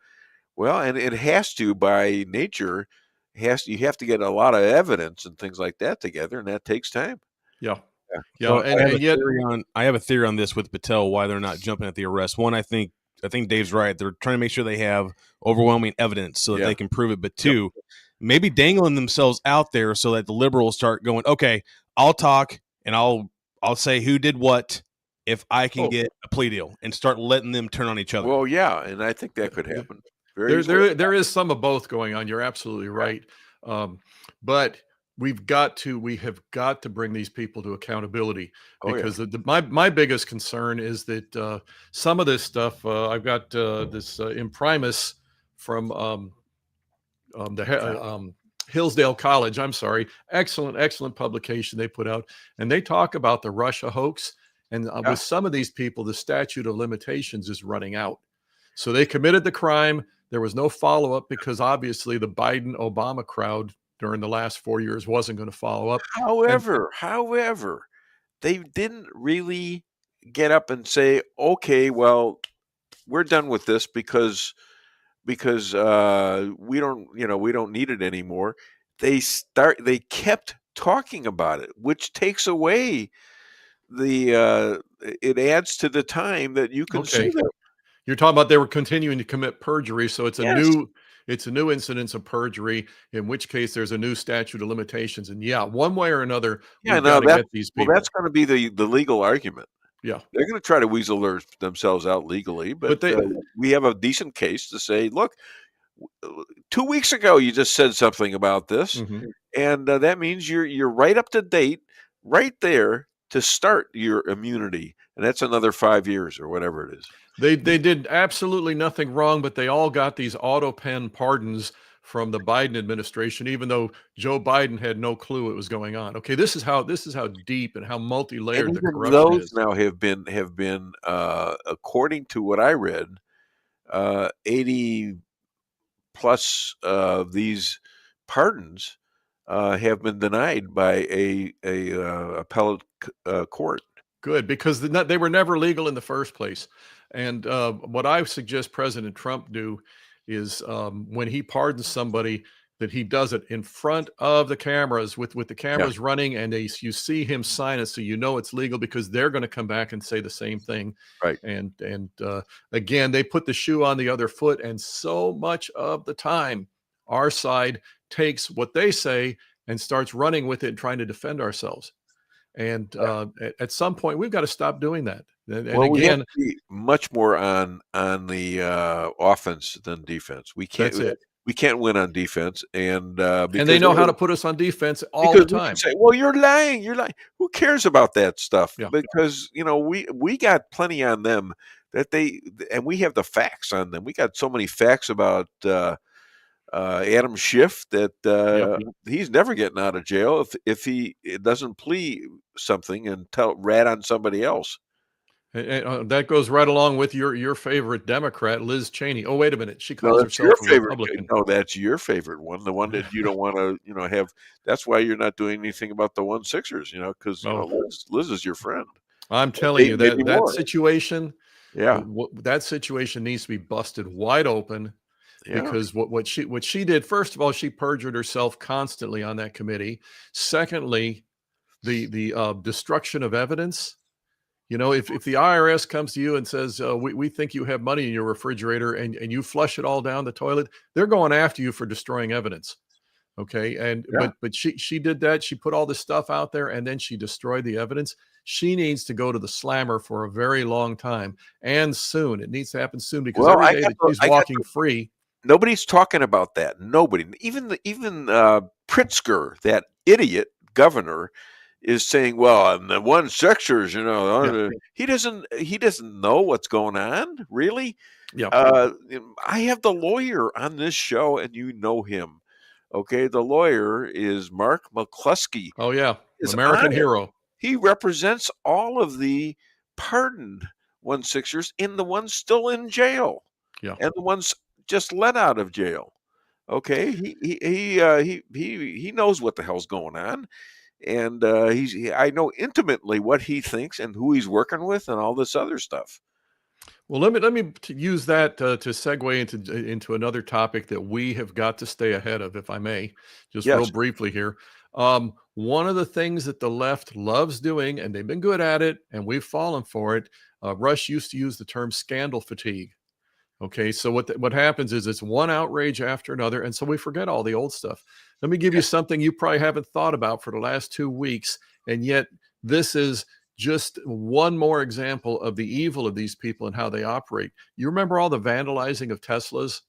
Speaker 8: it has to by nature. You have to get a lot of evidence and things like that together, and that takes time.
Speaker 13: Yeah.
Speaker 15: So I have a theory on this with Patel, why they're not jumping at the arrest. One, I think Dave's right. They're trying to make sure they have overwhelming evidence so that they can prove it. But two, maybe dangling themselves out there so that the liberals start going, okay, I'll talk and I'll say who did what if I can get a plea deal, and start letting them turn on each other.
Speaker 8: Well, yeah, and I think that could happen.
Speaker 13: There is some of both going on. You're absolutely right. But we have got to bring these people to accountability, because my biggest concern is that some of this stuff, I've got this imprimis from Hillsdale College. I'm sorry. Excellent publication they put out. And they talk about the Russia hoax. And with some of these people, the statute of limitations is running out. So they committed the crime. There was no follow-up because obviously the Biden-Obama crowd during the last 4 years wasn't going to follow up.
Speaker 8: However, they didn't really get up and say, okay, well, we're done with this because we don't need it anymore. They kept talking about it, which takes away it adds to the time that you can see them.
Speaker 13: You're talking about they were continuing to commit perjury, so it's a new incidence of perjury, in which case there's a new statute of limitations. And one way or another, we've got to get these people.
Speaker 8: Well, that's going to be the legal argument.
Speaker 13: Yeah,
Speaker 8: they're going to try to weasel themselves out legally, but we have a decent case to say, look, 2 weeks ago, you just said something about this,
Speaker 13: Mhm.
Speaker 8: and that means you're right up to date, right there to start your immunity, and that's another 5 years or whatever it is.
Speaker 13: They did absolutely nothing wrong, but they all got these auto pen pardons from the Biden administration, even though Joe Biden had no clue what was going on. Okay, this is how deep and how
Speaker 8: And
Speaker 13: multi-layered the
Speaker 8: even
Speaker 13: corruption
Speaker 8: those
Speaker 13: is.
Speaker 8: now have been according to what I read, 80 plus these pardons have been denied by a appellate court.
Speaker 13: Good, because they were never legal in the first place. And what I suggest President Trump do is when he pardons somebody, that he does it in front of the cameras with the cameras running, and you see him sign it, so you know it's legal, because they're going to come back and say the same thing.
Speaker 8: Right.
Speaker 13: And again, they put the shoe on the other foot, and so much of the time, our side takes what they say and starts running with it and trying to defend ourselves. And at some point, we've got to stop doing that. And
Speaker 8: Well, we have
Speaker 13: again,
Speaker 8: to be much more on the offense than defense. We can't.
Speaker 13: That's it.
Speaker 8: We can't win on defense, and
Speaker 13: and they know how to put us on defense all
Speaker 8: because
Speaker 13: the
Speaker 8: we can
Speaker 13: time.
Speaker 8: say, "Well, you're lying. You're lying." Who cares about that stuff?
Speaker 13: Yeah.
Speaker 8: Because we got plenty on them and we have the facts on them. We got so many facts about Adam Schiff that he's never getting out of jail if he doesn't plea something and rat on somebody else.
Speaker 13: And that goes right along with your favorite Democrat, Liz Cheney. Oh, wait a minute. She
Speaker 8: No,
Speaker 13: calls
Speaker 8: that's
Speaker 13: herself
Speaker 8: your
Speaker 13: a
Speaker 8: favorite.
Speaker 13: Republican.
Speaker 8: No, that's your favorite one. The one that you don't want to, have. That's why you're not doing anything about the 1-6ers, because Liz is your friend.
Speaker 13: I'm telling you
Speaker 8: Maybe
Speaker 13: that
Speaker 8: more.
Speaker 13: situation,
Speaker 8: Yeah.
Speaker 13: that situation needs to be busted wide open.
Speaker 8: Yeah.
Speaker 13: Because what she did, first of all, she perjured herself constantly on that committee. Secondly, the destruction of evidence. If the IRS comes to you and says, we think you have money in your refrigerator, and you flush it all down the toilet, they're going after you for destroying evidence. Okay. And but she did that. She put all this stuff out there, and then she destroyed the evidence. She needs to go to the slammer for a very long time, and soon. It needs to happen soon, because every day that she's walking free.
Speaker 8: Nobody's talking about that. Nobody, even Pritzker, that idiot governor, is saying, "Well, and the 1-6ers, he doesn't know what's going on, really."
Speaker 13: Yeah.
Speaker 8: I have the lawyer on this show, and you know him. Okay, the lawyer is Mark McCloskey.
Speaker 13: Oh yeah,
Speaker 8: Is
Speaker 13: American
Speaker 8: on it.
Speaker 13: hero.
Speaker 8: He represents all of the pardoned 1-6ers and the ones still in jail,
Speaker 13: Yeah.
Speaker 8: and the ones just let out of jail. Okay, he knows what the hell's going on, and I know intimately what he thinks and who he's working with and all this other stuff.
Speaker 13: Well, let me use that to segue into another topic that we have got to stay ahead of, if I may, just real briefly here. One of the things that the left loves doing, and they've been good at it, and we've fallen for it. Rush used to use the term scandal fatigue. Okay, so what happens is it's one outrage after another, and so we forget all the old stuff. Let me give you something you probably haven't thought about for the last 2 weeks, and yet this is just one more example of the evil of these people and how they operate. You remember all the vandalizing of Teslas?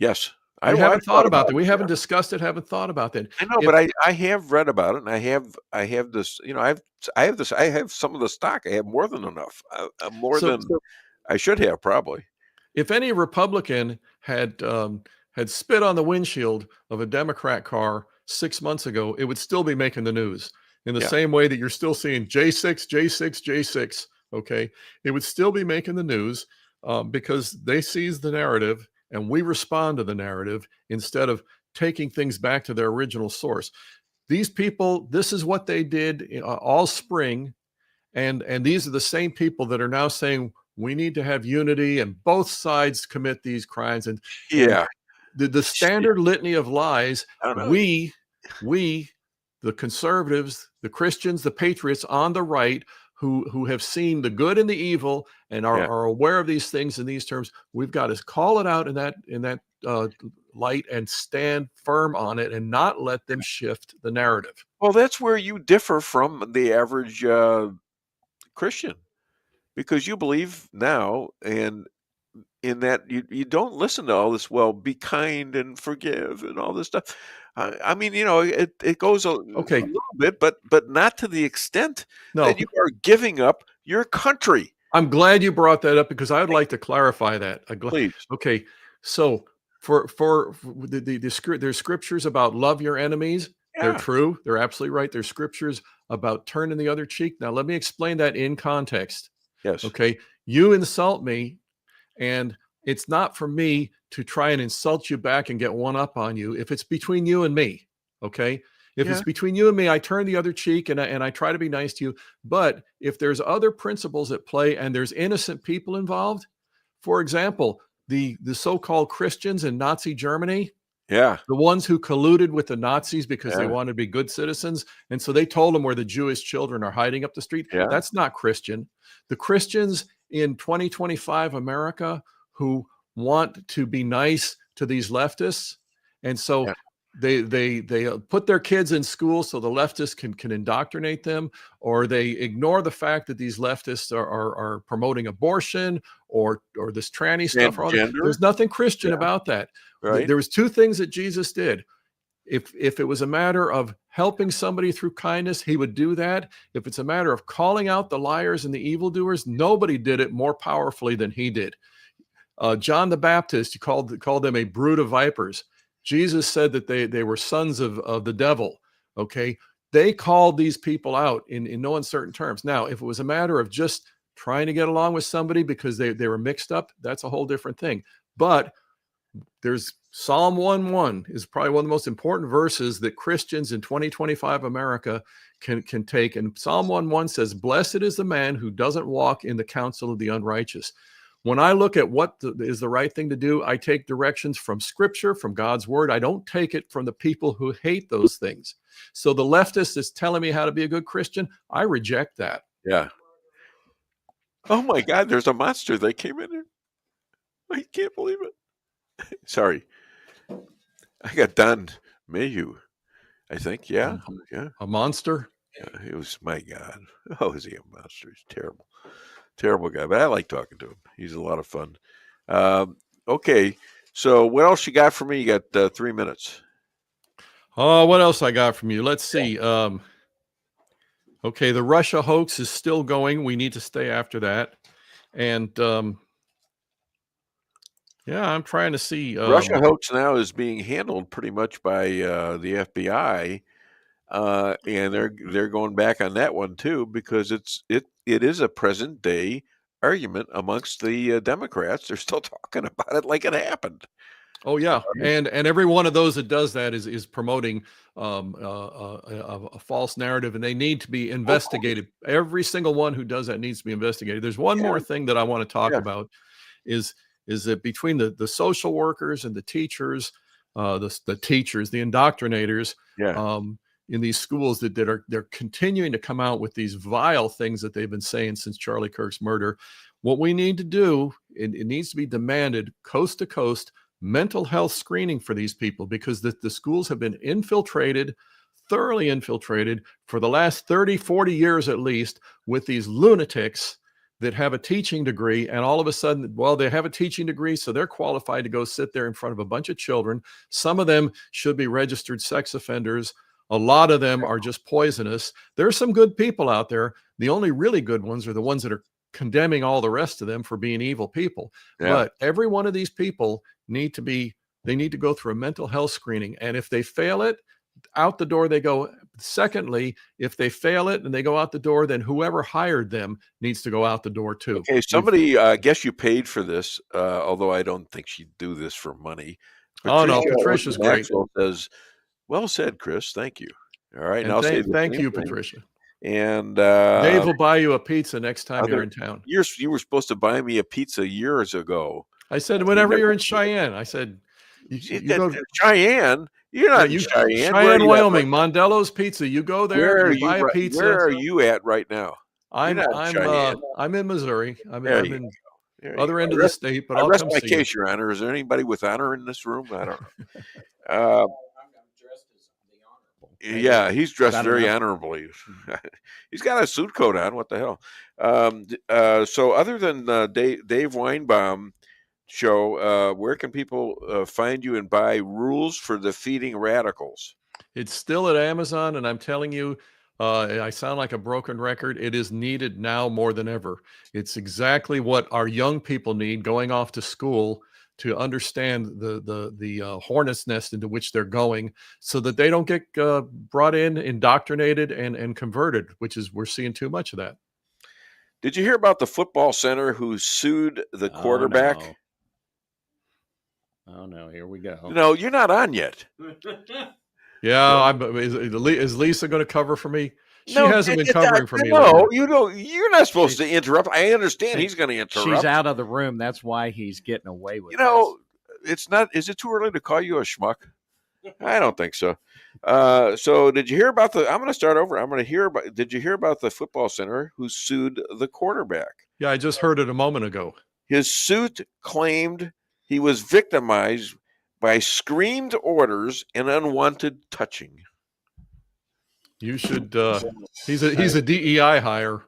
Speaker 8: Yes.
Speaker 13: I haven't thought about that. We haven't discussed it, haven't thought about that.
Speaker 8: I know, but I have read about it, and I have this, I have some of the stock. I have more than enough, more than I should have, probably.
Speaker 13: If any Republican had spit on the windshield of a Democrat car 6 months ago, it would still be making the news. In the same way that you're still seeing J6, J6, J6, okay? It would still be making the news because they seize the narrative, and we respond to the narrative instead of taking things back to their original source. These people, this is what they did all spring, and these are the same people that are now saying we need to have unity and both sides commit these crimes. And the standard litany of lies, we, the conservatives, the Christians, the patriots on the right, who have seen the good and the evil and are aware of these things in these terms, we've got to call it out in that light and stand firm on it and not let them shift the narrative.
Speaker 8: Well, that's where you differ from the average Christian, because you believe now, and in that you don't listen to all this. Well, be kind and forgive and all this stuff. I mean, it goes a little bit, but not to the extent that you are giving up your country.
Speaker 13: I'm glad you brought that up because I would like to clarify that.
Speaker 8: Please.
Speaker 13: Okay, so for there's scriptures about love your enemies. They're true. They're absolutely right. There's scriptures about turning the other cheek. Now let me explain that in context.
Speaker 8: Yes.
Speaker 13: Okay. You insult me, and it's not for me to try and insult you back and get one up on you. If it's between you and me, okay. If it's between you and me, I turn the other cheek and I try to be nice to you. But if there's other principles at play and there's innocent people involved, for example, the so-called Christians in Nazi Germany,
Speaker 8: the
Speaker 13: ones who colluded with the Nazis because they wanted to be good citizens, and so they told them where the Jewish children are hiding up the street. That's not Christian. The Christians in 2025 America who want to be nice to these leftists, and so they put their kids in school so the leftists can indoctrinate them, or they ignore the fact that these leftists are promoting abortion or this tranny stuff. There's nothing Christian about that.
Speaker 8: Right.
Speaker 13: There was two things that Jesus did. If it was a matter of helping somebody through kindness, he would do that. If it's a matter of calling out the liars and the evildoers, nobody did it more powerfully than he did. John the Baptist, he called them a brood of vipers. Jesus said that they were sons of the devil. Okay. They called these people out in no uncertain terms. Now, if it was a matter of just trying to get along with somebody because they were mixed up, that's a whole different thing. But there's Psalm 1:1 is probably one of the most important verses that Christians in 2025 America can take. And Psalm 1:1 says, "Blessed is the man who doesn't walk in the counsel of the unrighteous." When I look at what is the right thing to do, I take directions from Scripture, from God's Word. I don't take it from the people who hate those things. So the leftist is telling me how to be a good Christian. I reject that.
Speaker 8: Yeah. Oh my God, there's a monster that came in here. I can't believe it. Sorry. I got Don Mayhew, I think. Yeah.
Speaker 13: A monster?
Speaker 8: Yeah, it was, my God. Oh, is he a monster? He's terrible. Terrible guy, but I like talking to him. He's a lot of fun. Okay, so what else you got for me? You got 3 minutes.
Speaker 13: Oh, what else I got from you? Let's see. Okay, the Russia hoax is still going. We need to stay after that. And I'm trying to see.
Speaker 8: Russia hoax now is being handled pretty much by the FBI, and they're going back on that one too, because it is a present day argument amongst the Democrats. They're still talking about it like it happened.
Speaker 13: Oh yeah, and every one of those that does that is promoting a false narrative, and they need to be investigated. Every single one who does that needs to be investigated. There's one more thing that I want to talk about is that between the social workers and the teachers, the indoctrinators, in these schools they're continuing to come out with these vile things that they've been saying since Charlie Kirk's murder. What we need to do, it needs to be demanded coast to coast mental health screening for these people, because the schools have been thoroughly infiltrated for the last 30, 40 years at least, with these lunatics that have a teaching degree, and all of a sudden, they have a teaching degree, so they're qualified to go sit there in front of a bunch of children. Some of them should be registered sex offenders. A lot of them are just poisonous. There are some good people out there. The only really good ones are the ones that are condemning all the rest of them for being evil people. But every one of these people need to go through a mental health screening. And if they fail it, out the door they go. Secondly, if they fail it and they go out the door, then whoever hired them needs to go out the door too.
Speaker 8: Okay, somebody, I guess you paid for this, although I don't think she'd do this for money.
Speaker 13: Patricia's great.
Speaker 8: Says, well said, Chris. Thank you. All right.
Speaker 13: And thank you, Patricia.
Speaker 8: And
Speaker 13: Dave will buy you a pizza next time you're in town.
Speaker 8: You were supposed to buy me a pizza years ago.
Speaker 13: I said, whenever you're in Cheyenne, I said, you go to
Speaker 8: Cheyenne. You're not in Cheyenne.
Speaker 13: Cheyenne, Wyoming, Mondello's Pizza. You go there, you buy a pizza.
Speaker 8: Where are you at right now?
Speaker 13: I'm in Missouri. I'm in other end of the state, but I'll
Speaker 8: rest
Speaker 13: come
Speaker 8: my
Speaker 13: see
Speaker 8: case,
Speaker 13: you.
Speaker 8: Your Honor. Is there anybody with honor in this room? I don't know. Yeah, he's dressed very honorably. He's got a suit coat on. What the hell? So other than Dave Weinbaum show, where can people find you and buy Rules for Defeating Radicals?
Speaker 13: It's still at Amazon, and I'm telling you, I sound like a broken record. It is needed now more than ever. It's exactly what our young people need going off to school to understand the hornet's nest into which they're going, so that they don't get brought in, indoctrinated, and converted, which is we're seeing too much of that.
Speaker 8: Did you hear about the football center who sued the quarterback?
Speaker 16: Oh no, here we go.
Speaker 8: No, you're not on yet.
Speaker 13: Yeah, is Lisa going to cover for me? She hasn't been covering for me.
Speaker 8: No, you don't. You're not supposed to interrupt. I understand he's going to interrupt.
Speaker 16: She's out of the room. That's why he's getting away with it.
Speaker 8: It's not. Is it too early to call you a schmuck? I don't think so. So did you hear about I'm going to start over. I'm going to hear about. Did you hear about the football center who sued the quarterback?
Speaker 13: Yeah, I just heard it a moment ago.
Speaker 8: His suit claimed he was victimized by screamed orders and unwanted touching.
Speaker 13: You should. He's a DEI hire.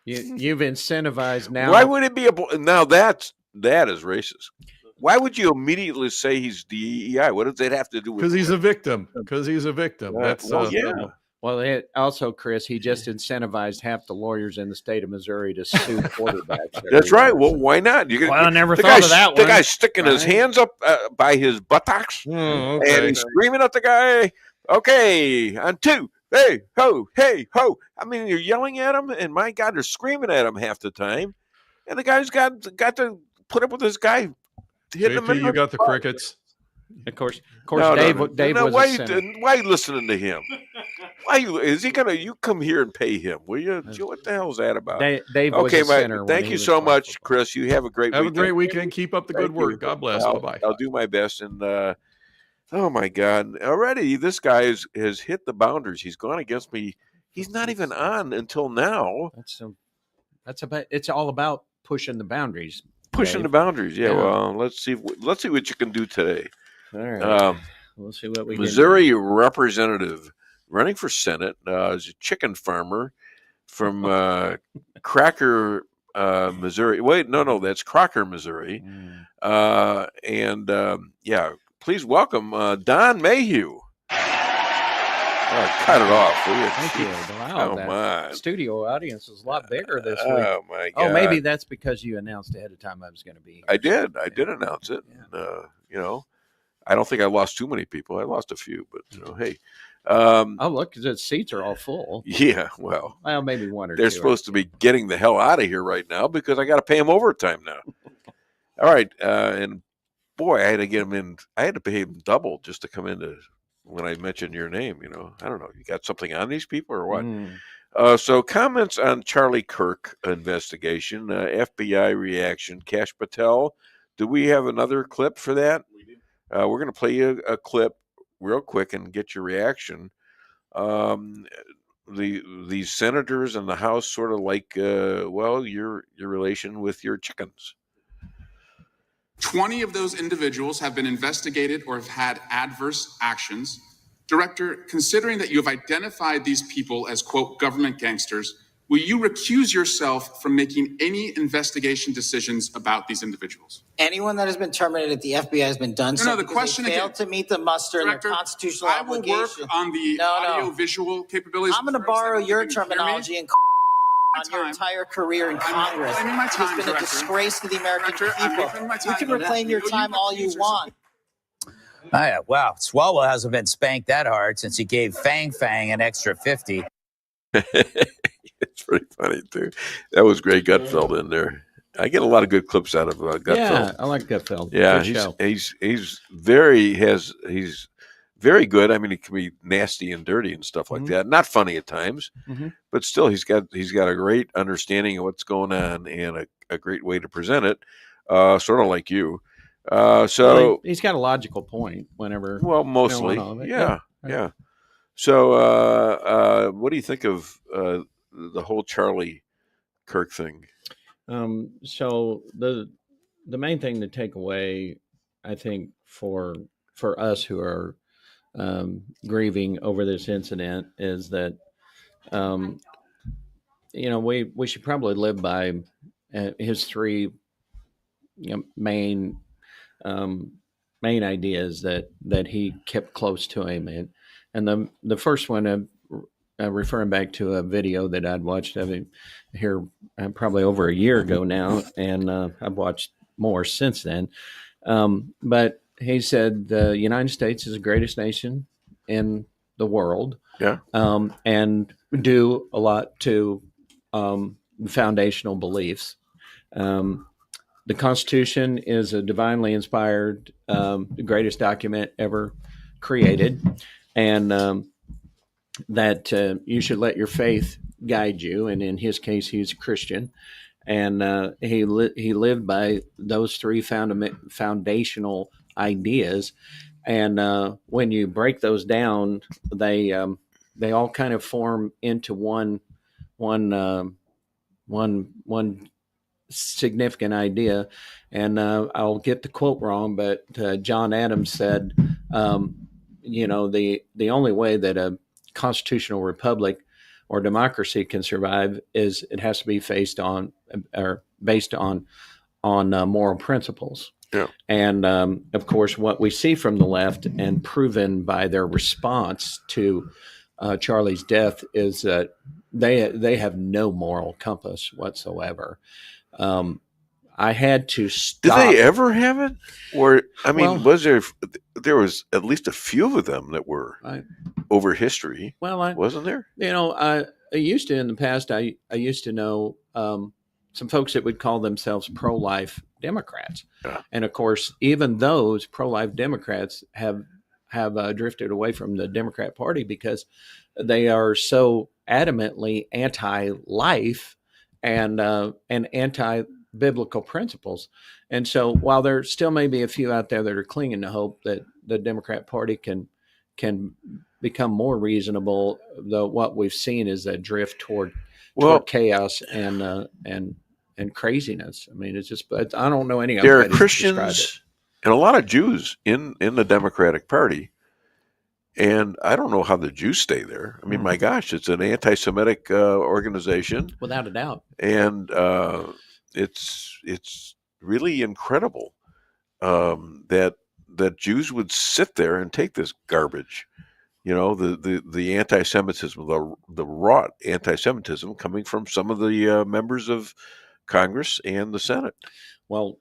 Speaker 16: You've incentivized now.
Speaker 8: Why would it be now? That is racist. Why would you immediately say he's DEI? What does that have to do with?
Speaker 13: Because he's a victim. That's
Speaker 8: yeah.
Speaker 16: Well, also, Chris, he just incentivized half the lawyers in the state of Missouri to sue quarterbacks.
Speaker 8: That's right. Well, why not?
Speaker 16: I never thought of that one.
Speaker 8: The guy's sticking his hands up by his buttocks, and he's screaming at the guy. Okay, on two. Hey, ho, hey, ho. I mean, you're yelling at him, and my God, they're screaming at him half the time. And the guy's got to put up with this guy hitting him.
Speaker 13: You got the crickets.
Speaker 16: Of course, Dave was a sinner.
Speaker 8: Why are you listening to him? Is he gonna? You come here and pay him, will you? What the hell's that about?
Speaker 16: Dave was a sinner.
Speaker 8: Thank you so much, Chris. You have a great weekend.
Speaker 13: Have a great weekend. Keep up the good work. God bless. Bye-bye.
Speaker 8: I'll do my best. And oh my God, already this guy has hit the boundaries. He's gone against me. He's not even on until now.
Speaker 16: It's all about pushing the boundaries.
Speaker 8: Pushing the boundaries. Yeah. Well, let's see what you can do today.
Speaker 16: All right. We'll see what we can
Speaker 8: Missouri
Speaker 16: do.
Speaker 8: representative running for Senate is a chicken farmer from Cracker, Missouri. Wait, no, that's Crocker, Missouri. Please welcome Don Mayhew. Cut it off, will you?
Speaker 16: Thank you. Wow,
Speaker 8: my
Speaker 16: studio audience is a lot bigger this week.
Speaker 8: Oh my God!
Speaker 16: Oh, maybe that's because you announced ahead of time I was going to be here.
Speaker 8: I did announce it. Yeah. And, I don't think I lost too many people. I lost a few, but hey.
Speaker 16: Look, the seats are all full.
Speaker 8: Yeah, well,
Speaker 16: maybe one or
Speaker 8: they're
Speaker 16: two.
Speaker 8: supposed to be getting the hell out of here right now because I got to pay them overtime now. All right, and boy, I had to get them in. I had to pay them double just to come in when I mentioned your name. I don't know. You got something on these people or what? So comments on Charlie Kirk investigation, FBI reaction, Kash Patel. Do we have another clip for that? We do. We're going to play you a clip real quick and get your reaction. The senators in the House sort of like, your relation with your chickens.
Speaker 18: 20 of those individuals have been investigated or have had adverse actions. Director, considering that you have identified these people as, quote, government gangsters, will you recuse yourself from making any investigation decisions about these individuals?
Speaker 12: Anyone that has been terminated at the FBI has been done
Speaker 18: the question
Speaker 12: they failed to meet the muster in their constitutional obligation.
Speaker 18: I will work on the audio-visual capabilities.
Speaker 12: I'm going to borrow your terminology and on your entire career in Congress. It's been a disgrace to the American people. You can reclaim your time all you want.
Speaker 2: Wow, Swalwell hasn't been spanked that hard since he gave Fang an extra 50.
Speaker 8: It's pretty funny too. That was great, Gutfeld in there. I get a lot of good clips out of Gutfeld.
Speaker 16: Yeah, I like Gutfeld.
Speaker 8: Yeah, he's very good. I mean, he can be nasty and dirty and stuff like that. Not funny at times, but still, he's got a great understanding of what's going on and a great way to present it. Sort of like you.
Speaker 16: He's got a logical point whenever.
Speaker 8: Well, mostly, yeah. So, what do you think of the whole Charlie Kirk thing?
Speaker 16: So the main thing to take away, I think, for us who are grieving over this incident is that we should probably live by his three main main ideas that he kept close to him. And the first one, referring back to a video that I'd watched of him here probably over a year ago now, and I've watched more since then. But he said the United States is the greatest nation in the world, and do a lot to foundational beliefs. The Constitution is a divinely inspired, the greatest document ever created, and that you should let your faith guide you. And in his case, he's a Christian, and he lived by those three foundational ideas. And when you break those down, they all kind of form into one significant idea. And I'll get the quote wrong, but John Adams said, the only way that a constitutional republic or democracy can survive is it has to be based on moral principles.
Speaker 8: Yeah.
Speaker 16: And of course, what we see from the left, and proven by their response to Charlie's death, is that they have no moral compass whatsoever. I had to stop.
Speaker 8: Did they ever have it? Or, I mean, there was at least a few of them that were over history.
Speaker 16: Well,
Speaker 8: wasn't there?
Speaker 16: I used to, in the past, I used to know some folks that would call themselves pro-life Democrats.
Speaker 8: Yeah.
Speaker 16: And of course, even those pro-life Democrats have drifted away from the Democrat Party because they are so adamantly anti-life and anti-biblical principles. And so while there still may be a few out there that are clinging to hope that the Democrat Party can become more reasonable, though what we've seen is a drift toward chaos and craziness. I mean, I don't know any other way to describe it.
Speaker 8: There are Christians and a lot of Jews in the Democratic Party. And I don't know how the Jews stay there. I mean, my gosh, it's an anti-Semitic organization,
Speaker 16: without a doubt,
Speaker 8: and it's really incredible that Jews would sit there and take this garbage. The anti-Semitism, the raw anti-Semitism coming from some of the members of Congress and the Senate.
Speaker 16: Well,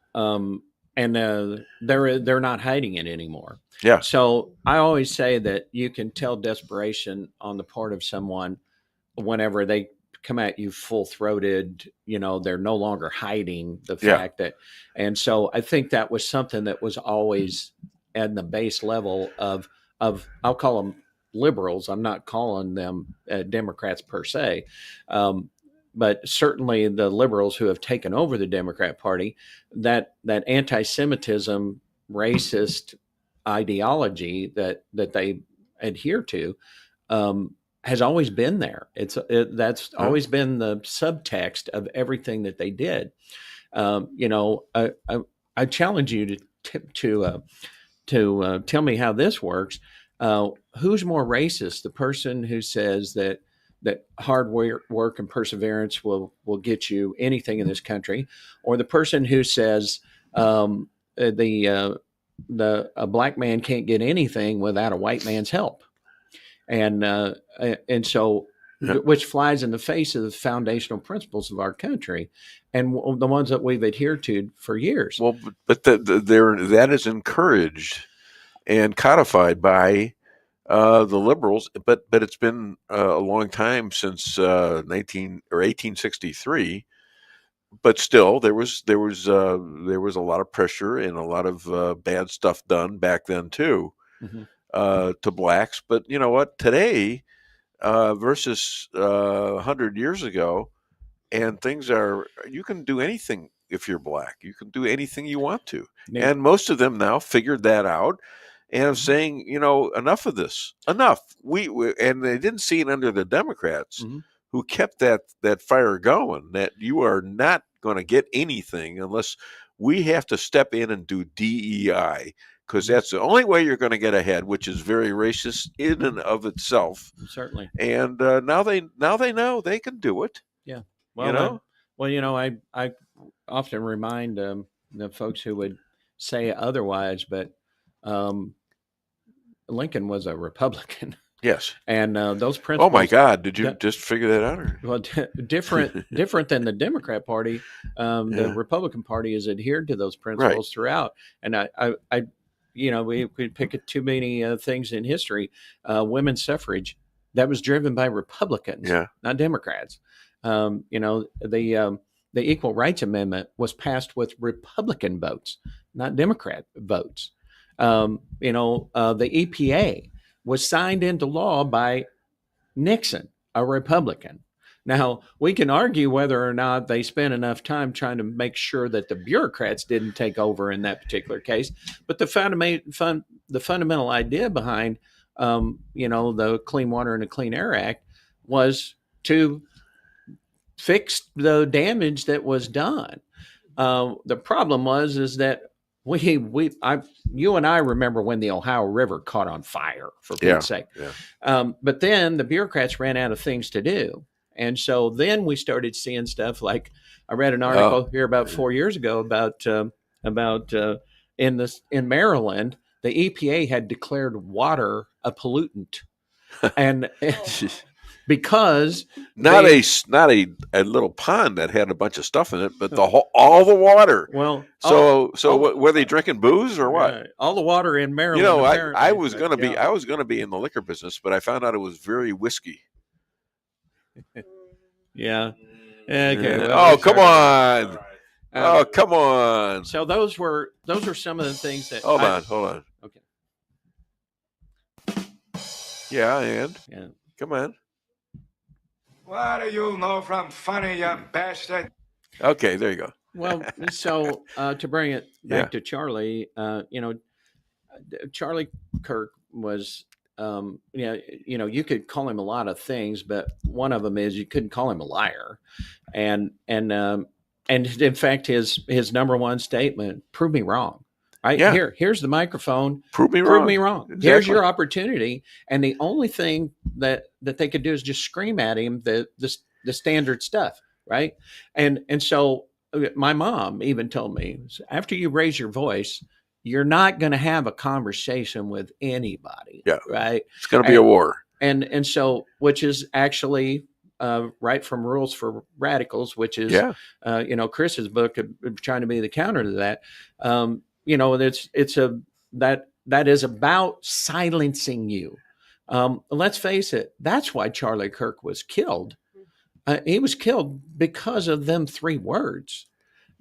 Speaker 16: and they're not hiding it anymore.
Speaker 8: Yeah.
Speaker 16: So I always say that you can tell desperation on the part of someone whenever they come at you full-throated. They're no longer hiding the fact that. And so I think that was something that was always at the base level of I'll call them liberals. I'm not calling them Democrats per se. But certainly the liberals who have taken over the Democrat Party, that anti-Semitism, racist ideology that they adhere to has always been there. That's always been the subtext of everything that they did. I challenge you to tell me how this works. Who's more racist? The person who says that hard work and perseverance will get you anything in this country, or the person who says a black man can't get anything without a white man's help, and so which flies in the face of the foundational principles of our country and the ones that we've adhered to for years.
Speaker 8: Well, but that is encouraged and codified by the liberals, but it's been a long time since 1863. But still, there was a lot of pressure and a lot of bad stuff done back then too, to blacks. But you know what? Today versus 100 years ago, and you can do anything if you're black. You can do anything you want to, and most of them now figured that out. And I'm saying, enough of this. Enough. And they didn't see it under the Democrats, who kept that fire going. That you are not going to get anything unless we have to step in and do DEI, because that's the only way you're going to get ahead, which is very racist in and of itself.
Speaker 16: Certainly.
Speaker 8: And now they know they can do it.
Speaker 16: Yeah. Well, I often remind the folks who would say otherwise, but Lincoln was a Republican.
Speaker 8: Yes.
Speaker 16: And those principles.
Speaker 8: Oh my God! Did you just figure that out? Or?
Speaker 16: Well, different than the Democrat Party. The Republican Party has adhered to those principles throughout. And I we pick at too many things in history. Women's suffrage, that was driven by Republicans, not Democrats. The Equal Rights Amendment was passed with Republican votes, not Democrat votes. The EPA was signed into law by Nixon, a Republican. Now, we can argue whether or not they spent enough time trying to make sure that the bureaucrats didn't take over in that particular case, but the fundamental idea behind, the Clean Water and the Clean Air Act was to fix the damage that was done. The problem is that you and I remember when the Ohio River caught on fire, for Pete's sake.
Speaker 8: Yeah.
Speaker 16: But then the bureaucrats ran out of things to do. And so then we started seeing stuff like, I read an article here about 4 years ago about in Maryland, the EPA had declared water a pollutant. And because
Speaker 8: not a little pond that had a bunch of stuff in it, but all the water.
Speaker 16: Well,
Speaker 8: were they drinking booze or what?
Speaker 16: All the water in Maryland.
Speaker 8: I was going to be in the liquor business, but I found out it was very whiskey.
Speaker 16: Yeah. Okay.
Speaker 8: Well, come on. Oh, come on.
Speaker 16: So those were some of the things that.
Speaker 8: Hold on.
Speaker 16: Okay.
Speaker 8: Yeah, and come on.
Speaker 3: What do you know from Phony, you bastard?
Speaker 8: Okay, there you go.
Speaker 16: Well, so to bring it back to Charlie, Charlie Kirk was, you could call him a lot of things, but one of them is you couldn't call him a liar, and in fact, his number one statement: "Prove me wrong." Right here's the microphone.
Speaker 8: Prove me
Speaker 16: wrong.
Speaker 8: Exactly.
Speaker 16: Here's your opportunity. And the only thing that they could do is just scream at him the standard stuff, right? And so my mom even told me, after you raise your voice, you're not going to have a conversation with anybody.
Speaker 8: Yeah,
Speaker 16: right.
Speaker 8: It's going to be a war.
Speaker 16: And so, which is actually right from Rules for Radicals, which is Chris's book trying to be the counter to that. That is about silencing you. Let's face it. That's why Charlie Kirk was killed. He was killed because of them 3 words,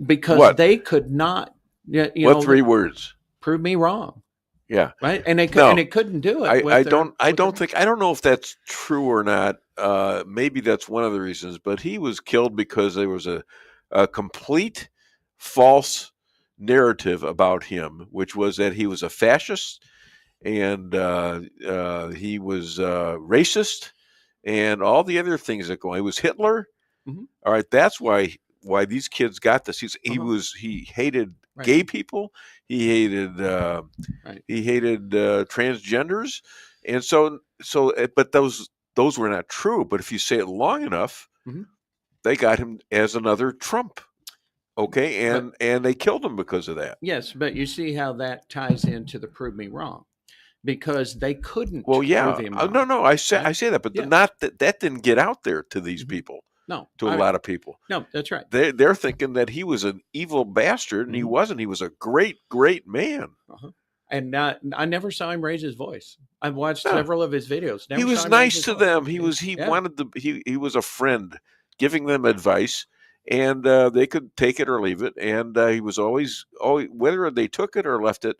Speaker 16: because they could not.
Speaker 8: What 3 words?
Speaker 16: Prove me wrong.
Speaker 8: Yeah.
Speaker 16: Right. And they couldn't do it.
Speaker 8: I don't know if that's true or not. Maybe that's one of the reasons, but he was killed because there was a complete false narrative about him, which was that he was a fascist and he was racist and all the other things that go on. He was Hitler.
Speaker 16: Mm-hmm.
Speaker 8: All right, that's why these kids got this. He hated gay people. He hated transgenders, and so but those were not true. But if you say it long enough, they got him as another Trump. Okay, and they killed him because of that.
Speaker 16: Yes, but you see how that ties into the prove me wrong, because they couldn't.
Speaker 8: Well, yeah,
Speaker 16: prove him wrong.
Speaker 8: No, I say that, but not that didn't get out there to these people.
Speaker 16: No,
Speaker 8: to a lot of people.
Speaker 16: No, that's right.
Speaker 8: They're thinking that he was an evil bastard, and he wasn't. He was a great man.
Speaker 16: And I never saw him raise his voice. I've watched several of his videos.
Speaker 8: He was nice to them. He was a friend, giving them advice. And they could take it or leave it. And he was always, whether they took it or left it,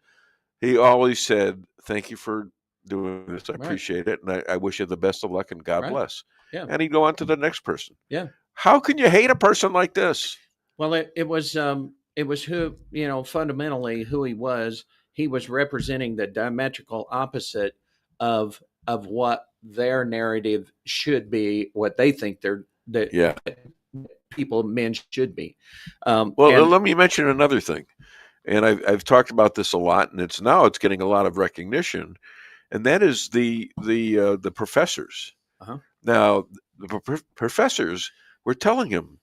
Speaker 8: he always said, "Thank you for doing this. I appreciate it. And I wish you the best of luck and God bless."
Speaker 16: Yeah.
Speaker 8: And he'd go on to the next person.
Speaker 16: Yeah.
Speaker 8: How can you hate a person like this?
Speaker 16: Well, it was who, fundamentally who he was. He was representing the diametrical opposite of what their narrative should be, what they think men should be.
Speaker 8: Let me mention another thing, and I've talked about this a lot, and it's getting a lot of recognition, and that is the professors. Now, the professors were telling him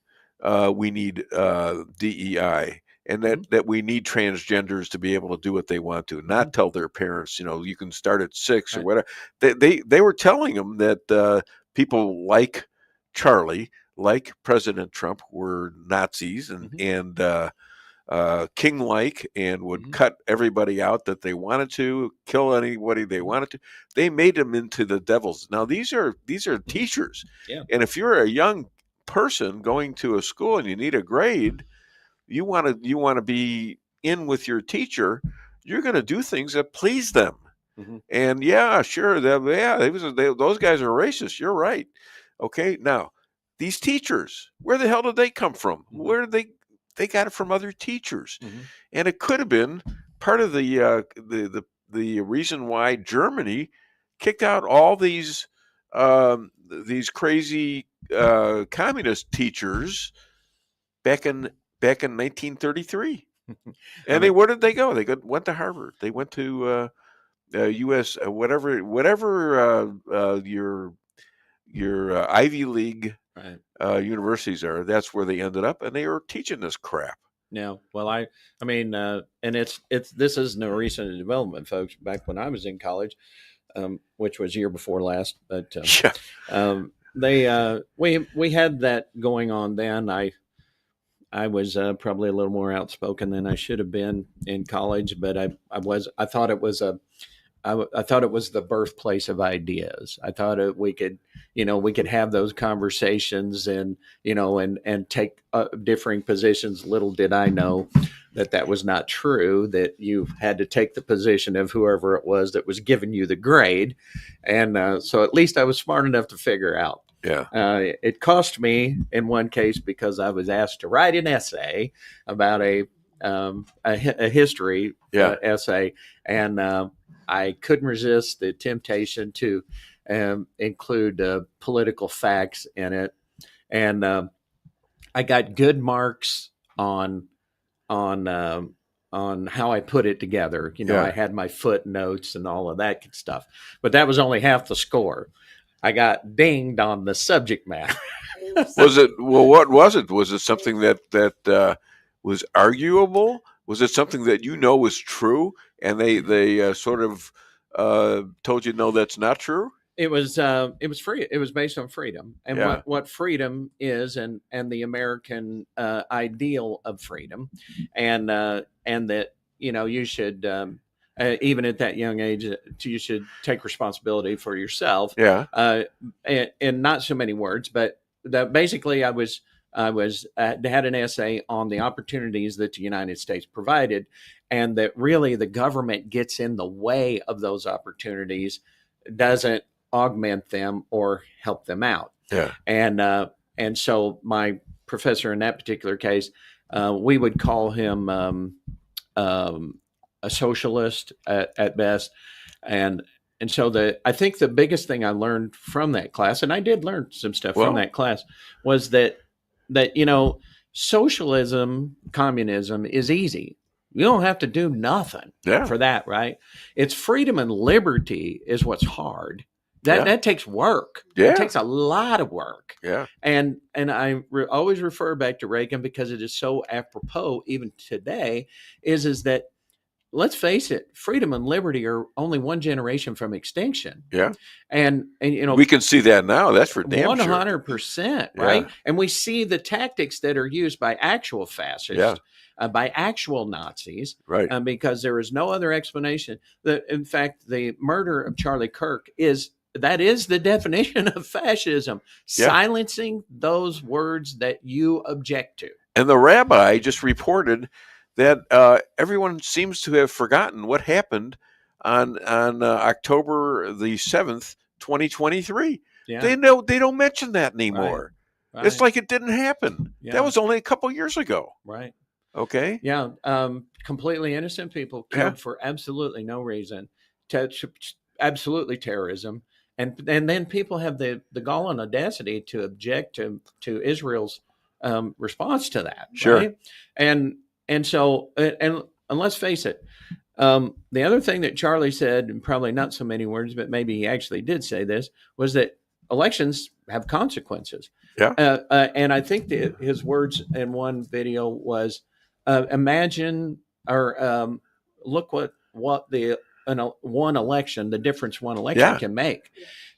Speaker 8: we need DEI and that we need transgenders to be able to do what they want to, not tell their parents, you can start at 6 or whatever. They were telling them that people like Charlie, like President Trump, were Nazis and king-like, and would cut everybody out that they wanted to, kill anybody they wanted to. They made them into the devils. Now these are teachers, and if you're a young person going to a school and you need a grade, you want to be in with your teacher, you're going to do things that please them. And sure, those guys are racist. You're right. Okay, now these teachers, where the hell did they come from? Where did they got it from other teachers, and it could have been part of the reason why Germany kicked out all these crazy communist teachers back in 1933. And where did they go? They went to Harvard. They went to U.S. whatever your Ivy League universities are. That's where they ended up, and they were teaching this crap.
Speaker 16: Yeah, well, I mean, and this isn't a recent development, folks. Back when I was in college, which was year before last, but we had that going on then. I was probably a little more outspoken than I should have been in college, but I thought it was the birthplace of ideas. I thought we could have those conversations and take differing positions. Little did I know that was not true, that you had to take the position of whoever it was that was giving you the grade. And so at least I was smart enough to figure out.
Speaker 8: Yeah.
Speaker 16: It cost me in one case because I was asked to write an essay about a history essay, and I couldn't resist the temptation to include political facts in it, and I got good marks on how I put it together. I had my footnotes and all of that good stuff, but that was only half the score. I got dinged on the subject matter.
Speaker 8: What was it? Was it something that was arguable? Was it something that was true, and they sort of told you no, that's not true?
Speaker 16: It was free. It was based on freedom and what freedom is, and the American ideal of freedom, and that you should. Even at that young age, you should take responsibility for yourself.
Speaker 8: Yeah.
Speaker 16: In not so many words, but basically, I had an essay on the opportunities that the United States provided, and that really the government gets in the way of those opportunities, doesn't augment them or help them out.
Speaker 8: Yeah.
Speaker 16: And so my professor in that particular case, we would call him a socialist at best, and so I think the biggest thing I learned from that class, and I did learn some stuff from that class, was that socialism, communism is easy. You don't have to do nothing for that, right? It's freedom and liberty is what's hard. That takes work.
Speaker 8: Yeah.
Speaker 16: It takes a lot of work.
Speaker 8: Yeah.
Speaker 16: And I always refer back to Reagan because it is so apropos even today. Is that, let's face it, freedom and liberty are only one generation from extinction.
Speaker 8: Yeah.
Speaker 16: And
Speaker 8: we can see that now. That's for damn
Speaker 16: 100%, right? And we see the tactics that are used by actual fascists, by actual Nazis,
Speaker 8: right?
Speaker 16: Because there is no other explanation. In fact, the murder of Charlie Kirk is the definition of fascism, silencing those words that you object to.
Speaker 8: And the rabbi just reported that everyone seems to have forgotten what happened on October the 7th, 2023.
Speaker 16: Yeah.
Speaker 8: They don't mention that anymore. Right. It's like it didn't happen. Yeah. That was only a couple years ago.
Speaker 16: Right.
Speaker 8: Okay.
Speaker 16: Yeah. Completely innocent people killed for absolutely no reason. Absolutely terrorism. And then people have the gall and audacity to object to Israel's response to that.
Speaker 8: Sure.
Speaker 16: Right? And so, and let's face it, the other thing that Charlie said, and probably not so many words, but maybe he actually did say this, was that elections have consequences.
Speaker 8: Yeah.
Speaker 16: And I think that his words in one video was, imagine or look what the one election, the difference one election can make,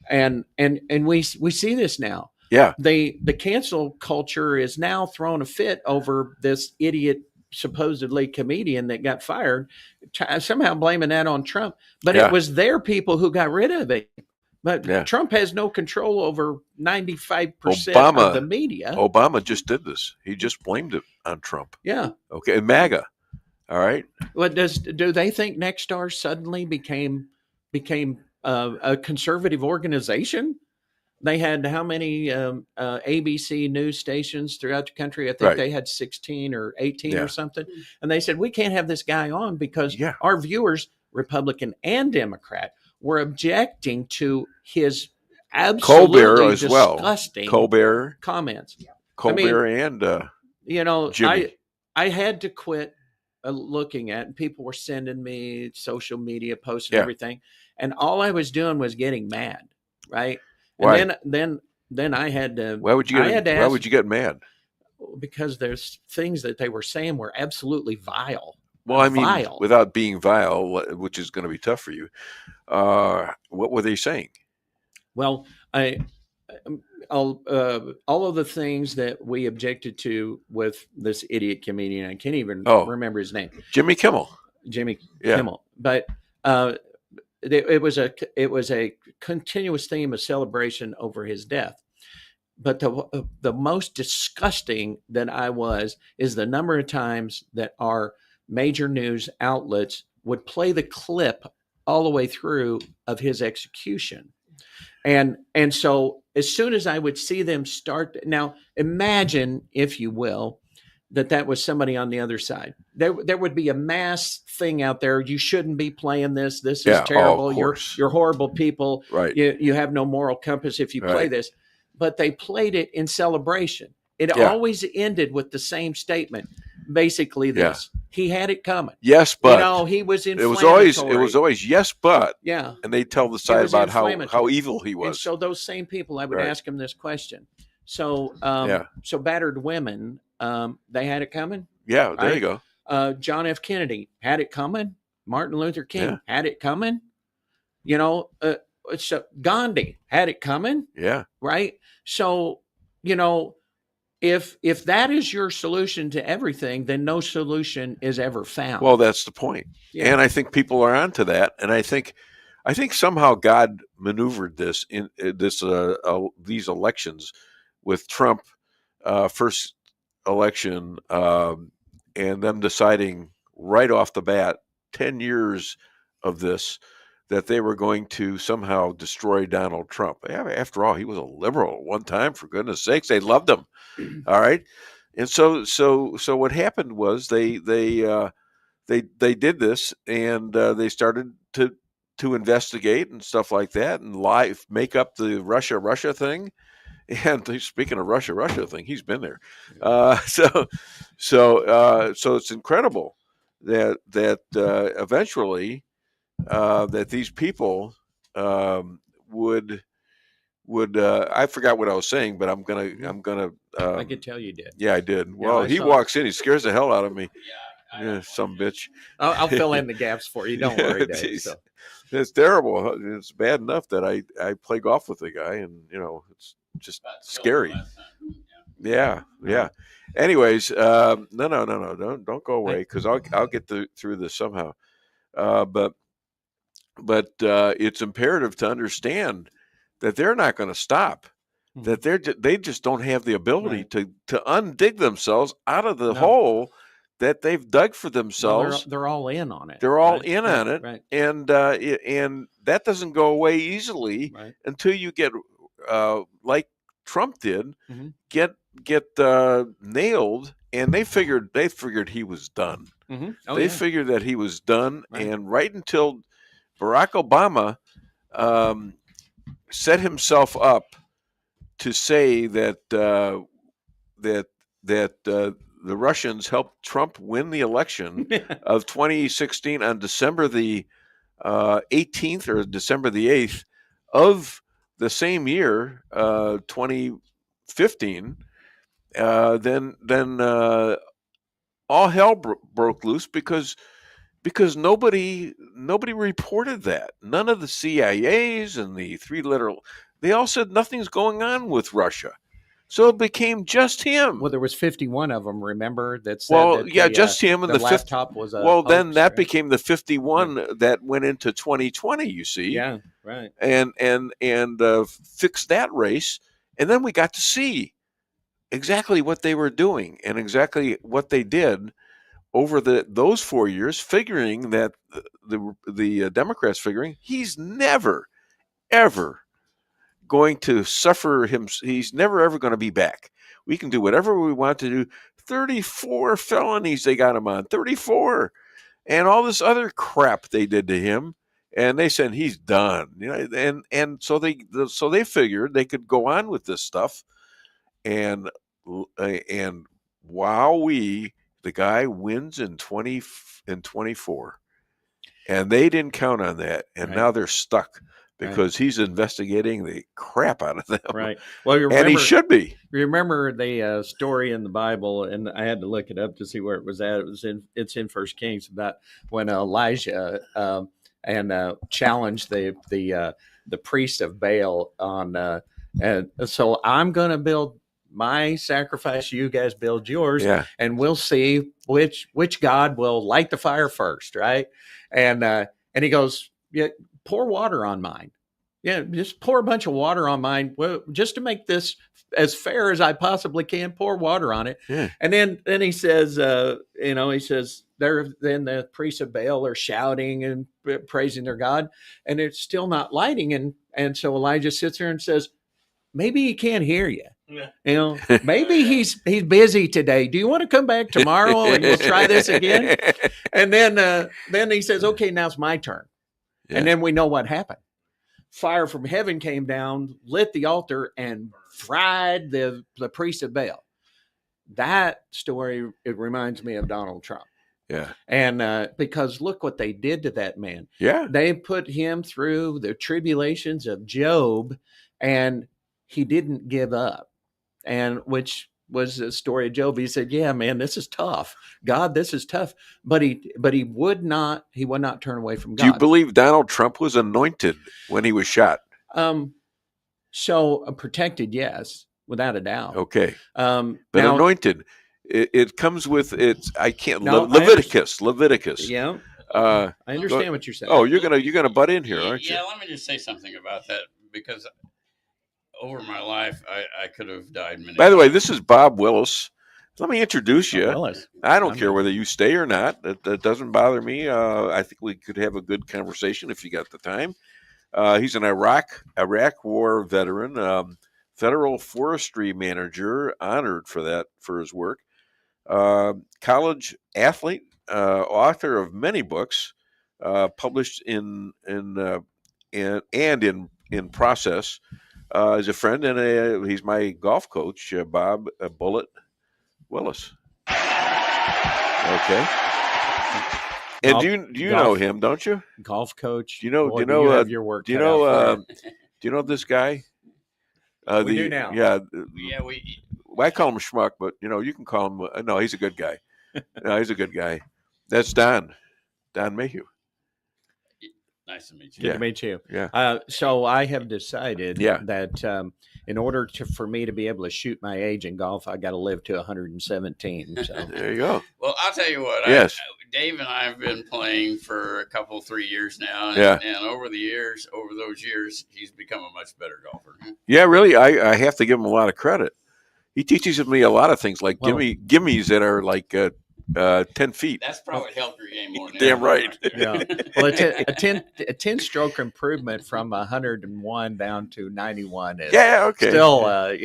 Speaker 16: and we see this now.
Speaker 8: Yeah,
Speaker 16: the cancel culture is now throwing a fit over this idiot, supposedly comedian that got fired, somehow blaming that on Trump. But it was their people who got rid of it. But Trump has no control over 95% of the media.
Speaker 8: Obama just did this. He just blamed it on Trump.
Speaker 16: Yeah.
Speaker 8: Okay, and MAGA. All right.
Speaker 16: Well, do they think Nexstar suddenly became a conservative organization? They had how many ABC news stations throughout the country? I think they had 16 or 18 or something. And they said, we can't have this guy on because our viewers, Republican and Democrat, were objecting to his absolutely disgusting comments.
Speaker 8: Colbert and Jimmy.
Speaker 16: I had to quit looking at, and people were sending me social media posts and everything. And all I was doing was getting mad, right? And then I had to.
Speaker 8: Why would you get mad?
Speaker 16: Because there's things that they were saying were absolutely vile.
Speaker 8: Well, I mean, without being vile, which is going to be tough for you. What were they saying?
Speaker 16: Well, all of the things that we objected to with this idiot comedian, I can't even remember his name.
Speaker 8: Jimmy Kimmel.
Speaker 16: Kimmel, but. It was a continuous theme of celebration over his death. But the most disgusting that is the number of times that our major news outlets would play the clip all the way through of his execution. And so as soon as I would see them start, now imagine, if you will, that was somebody on the other side. There would be a mass thing out there. You shouldn't be playing this. This is terrible. You're horrible people.
Speaker 8: Right.
Speaker 16: You have no moral compass if you play this. But they played it in celebration. It always ended with the same statement. Basically this. He had it coming.
Speaker 8: Yes, but
Speaker 16: he was
Speaker 8: inflammatory. It was always yes, but.
Speaker 16: Yeah.
Speaker 8: And they tell the side about how evil he was.
Speaker 16: And so those same people, I would ask him this question. So so battered women, they had it coming.
Speaker 8: Yeah, there you
Speaker 16: go. John F. Kennedy had it coming. Martin Luther King had it coming. So Gandhi had it coming.
Speaker 8: Yeah.
Speaker 16: Right. So, if that is your solution to everything, then no solution is ever found.
Speaker 8: Well, that's the point. Yeah. And I think people are onto that. And I think somehow God maneuvered this in these elections with Trump first election and them deciding right off the bat, 10 years of this, that they were going to somehow destroy Donald Trump. After all, he was a liberal at one time, for goodness sakes. They loved him. All right. And so what happened was they did this, and they started to investigate and stuff like that, and make up the Russia thing. And speaking of Russia thing, he's been there. So it's incredible that eventually that these people would I forgot what I was saying, but I'm gonna.
Speaker 16: I could tell you did.
Speaker 8: Yeah, I did. Well, he walks in, he scares the hell out of me. Yeah, some bitch.
Speaker 16: I'll fill in the gaps for you. Don't worry, Dave. So.
Speaker 8: It's terrible. It's bad enough that I play golf with the guy, and it's just scary. Yeah. Anyways, no, don't go away, because I'll get through this somehow. But it's imperative to understand that they're not going to stop. That they just don't have the ability to undig themselves out of the hole that they've dug for themselves.
Speaker 16: Well, they're all in on it.
Speaker 8: They're all in on it, and that doesn't go away easily until you get like Trump did, get nailed, and they figured he was done. They figured that he was done, and right until Barack Obama set himself up to say that the Russians helped Trump win the election of 2016 on December the 18th or December the 8th of the same year, 2015. Then all hell broke loose because nobody reported that. None of the CIAs and the they all said nothing's going on with Russia. So it became just him.
Speaker 16: Well, there was 51 of them, remember, that said
Speaker 8: just him, and
Speaker 16: the
Speaker 8: the
Speaker 16: laptop was a
Speaker 8: Well, then
Speaker 16: hoax,
Speaker 8: that
Speaker 16: right?
Speaker 8: became the 51 that went into 2020, you see.
Speaker 16: Yeah, right.
Speaker 8: And fixed that race, and then we got to see exactly what they were doing and exactly what they did over those 4 years, figuring that the Democrats figuring he's never ever going to suffer him. He's never ever going to be back. We can do whatever we want to do. 34 felonies they got him on, 34, and all this other crap they did to him. And they said he's done. And so they figured they could go on with this stuff. And wowee, the guy wins in 24, and they didn't count on that. And now they're stuck. Because he's investigating the crap out of them.
Speaker 16: Right. Well,
Speaker 8: and he should be.
Speaker 16: Remember the story in the Bible, and I had to look it up to see where it was at. It's in First Kings, about when Elijah challenged the priest of Baal on. And so I'm going to build my sacrifice. You guys build yours, and we'll see which God will light the fire first, right? And he goes, pour water on mine. Yeah, just pour a bunch of water on mine. Well, just to make this as fair as I possibly can, pour water on it.
Speaker 8: Yeah.
Speaker 16: And then he says, he says, then the priests of Baal are shouting and praising their God, and it's still not lighting. And so Elijah sits there and says, maybe he can't hear you. Yeah. Maybe he's busy today. Do you want to come back tomorrow and we'll try this again? And then he says, okay, now it's my turn. Yeah. And then we know what happened. Fire from heaven came down, lit the altar, and fried the priest of Baal. That story, it reminds me of Donald Trump.
Speaker 8: Yeah.
Speaker 16: And because look what they did to that man.
Speaker 8: Yeah.
Speaker 16: They put him through the tribulations of Job, and he didn't give up. And which was the story of Job. He said, yeah, man, this is tough. God, this is tough. But he would not turn away from God.
Speaker 8: Do you believe Donald Trump was anointed when he was shot?
Speaker 16: So protected, yes, without a doubt.
Speaker 8: Okay.
Speaker 16: But
Speaker 8: now, anointed, it comes with Leviticus.
Speaker 16: Yeah. I understand what you're saying.
Speaker 8: Oh, you're gonna butt in here, aren't you?
Speaker 1: Yeah, let me just say something about that, because over my life, I could have died many
Speaker 8: By the way,
Speaker 1: times.
Speaker 8: this is Bob Willis. Let me introduce you.
Speaker 16: Willis.
Speaker 8: I don't care whether you stay or not. That doesn't bother me. I think we could have a good conversation if you got the time. He's an Iraq War veteran, federal forestry manager, honored for his work. College athlete, author of many books, published in process. Is a friend, and he's my golf coach, Bob Bullet Willis. Okay. And do you know him? Don't you?
Speaker 16: Golf coach.
Speaker 8: Do you know?
Speaker 16: Boy,
Speaker 8: do you know?
Speaker 16: have your work
Speaker 8: Do you
Speaker 16: cut
Speaker 8: know?
Speaker 16: out for you.
Speaker 8: Do you know this guy?
Speaker 16: We do now.
Speaker 8: Yeah.
Speaker 1: Yeah,
Speaker 8: I call him Schmuck, but you can call him. No, he's a good guy. No, he's a good guy. That's Don Mayhew.
Speaker 1: Nice to meet you.
Speaker 16: Good to meet you.
Speaker 8: Yeah.
Speaker 16: So I have decided
Speaker 8: Yeah.
Speaker 16: that in order for me to be able to shoot my age in golf, I got to live to 117. So
Speaker 8: There you go.
Speaker 1: Well, I'll tell you what.
Speaker 8: Yes.
Speaker 1: Dave and I have been playing for 3 years now. And,
Speaker 8: Yeah.
Speaker 1: and over those years, he's become a much better golfer.
Speaker 8: Yeah, really. I have to give him a lot of credit. He teaches me a lot of things, like gimmies that are like 10 feet.
Speaker 1: That's probably helped your game more than
Speaker 8: Damn right.
Speaker 16: Yeah. Well, a 10 stroke improvement from 101 down to 91 is still,
Speaker 8: Well,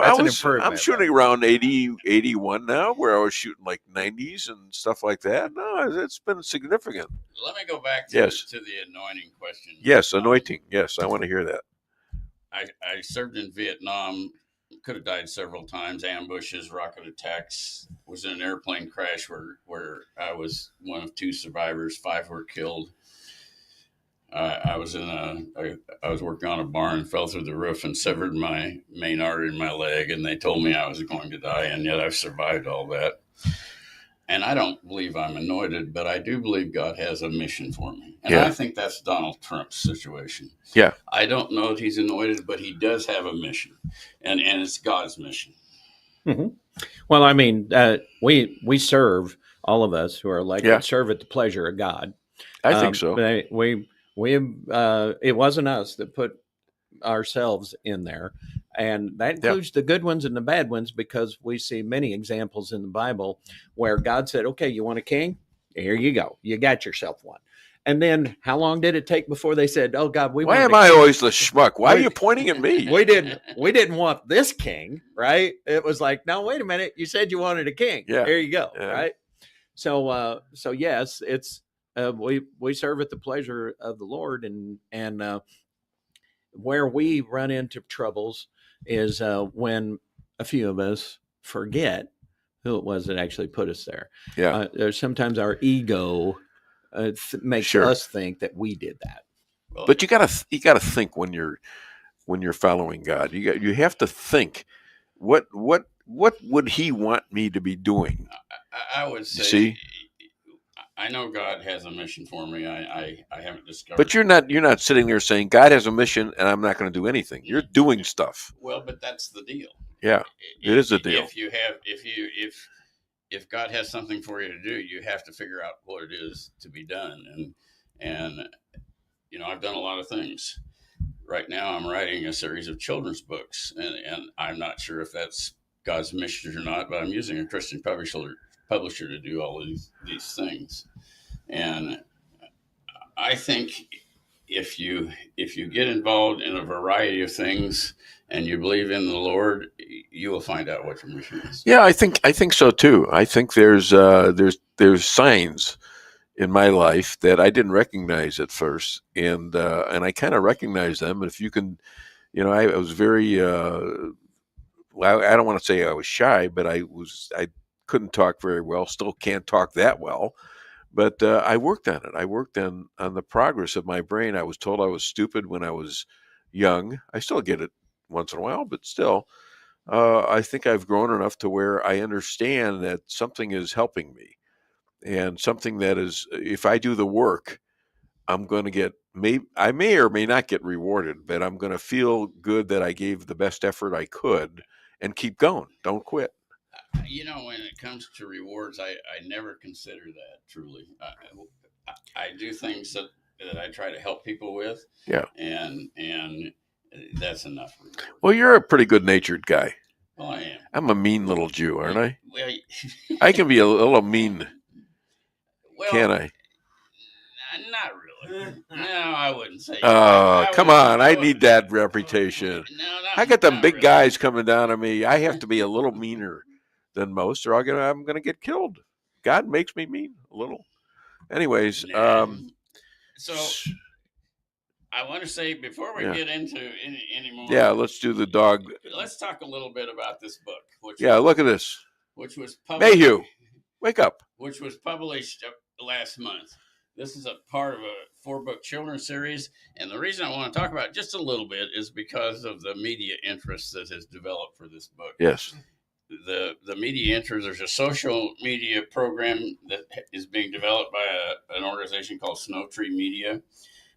Speaker 16: that's an improvement.
Speaker 8: I'm shooting around 80, 81 now, where I was shooting like 90s and stuff like that. No, it's been significant.
Speaker 1: Let me go back to the anointing question.
Speaker 8: Yes, anointing. Yes, I want to hear that.
Speaker 1: I served in Vietnam. Could have died several times. Ambushes, rocket attacks. Was in an airplane crash where I was one of 2 survivors. 5 were killed. I was working on a barn, fell through the roof and severed my main artery in my leg, and they told me I was going to die, and yet I've survived all that. and I don't believe I'm anointed, but I do believe God has a mission for me. And
Speaker 8: Yeah.
Speaker 1: I think that's Donald Trump's situation.
Speaker 8: Yeah.
Speaker 1: I don't know if he's anointed, but he does have a mission, and it's God's mission.
Speaker 16: Mm-hmm. Well, I mean, we serve, all of us who are elected, serve at the pleasure of God.
Speaker 8: I think so.
Speaker 16: But it wasn't us that put ourselves in there, and that includes the good ones and the bad ones, because we see many examples in the Bible where God said, okay, you want a king? Here you go. You got yourself one. And then how long did it take before they said, oh God,
Speaker 8: why am I always the schmuck? Why are you pointing at me?
Speaker 16: We didn't want this king, right? It was like, no, wait a minute. You said you wanted a king.
Speaker 8: Yeah.
Speaker 16: Here you go.
Speaker 8: Yeah.
Speaker 16: Right. So yes, it's, we serve at the pleasure of the Lord, and where we run into troubles is when a few of us forget who it was that actually put us there.
Speaker 8: Yeah.
Speaker 16: There's sometimes our ego makes us think that we did that.
Speaker 8: But you gotta think when you're following God. You have to think, what would He want me to be doing?
Speaker 1: I would say.
Speaker 8: See?
Speaker 1: I know God has a mission for me. I haven't discovered.
Speaker 8: But you're not sitting there saying God has a mission and I'm not going to do anything. You're doing stuff.
Speaker 1: Well, but that's the deal.
Speaker 8: Yeah, it is a deal.
Speaker 1: If God has something for you to do, you have to figure out what it is to be done. And I've done a lot of things. Right now, I'm writing a series of children's books, and I'm not sure if that's God's mission or not. But I'm using a Christian publisher to do all of these things. And I think if you get involved in a variety of things and you believe in the Lord, you will find out what your mission is.
Speaker 8: Yeah, I think so too. I think there's signs in my life that I didn't recognize at first, and I kind of recognize them. And if you can, I was very well, I don't want to say I was shy, but I couldn't talk very well. Still can't talk that well. But I worked on it. I worked on the progress of my brain. I was told I was stupid when I was young. I still get it once in a while, but still, I think I've grown enough to where I understand that something is helping me, and something that is, if I do the work, I'm going to get, I may or may not get rewarded, but I'm going to feel good that I gave the best effort I could and keep going. Don't quit.
Speaker 1: When it comes to rewards, I never consider that truly. I do things that I try to help people with.
Speaker 8: Yeah.
Speaker 1: And that's enough.
Speaker 8: Well, you're a pretty good-natured guy.
Speaker 1: Well, I am.
Speaker 8: I'm a mean little Jew, aren't I?
Speaker 1: Well,
Speaker 8: I can be a little mean.
Speaker 1: Well,
Speaker 8: can I?
Speaker 1: Not really. No, I wouldn't say.
Speaker 8: Oh, come on. I need that reputation. I got them big guys coming down on me. I have to be a little meaner than most, or I'm gonna get killed. God makes me mean a little. Anyways,
Speaker 1: so I want to say before we get into any more.
Speaker 8: Yeah, let's do the dog.
Speaker 1: Let's talk a little bit about this book.
Speaker 8: Look at this.
Speaker 1: Which was published.
Speaker 8: Mayhew, wake up.
Speaker 1: Which was published last month. This is a part of a 4-book children's series, and the reason I want to talk about it just a little bit is because of the media interest that has developed for this book.
Speaker 8: Yes.
Speaker 1: The media interest, there's a social media program that is being developed by an organization called Snow Tree Media.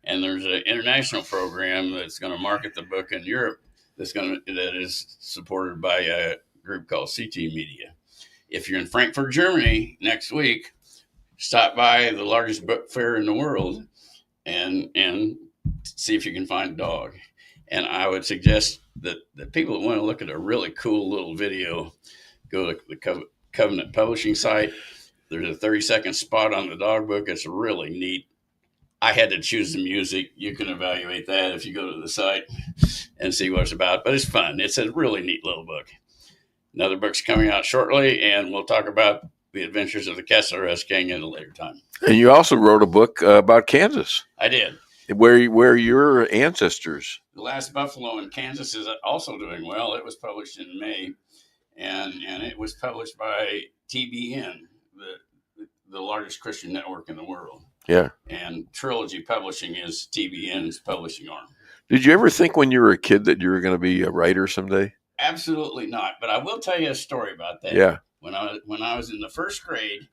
Speaker 1: And there's an international program that's going to market the book in Europe that is supported by a group called CT Media. If you're in Frankfurt, Germany next week, stop by the largest book fair in the world and see if you can find a dog. And I would suggest that people that want to look at a really cool little video, go to the Covenant Publishing site. There's a 30-second spot on the dog book. It's really neat. I had to choose the music. You can evaluate that if you go to the site and see what it's about. But it's fun. It's a really neat little book. Another book's coming out shortly, and we'll talk about the adventures of the Kessler-S King at a later time.
Speaker 8: And you also wrote a book about Kansas.
Speaker 1: I did.
Speaker 8: Where your ancestors.
Speaker 1: The Last Buffalo in Kansas is also doing well. It was published in May, and it was published by TBN, the largest Christian network in the world.
Speaker 8: Yeah.
Speaker 1: And Trilogy Publishing is TBN's publishing arm.
Speaker 8: Did you ever think when you were a kid that you were going to be a writer someday?
Speaker 1: Absolutely not. But I will tell you a story about that.
Speaker 8: Yeah.
Speaker 1: When I was in the first grade,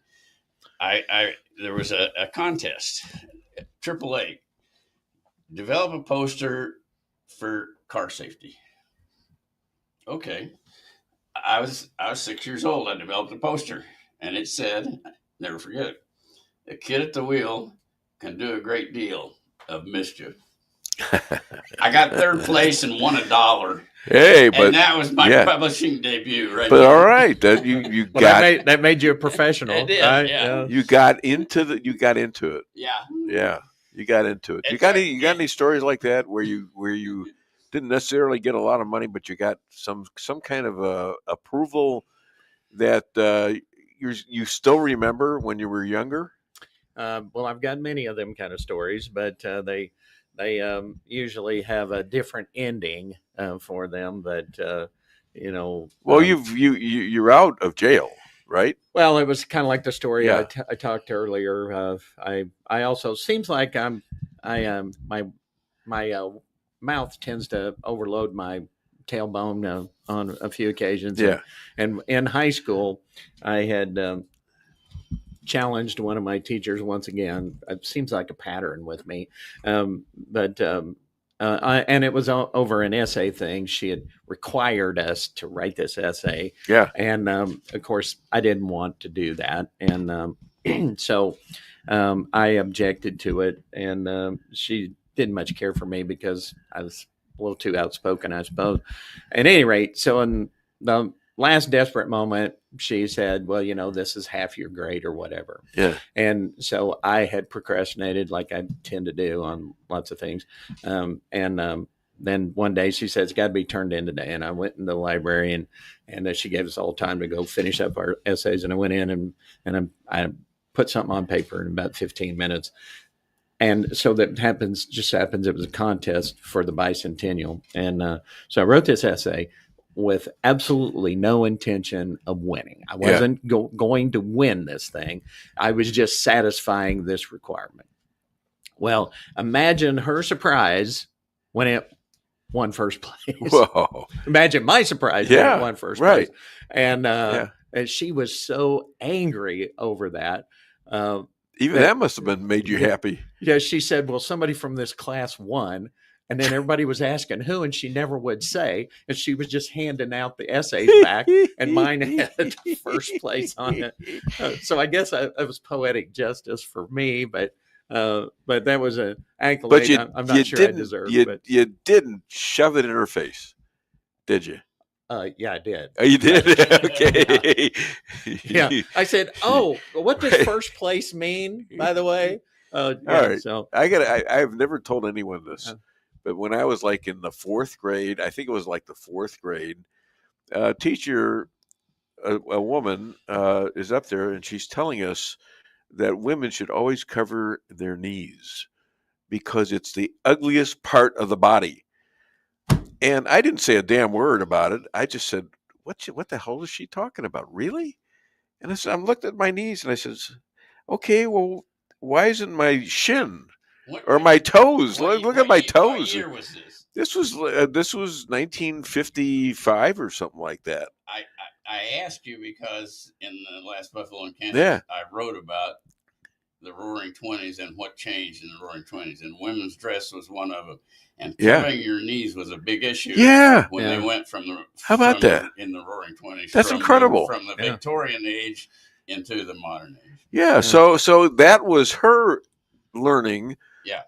Speaker 1: There was a contest, AAA, develop a poster for car safety. Okay. I was 6 years old. I developed a poster, and it said, never forget it, a kid at the wheel can do a great deal of mischief. I got third place and won $1.
Speaker 8: Hey, but
Speaker 1: and that was my publishing debut, right?
Speaker 8: But all right, that you
Speaker 16: well,
Speaker 8: got
Speaker 16: that made you a professional.
Speaker 1: It did,
Speaker 16: right?
Speaker 1: yeah.
Speaker 8: You got into it.
Speaker 1: Yeah.
Speaker 8: Yeah, you got into it. You got any stories like that where you didn't necessarily get a lot of money, but you got some kind of approval that you still remember when you were younger?
Speaker 16: Well, I've got many of them kind of stories, but they usually have a different ending for them. But
Speaker 8: well, you're out of jail, right?
Speaker 16: Well, it was kind of like the story
Speaker 8: Yeah.
Speaker 16: I talked earlier. I also seems like my mouth tends to overload my tailbone on a few occasions.
Speaker 8: Yeah.
Speaker 16: And in high school, I had challenged one of my teachers once again. It seems like a pattern with me, and it was over an essay thing. She had required us to write this essay.
Speaker 8: Yeah.
Speaker 16: And of course, I didn't want to do that, and so I objected to it, and she didn't much care for me because I was a little too outspoken, I suppose. At any rate, so in the last desperate moment, she said, well, this is half your grade or whatever.
Speaker 8: Yeah.
Speaker 16: And so I had procrastinated like I tend to do on lots of things. Then one day she said, it's got to be turned in today. And I went in the library and she gave us all time to go finish up our essays. And I went in and I put something on paper in about 15 minutes. And so that just happens, it was a contest for the bicentennial. And so I wrote this essay with absolutely no intention of winning. I wasn't going to win this thing. I was just satisfying this requirement. Well, imagine her surprise when it won first place.
Speaker 8: Whoa.
Speaker 16: Imagine my surprise when it won first place. And she was so angry over that.
Speaker 8: Even that must have made you happy.
Speaker 16: Yeah, she said, well, somebody from this class won. And then everybody was asking who, and she never would say. And she was just handing out the essays back, and mine had first place on it. So I guess it was poetic justice for me, but that was an accolade I'm not sure I deserved.
Speaker 8: You didn't shove it in her face, did you?
Speaker 16: Yeah, I did.
Speaker 8: Oh, you did? Okay.
Speaker 16: Yeah. I said, oh, what does first place mean, by the way?
Speaker 8: All right.
Speaker 16: So
Speaker 8: I've never told anyone this. But when I was like in the fourth grade, I think it was like the fourth grade, a teacher, a woman is up there and she's telling us that women should always cover their knees because it's the ugliest part of the body. And I didn't say a damn word about it. I just said, what the hell is she talking about? Really? And I looked at my knees and I said, okay, well, why isn't my shin or my toes? Look at my toes.
Speaker 1: What year was this?
Speaker 8: This was 1955 or something like that.
Speaker 1: I asked you because in the last Buffalo and Kansas, I wrote about the Roaring '20s and what changed in the Roaring '20s, and women's dress was one of them. And covering your knees was a big issue.
Speaker 8: Yeah.
Speaker 1: When they went from the in the Roaring '20s.
Speaker 8: That's incredible.
Speaker 1: From the Victorian age into the modern age.
Speaker 8: Yeah. So that was her learning.
Speaker 1: Yeah.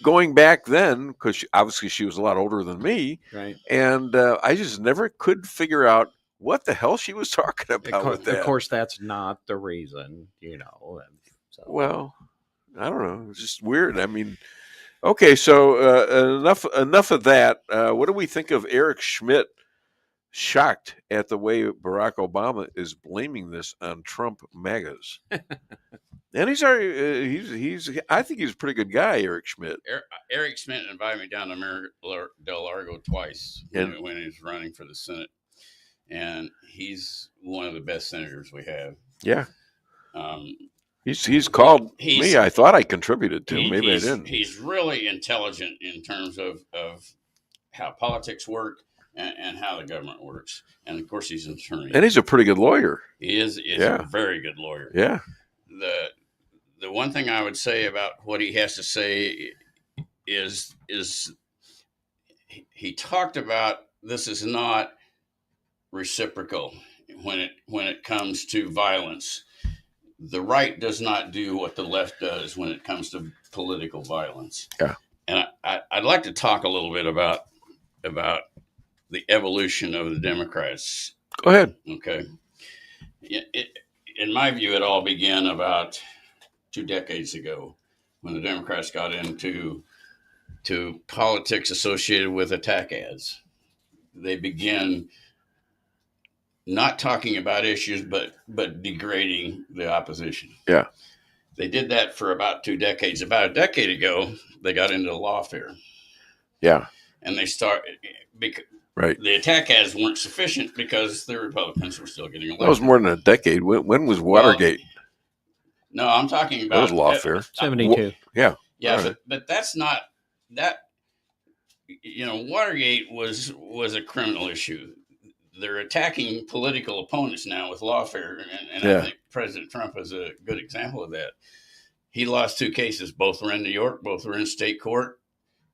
Speaker 8: Going back then, because obviously she was a lot older than me,
Speaker 16: right?
Speaker 8: And I just never could figure out what the hell she was talking about with that.
Speaker 16: Of course, that's not the reason, So.
Speaker 8: Well, I don't know. It's just weird. I mean, okay, so enough of that. What do we think of Eric Schmidt? Shocked at the way Barack Obama is blaming this on Trump MAGAs. And he's I think he's a pretty good guy, Eric Schmidt.
Speaker 1: Eric Schmidt invited me down to Del Largo twice when he was running for the Senate. And he's one of the best senators we have.
Speaker 8: Yeah. He's called me. I thought I contributed to him. Maybe I didn't.
Speaker 1: He's really intelligent in terms of how politics work and how the government works. And of course, he's an attorney.
Speaker 8: And he's a pretty good lawyer.
Speaker 1: He is a very good lawyer.
Speaker 8: Yeah.
Speaker 1: the one thing I would say about what he has to say is he talked about this is not reciprocal when it comes to violence. The right does not do what the left does when it comes to political violence.
Speaker 8: Yeah.
Speaker 1: And I'd like to talk a little bit about the evolution of the Democrats.
Speaker 8: Go ahead.
Speaker 1: Okay. In my view, it all began about 2 decades ago when the Democrats got into politics associated with attack ads. They began not talking about issues, but degrading the opposition.
Speaker 8: Yeah.
Speaker 1: They did that for about 2 decades. About a decade ago, they got into lawfare.
Speaker 8: Yeah.
Speaker 1: And they started,
Speaker 8: right.
Speaker 1: The attack ads weren't sufficient because the Republicans were still getting elected.
Speaker 8: That was more than a decade. When was Watergate?
Speaker 1: No, I'm talking about.
Speaker 8: That was lawfare.
Speaker 16: 72.
Speaker 8: Yeah.
Speaker 1: Yeah,
Speaker 8: right.
Speaker 1: but that's not that. Watergate was a criminal issue. They're attacking political opponents now with lawfare, and
Speaker 8: Yeah.
Speaker 1: I think President Trump is a good example of that. He lost 2 cases. Both were in New York. Both were in state court.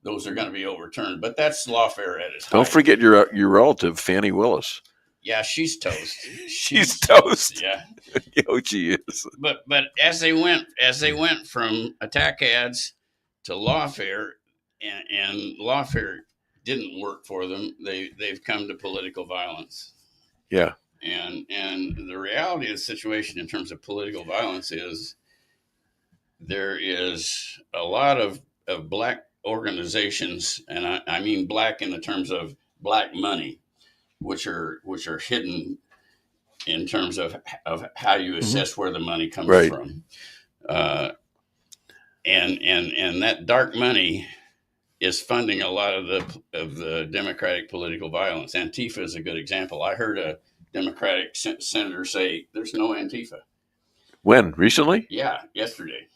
Speaker 1: Those are going to be overturned. But that's lawfare at its height.
Speaker 8: Don't forget your relative, Fannie Willis.
Speaker 1: Yeah, she's toast.
Speaker 8: She's toast.
Speaker 1: Yeah.
Speaker 8: Oh, she is.
Speaker 1: But as they went from attack ads to lawfare, and lawfare didn't work for them, they've come to political violence.
Speaker 8: Yeah.
Speaker 1: And the reality of the situation in terms of political violence is there is a lot of black organizations, and I mean black in the terms of black money, which are hidden in terms of how you assess where the money comes
Speaker 8: Right.
Speaker 1: from. And that dark money is funding a lot of the Democratic political violence. Antifa is a good example. I heard a Democratic senator say, "There's no Antifa."
Speaker 8: When? Recently?
Speaker 1: Yeah, yesterday.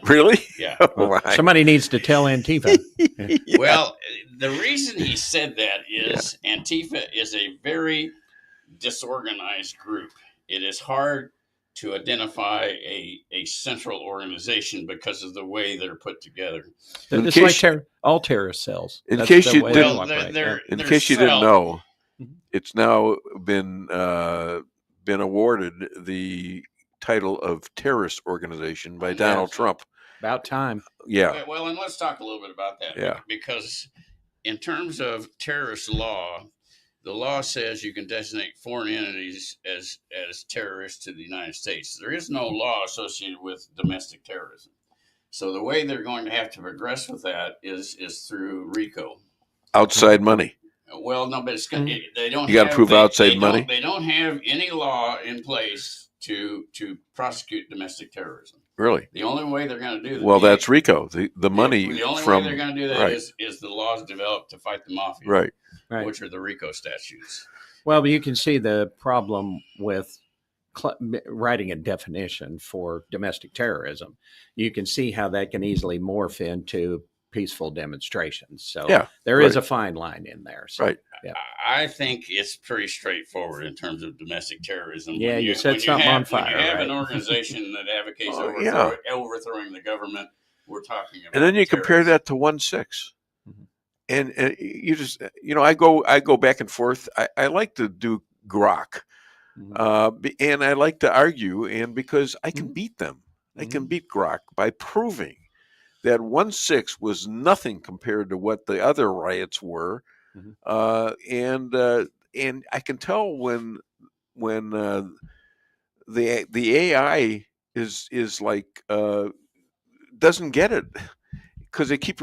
Speaker 8: Really?
Speaker 1: Yeah.
Speaker 8: Oh,
Speaker 16: Somebody needs to tell Antifa.
Speaker 8: Yeah.
Speaker 1: Well, the reason he said that is Antifa is a very disorganized group. It is hard to identify a central organization because of the way they're put together.
Speaker 16: It's like all terrorist cells.
Speaker 8: In
Speaker 16: That's
Speaker 8: case
Speaker 16: the
Speaker 8: you
Speaker 16: way
Speaker 8: didn't,
Speaker 16: they operate.
Speaker 8: in
Speaker 1: they're
Speaker 8: case you didn't
Speaker 1: cell-
Speaker 8: know, it's now been awarded the title of terrorist organization by Donald Trump.
Speaker 16: About time.
Speaker 8: Yeah.
Speaker 1: Well, and let's talk a little bit about that.
Speaker 8: Yeah.
Speaker 1: Because in terms of terrorist law, the law says you can designate foreign entities as terrorists to the United States. There is no law associated with domestic terrorism. So the way they're going to have to progress with that is through RICO.
Speaker 8: Outside money.
Speaker 1: Well, no, but it's going to, they don't.
Speaker 8: You got to prove outside money.
Speaker 1: They don't have any law in place to prosecute domestic terrorism.
Speaker 8: Really?
Speaker 1: The only way they're going to do that.
Speaker 8: Well, that's RICO. The money
Speaker 1: The only
Speaker 8: from
Speaker 1: way they're going to do that
Speaker 8: right.
Speaker 1: is the laws developed to fight the mafia,
Speaker 8: Right.
Speaker 1: which are the RICO statutes.
Speaker 16: Well, but you can see the problem with writing a definition for domestic terrorism. You can see how that can easily morph into peaceful demonstrations. So there is a fine line in there. So,
Speaker 8: right.
Speaker 16: Yeah.
Speaker 1: I think it's pretty straightforward in terms of domestic terrorism.
Speaker 16: Yeah,
Speaker 1: When
Speaker 16: you set something on fire.
Speaker 1: When you have
Speaker 16: right?
Speaker 1: an organization that advocates overthrowing the government, we're talking about.
Speaker 8: And then you compare that to 1/6. And you just, I go back and forth. I like to do grok, and I like to argue, and because I can beat them, I can beat grok by proving that 1/6 was nothing compared to what the other riots were, and I can tell when the AI is like doesn't get it. Because they keep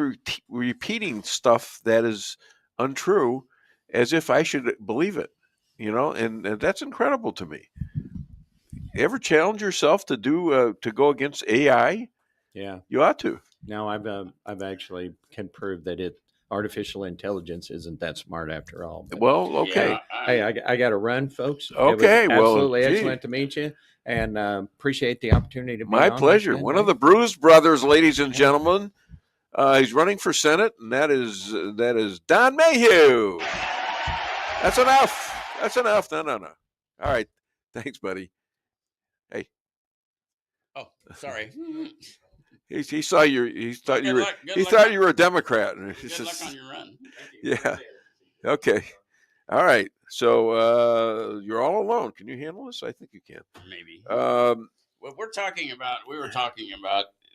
Speaker 8: repeating stuff that is untrue, as if I should believe it, and that's incredible to me. You ever challenge yourself to go against AI?
Speaker 16: Yeah,
Speaker 8: you ought to.
Speaker 16: No, I've actually can prove that artificial intelligence isn't that smart after all. But,
Speaker 8: well, okay.
Speaker 16: Hey, I got to run, folks.
Speaker 8: Okay,
Speaker 16: it was absolutely
Speaker 8: well,
Speaker 16: excellent to meet you, and appreciate the opportunity to be
Speaker 8: My
Speaker 16: on
Speaker 8: pleasure.
Speaker 16: again.
Speaker 8: One of the Bruise brothers, ladies and gentlemen. He's running for Senate, and that is Don Mayhew. That's enough. That's enough. No. All right. Thanks, buddy. Hey.
Speaker 1: Oh, sorry.
Speaker 8: He saw you. He thought
Speaker 1: Good
Speaker 8: you were.
Speaker 1: luck- good
Speaker 8: He
Speaker 1: luck
Speaker 8: thought
Speaker 1: on-
Speaker 8: you were a Democrat.
Speaker 1: Good luck on your run.
Speaker 8: Yeah. Okay. All right. So you're all alone. Can you handle this? I think you can.
Speaker 1: Maybe.
Speaker 8: Um,
Speaker 1: What we were talking about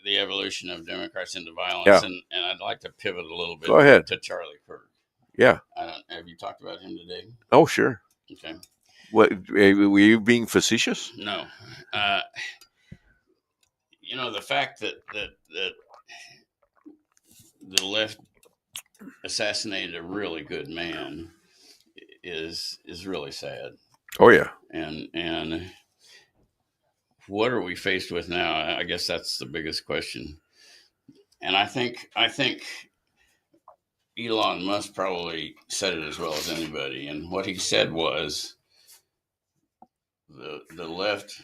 Speaker 1: the evolution of Democrats into violence,
Speaker 8: Yeah.
Speaker 1: and I'd like to pivot a little bit.
Speaker 8: Go ahead.
Speaker 1: To Charlie Kirk.
Speaker 8: Yeah.
Speaker 1: Have you talked about him today?
Speaker 8: Oh, sure.
Speaker 1: Okay.
Speaker 8: What were you being facetious?
Speaker 1: No. The fact that the left assassinated a really good man is really sad.
Speaker 8: Oh yeah.
Speaker 1: And what are we faced with now? I guess that's the biggest question. And I think Elon Musk probably said it as well as anybody. And what he said was the left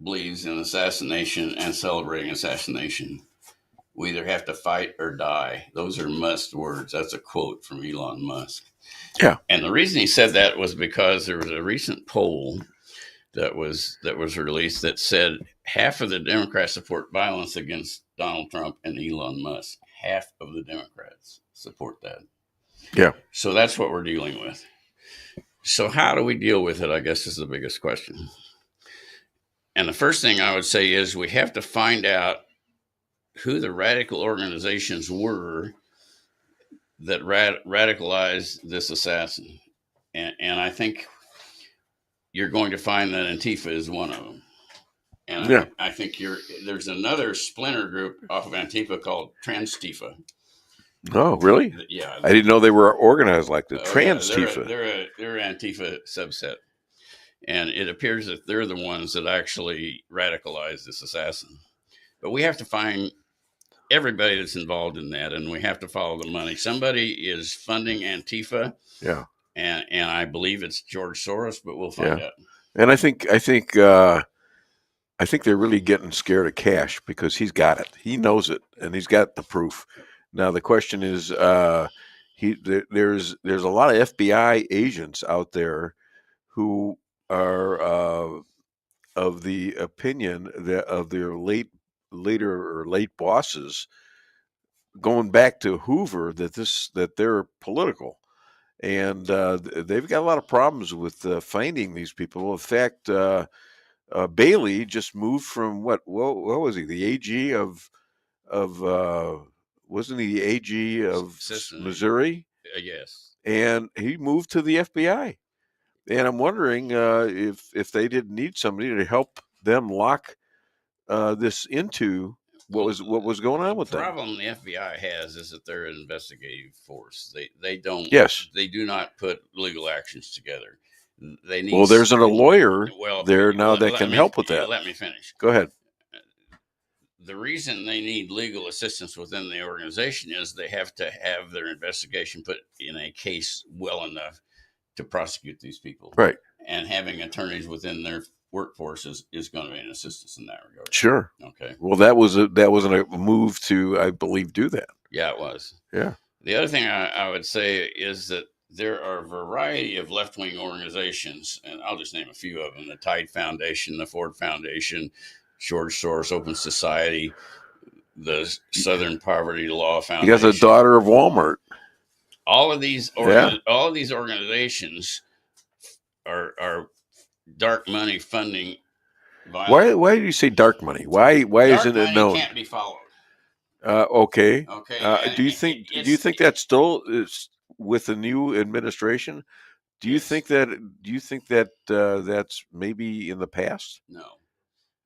Speaker 1: believes in assassination and celebrating assassination. We either have to fight or die. Those are Musk words. That's a quote from Elon Musk.
Speaker 8: Yeah.
Speaker 1: And the reason he said that was because there was a recent poll that was released that said half of the Democrats support violence against Donald Trump and Elon Musk. Half of the Democrats support that.
Speaker 8: Yeah.
Speaker 1: So that's what we're dealing with. So how do we deal with it, I guess, is the biggest question. And the first thing I would say is we have to find out who the radical organizations were that radicalized this assassin. And I think you're going to find that Antifa is one of them. And
Speaker 8: Yeah.
Speaker 1: I think there's another splinter group off of Antifa called Transtifa.
Speaker 8: Oh, really?
Speaker 1: Yeah.
Speaker 8: I didn't know they were organized like the
Speaker 1: Oh,
Speaker 8: Transtifa.
Speaker 1: yeah, they're an Antifa subset. And it appears that they're the ones that actually radicalized this assassin. But we have to find everybody that's involved in that, and we have to follow the money. Somebody is funding Antifa.
Speaker 8: Yeah.
Speaker 1: And I believe it's George Soros, but we'll find out.
Speaker 8: And I think they're really getting scared of cash because he's got it. He knows it, and he's got the proof. Now the question is, there's a lot of FBI agents out there who are of the opinion that of their late bosses, going back to Hoover, that they're political. And they've got a lot of problems with finding these people. In fact, Bailey just moved from what was he? The AG of wasn't he the AG of Missouri?
Speaker 1: Yes.
Speaker 8: And he moved to the FBI. And I'm wondering if they didn't need somebody to help them lock this into what was going on with
Speaker 1: the
Speaker 8: them.
Speaker 1: problem the FBI has is that they're an investigative force. They don't.
Speaker 8: Yes.
Speaker 1: They do not put legal actions together. They need.
Speaker 8: Well, there's a lawyer there now that can help with that.
Speaker 1: Let me finish.
Speaker 8: Go ahead.
Speaker 1: The reason they need legal assistance within the organization is they have to have their investigation put in a case well enough to prosecute these people.
Speaker 8: Right.
Speaker 1: And having attorneys within their workforce is going to be an assistance in that regard.
Speaker 8: Sure.
Speaker 1: Okay.
Speaker 8: Well, that wasn't a move to, I believe, do that.
Speaker 1: Yeah, it was.
Speaker 8: Yeah.
Speaker 1: The other thing I would say is that there are a variety of left-wing organizations, and I'll just name a few of them: the Tide Foundation, the Ford Foundation, George Soros Open Society, the Southern Poverty Law Foundation.
Speaker 8: You got the daughter of Walmart.
Speaker 1: All of these organizations are dark money funding violence.
Speaker 8: Why do you say dark money? Why isn't it known?
Speaker 1: Can't be followed.
Speaker 8: Okay.
Speaker 1: Okay.
Speaker 8: Do you think that still is with the new administration? Do you think that that's maybe in the past?
Speaker 1: No.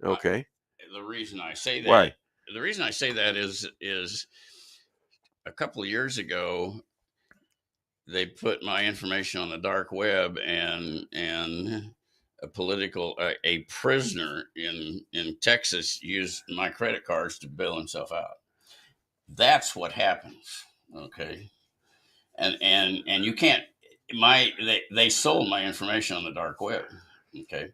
Speaker 8: Okay.
Speaker 1: The reason I say that.
Speaker 8: Why?
Speaker 1: The reason I say that is a couple of years ago, they put my information on the dark web, and a prisoner in Texas used my credit cards to bail himself out. That's what happens. Okay. And you can't, they sold my information on the dark web. Okay.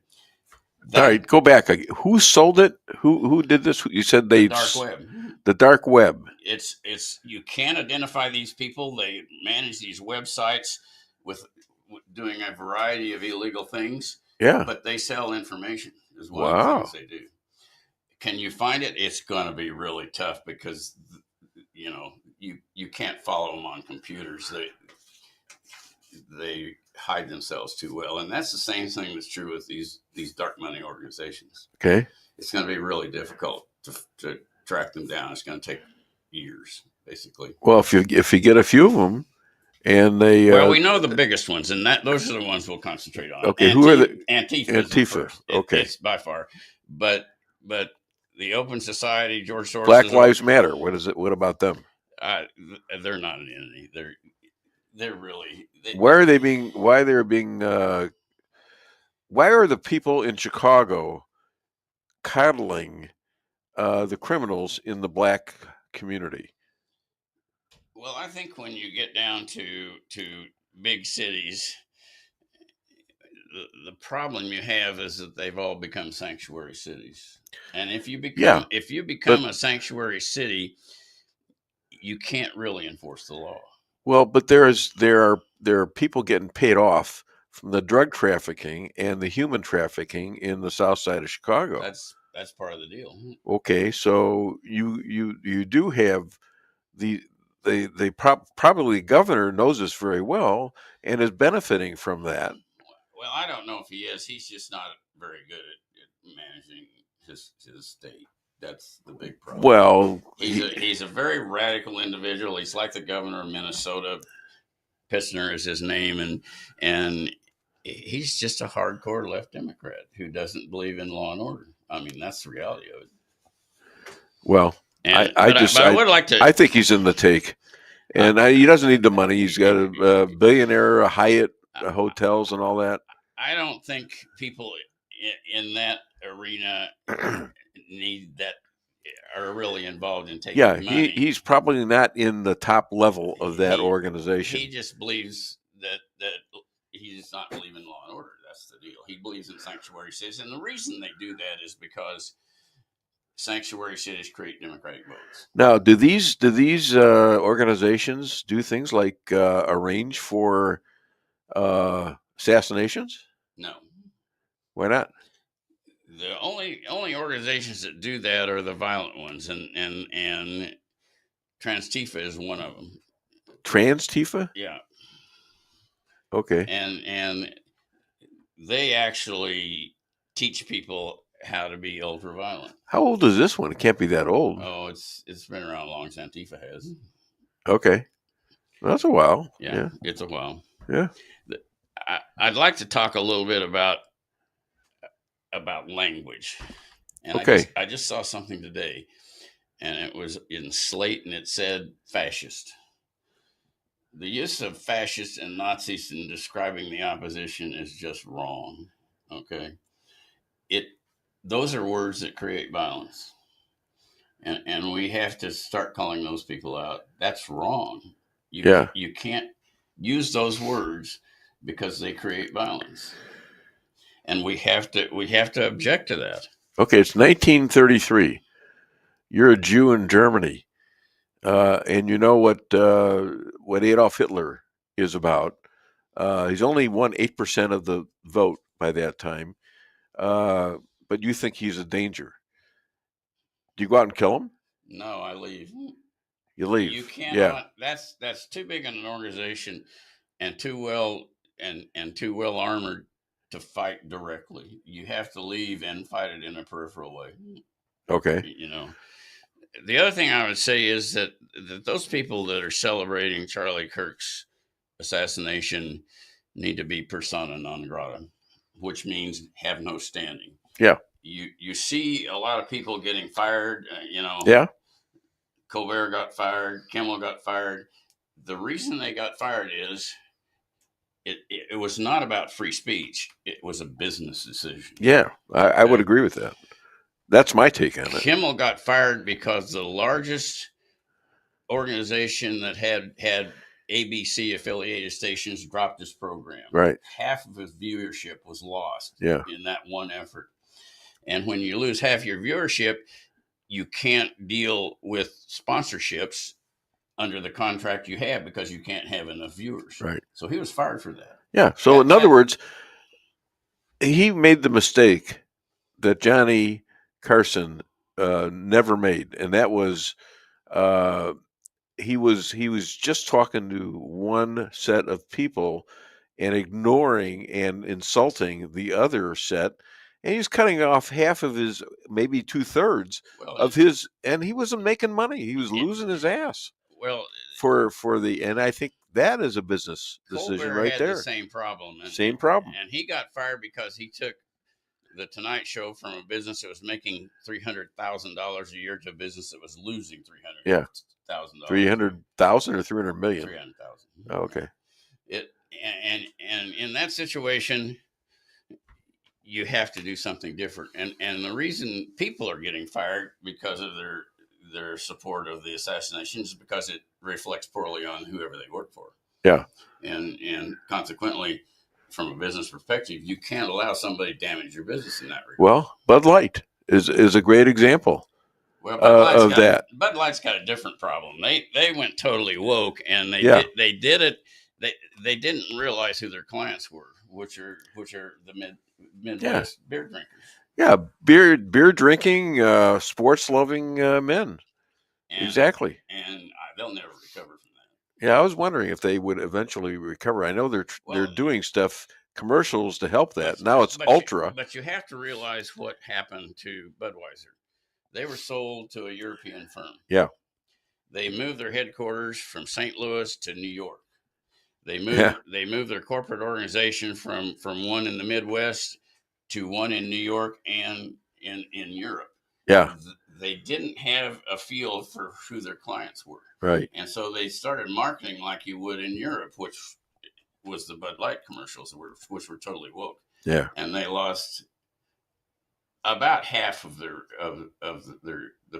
Speaker 8: All right, go back. Who sold it? Who did this? You said the
Speaker 1: dark web.
Speaker 8: The dark web.
Speaker 1: It's you can't identify these people. They manage these websites with doing a variety of illegal things.
Speaker 8: Yeah.
Speaker 1: But they sell information is one of the things they do. can you find it? It's going to be really tough because, you know, you can't follow them on computers. They hide themselves too well. And that's the same thing that's true with these dark money organizations.
Speaker 8: Okay.
Speaker 1: It's going to be really difficult to track them down. It's going to take years, basically.
Speaker 8: Well, if you get a few of them, and they
Speaker 1: well, we know the biggest ones, and those are the ones we'll concentrate on.
Speaker 8: Okay, who are the
Speaker 1: Antifa?
Speaker 8: Okay,
Speaker 1: it's by far, but the Open Society, George Soros,
Speaker 8: Black Lives Matter. What is it? What about them?
Speaker 1: They're not an entity. They're really.
Speaker 8: Why are they being? Why they're being? Why are the people in Chicago coddling the criminals in the black community?
Speaker 1: Well, I think when you get down to big cities, the problem you have is that they've all become sanctuary cities. And if you become a sanctuary city, you can't really enforce the law.
Speaker 8: Well, but there are people getting paid off from the drug trafficking and the human trafficking in the south side of Chicago.
Speaker 1: That's part of the deal.
Speaker 8: Okay, so you do have probably the governor knows this very well and is benefiting from that.
Speaker 1: Well, I don't know if he is. He's just not very good at managing his state. That's the big problem.
Speaker 8: Well,
Speaker 1: he's a very radical individual. He's like the governor of Minnesota. Pissner is his name, and he's just a hardcore left Democrat who doesn't believe in law and order. I mean, that's the reality of it.
Speaker 8: Well, I think he's in the take, and he doesn't need the money. He's got a billionaire, a Hyatt hotels, and all that.
Speaker 1: I don't think people in that arena need that are really involved in taking money.
Speaker 8: He's probably not in the top level of that organization.
Speaker 1: He just believes that he does not believe in law and order. That's the deal. He believes in sanctuary cities, and the reason they do that is because sanctuary cities create democratic votes.
Speaker 8: Now, do these organizations do things like arrange for assassinations?
Speaker 1: No.
Speaker 8: Why not?
Speaker 1: The only organizations that do that are the violent ones, and Transtifa is one of them.
Speaker 8: Transtifa?
Speaker 1: Yeah.
Speaker 8: Okay.
Speaker 1: And they actually teach people how to be ultra violent.
Speaker 8: How old is this one? It can't be that old.
Speaker 1: Oh, it's been around as long as Antifa has.
Speaker 8: Okay. Well, that's a while.
Speaker 1: Yeah, it's a while.
Speaker 8: Yeah.
Speaker 1: I'd like to talk a little bit about language. And
Speaker 8: okay.
Speaker 1: I just saw something today, and it was in Slate, and it said fascist. The use of fascists and Nazis in describing the opposition is just wrong. Okay. Those are words that create violence. And we have to start calling those people out. That's wrong. You can't use those words because they create violence. And we have to object to that.
Speaker 8: Okay, it's 1933. You're a Jew in Germany. And you know what Adolf Hitler is about. He's only won 8% of the vote by that time. But you think he's a danger. Do you go out and kill him?
Speaker 1: No, I leave.
Speaker 8: You leave.
Speaker 1: You cannot.
Speaker 8: Yeah.
Speaker 1: That's too big an organization and too well armored to fight directly. You have to leave and fight it in a peripheral way.
Speaker 8: Okay.
Speaker 1: You know. The other thing I would say is that those people that are celebrating Charlie Kirk's assassination need to be persona non grata, which means have no standing.
Speaker 8: Yeah.
Speaker 1: You see a lot of people getting fired,
Speaker 8: Yeah.
Speaker 1: Colbert got fired, Kimmel got fired. The reason they got fired is it was not about free speech. It was a business decision.
Speaker 8: Yeah, I would agree with that. That's my take on it.
Speaker 1: Kimmel got fired because the largest organization that had ABC affiliated stations dropped his program.
Speaker 8: Right.
Speaker 1: Half of his viewership was lost
Speaker 8: in
Speaker 1: that one effort. And when you lose half your viewership, you can't deal with sponsorships under the contract you have because you can't have enough viewers.
Speaker 8: Right.
Speaker 1: So he was fired for that.
Speaker 8: Yeah. So in other words, he made the mistake that Johnny Carson never made, and that was he was just talking to one set of people and ignoring and insulting the other set, and he's cutting off half of his, maybe 2/3 of his, and he wasn't making money. He was losing his ass.
Speaker 1: Well,
Speaker 8: for the, and I think that is a business decision
Speaker 1: Colbert
Speaker 8: right
Speaker 1: had
Speaker 8: there.
Speaker 1: the same problem.
Speaker 8: Same problem.
Speaker 1: And he got fired because he took the Tonight Show from a business that was making $300,000 a year to a business that was losing $300,000.
Speaker 8: $300,000 or 300 million.
Speaker 1: 300,000.
Speaker 8: Oh, okay.
Speaker 1: And in that situation, you have to do something different. And the reason people are getting fired because of their support of the assassination is because it reflects poorly on whoever they work for.
Speaker 8: Yeah.
Speaker 1: And consequently, from a business perspective, you can't allow somebody to damage your business in that regard.
Speaker 8: Well, Bud Light is a great example
Speaker 1: Well,
Speaker 8: of that.
Speaker 1: Bud Light's got a different problem. They went totally woke, and they did it. They didn't realize who their clients were, which are the Midwest beer drinkers.
Speaker 8: Yeah, beer drinking, sports loving men. Exactly.
Speaker 1: And they'll never recover from that.
Speaker 8: Yeah, I was wondering if they would eventually recover. I know they're doing commercials to help that. Now it's Ultra.
Speaker 1: But you have to realize what happened to Budweiser. They were sold to a European firm.
Speaker 8: Yeah.
Speaker 1: They moved their headquarters from St. Louis to New York. They moved their corporate organization from one in the Midwest to one in New York and in Europe.
Speaker 8: Yeah.
Speaker 1: They didn't have a feel for who their clients were.
Speaker 8: Right.
Speaker 1: And so they started marketing like you would in Europe, which was the Bud Light commercials, which were totally woke.
Speaker 8: Yeah.
Speaker 1: And they lost about half of the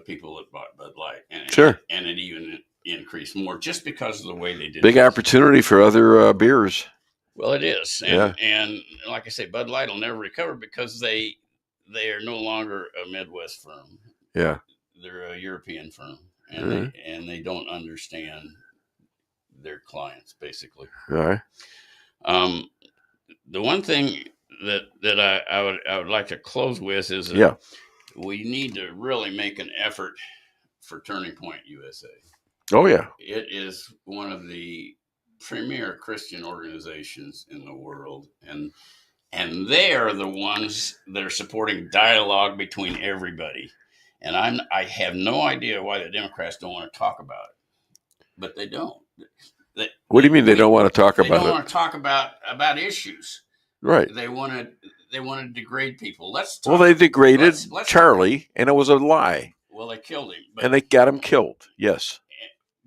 Speaker 1: people that bought Bud Light. And it even increased more just because of the way they did.
Speaker 8: Big opportunity for other beers.
Speaker 1: Well, it is. And like I say, Bud Light will never recover because they are no longer a Midwest firm.
Speaker 8: Yeah.
Speaker 1: They're a European firm, and they don't understand their clients, basically.
Speaker 8: All right.
Speaker 1: The one thing that I would like to close with is we need to really make an effort for Turning Point USA.
Speaker 8: Oh yeah.
Speaker 1: It is one of the premier Christian organizations in the world, and they are the ones that are supporting dialogue between everybody. And I have no idea why the Democrats don't want to talk about it, but they don't.
Speaker 8: What do you mean they don't want to talk about it?
Speaker 1: They don't want to talk about issues.
Speaker 8: Right.
Speaker 1: They want to degrade people.
Speaker 8: Well, they degraded Charlie, and it was a lie.
Speaker 1: Well, they killed him,
Speaker 8: and they got him killed. Yes.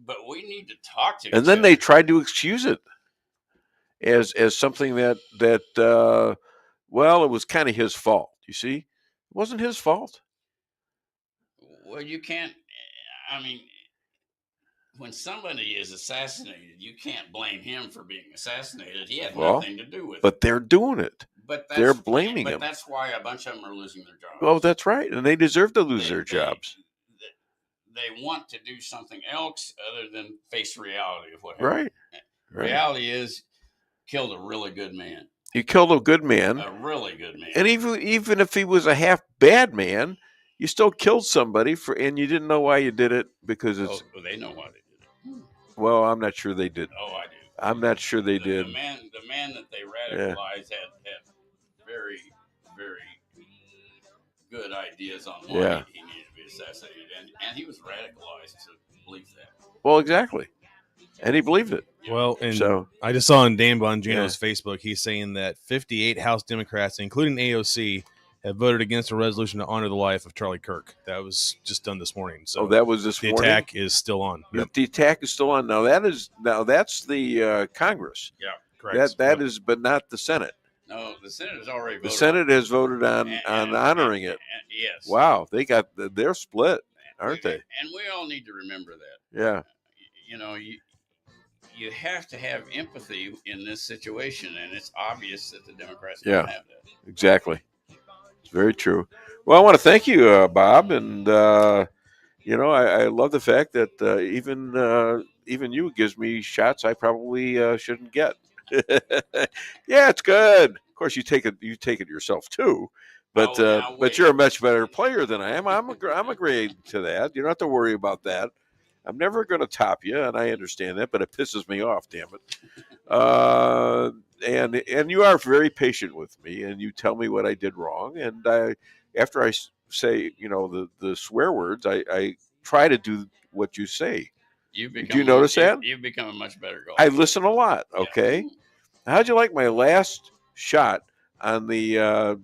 Speaker 1: But we need to talk to.
Speaker 8: And then they tried to excuse it as something that well, it was kind of his fault. You see, it wasn't his fault.
Speaker 1: Well, you can't. I mean, when somebody is assassinated, you can't blame him for being assassinated. He had nothing to do with it.
Speaker 8: But they're doing it.
Speaker 1: But
Speaker 8: they're blaming him.
Speaker 1: But that's why a bunch of them are losing their jobs.
Speaker 8: Oh, that's right, and they deserve to lose their jobs.
Speaker 1: They want to do something else other than face reality of what happened.
Speaker 8: Right.
Speaker 1: Reality is, killed a really good man.
Speaker 8: You killed a good man.
Speaker 1: A really good man.
Speaker 8: And even if he was a half bad man, you still killed somebody and you didn't know why you did it because it's.
Speaker 1: Oh, they know why they did it.
Speaker 8: Well, I'm not sure they did.
Speaker 1: Oh, I do.
Speaker 8: I'm not sure they did.
Speaker 1: The man that they radicalized had very, very good ideas on why he needed to be assassinated, and he was radicalized to believe that.
Speaker 8: Well, exactly, and he believed it.
Speaker 15: Well, and I just saw on Dan Bongino's Facebook, he's saying that 58 House Democrats, including AOC, have voted against a resolution to honor the life of Charlie Kirk. That was just done this morning. So
Speaker 8: that was this morning?
Speaker 15: The attack is still on.
Speaker 8: Yep. The attack is still on. Now that's the Congress.
Speaker 1: Yeah,
Speaker 15: correct.
Speaker 8: That is, but not the Senate.
Speaker 1: No, the Senate has already voted.
Speaker 8: The Senate has voted on honoring it.
Speaker 1: Yes.
Speaker 8: Wow, they're split, aren't they?
Speaker 1: And we all need to remember that.
Speaker 8: Yeah.
Speaker 1: You know, you have to have empathy in this situation, and it's obvious that the Democrats don't have that.
Speaker 8: Exactly. It's very true. Well, I want to thank you, Bob, and I love the fact that even you gives me shots I probably shouldn't get. Yeah, it's good. Of course, you take it yourself too, But you're a much better player than I am. I'm agreeing to that. You don't have to worry about that. I'm never going to top you, and I understand that, but it pisses me off, damn it. And you are very patient with me, and you tell me what I did wrong, and after I say, the swear words, I try to do what you say. Do you notice that?
Speaker 1: You've become a much better golfer.
Speaker 8: I listen a lot, okay? Yeah. How'd you like my last shot on the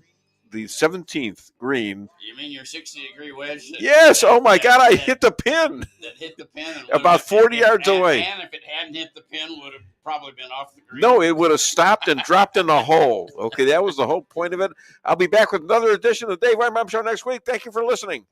Speaker 8: 17th green?
Speaker 1: You mean your 60-degree wedge?
Speaker 8: Yes. Oh my God! I hit the pin.
Speaker 1: That hit the pin
Speaker 8: about 40 yards away.
Speaker 1: And if it hadn't hit the pin, would have probably been off the green.
Speaker 8: No, it would have stopped and dropped in the hole. Okay, that was the whole point of it. I'll be back with another edition of the Dave Weinbaum Show next week. Thank you for listening.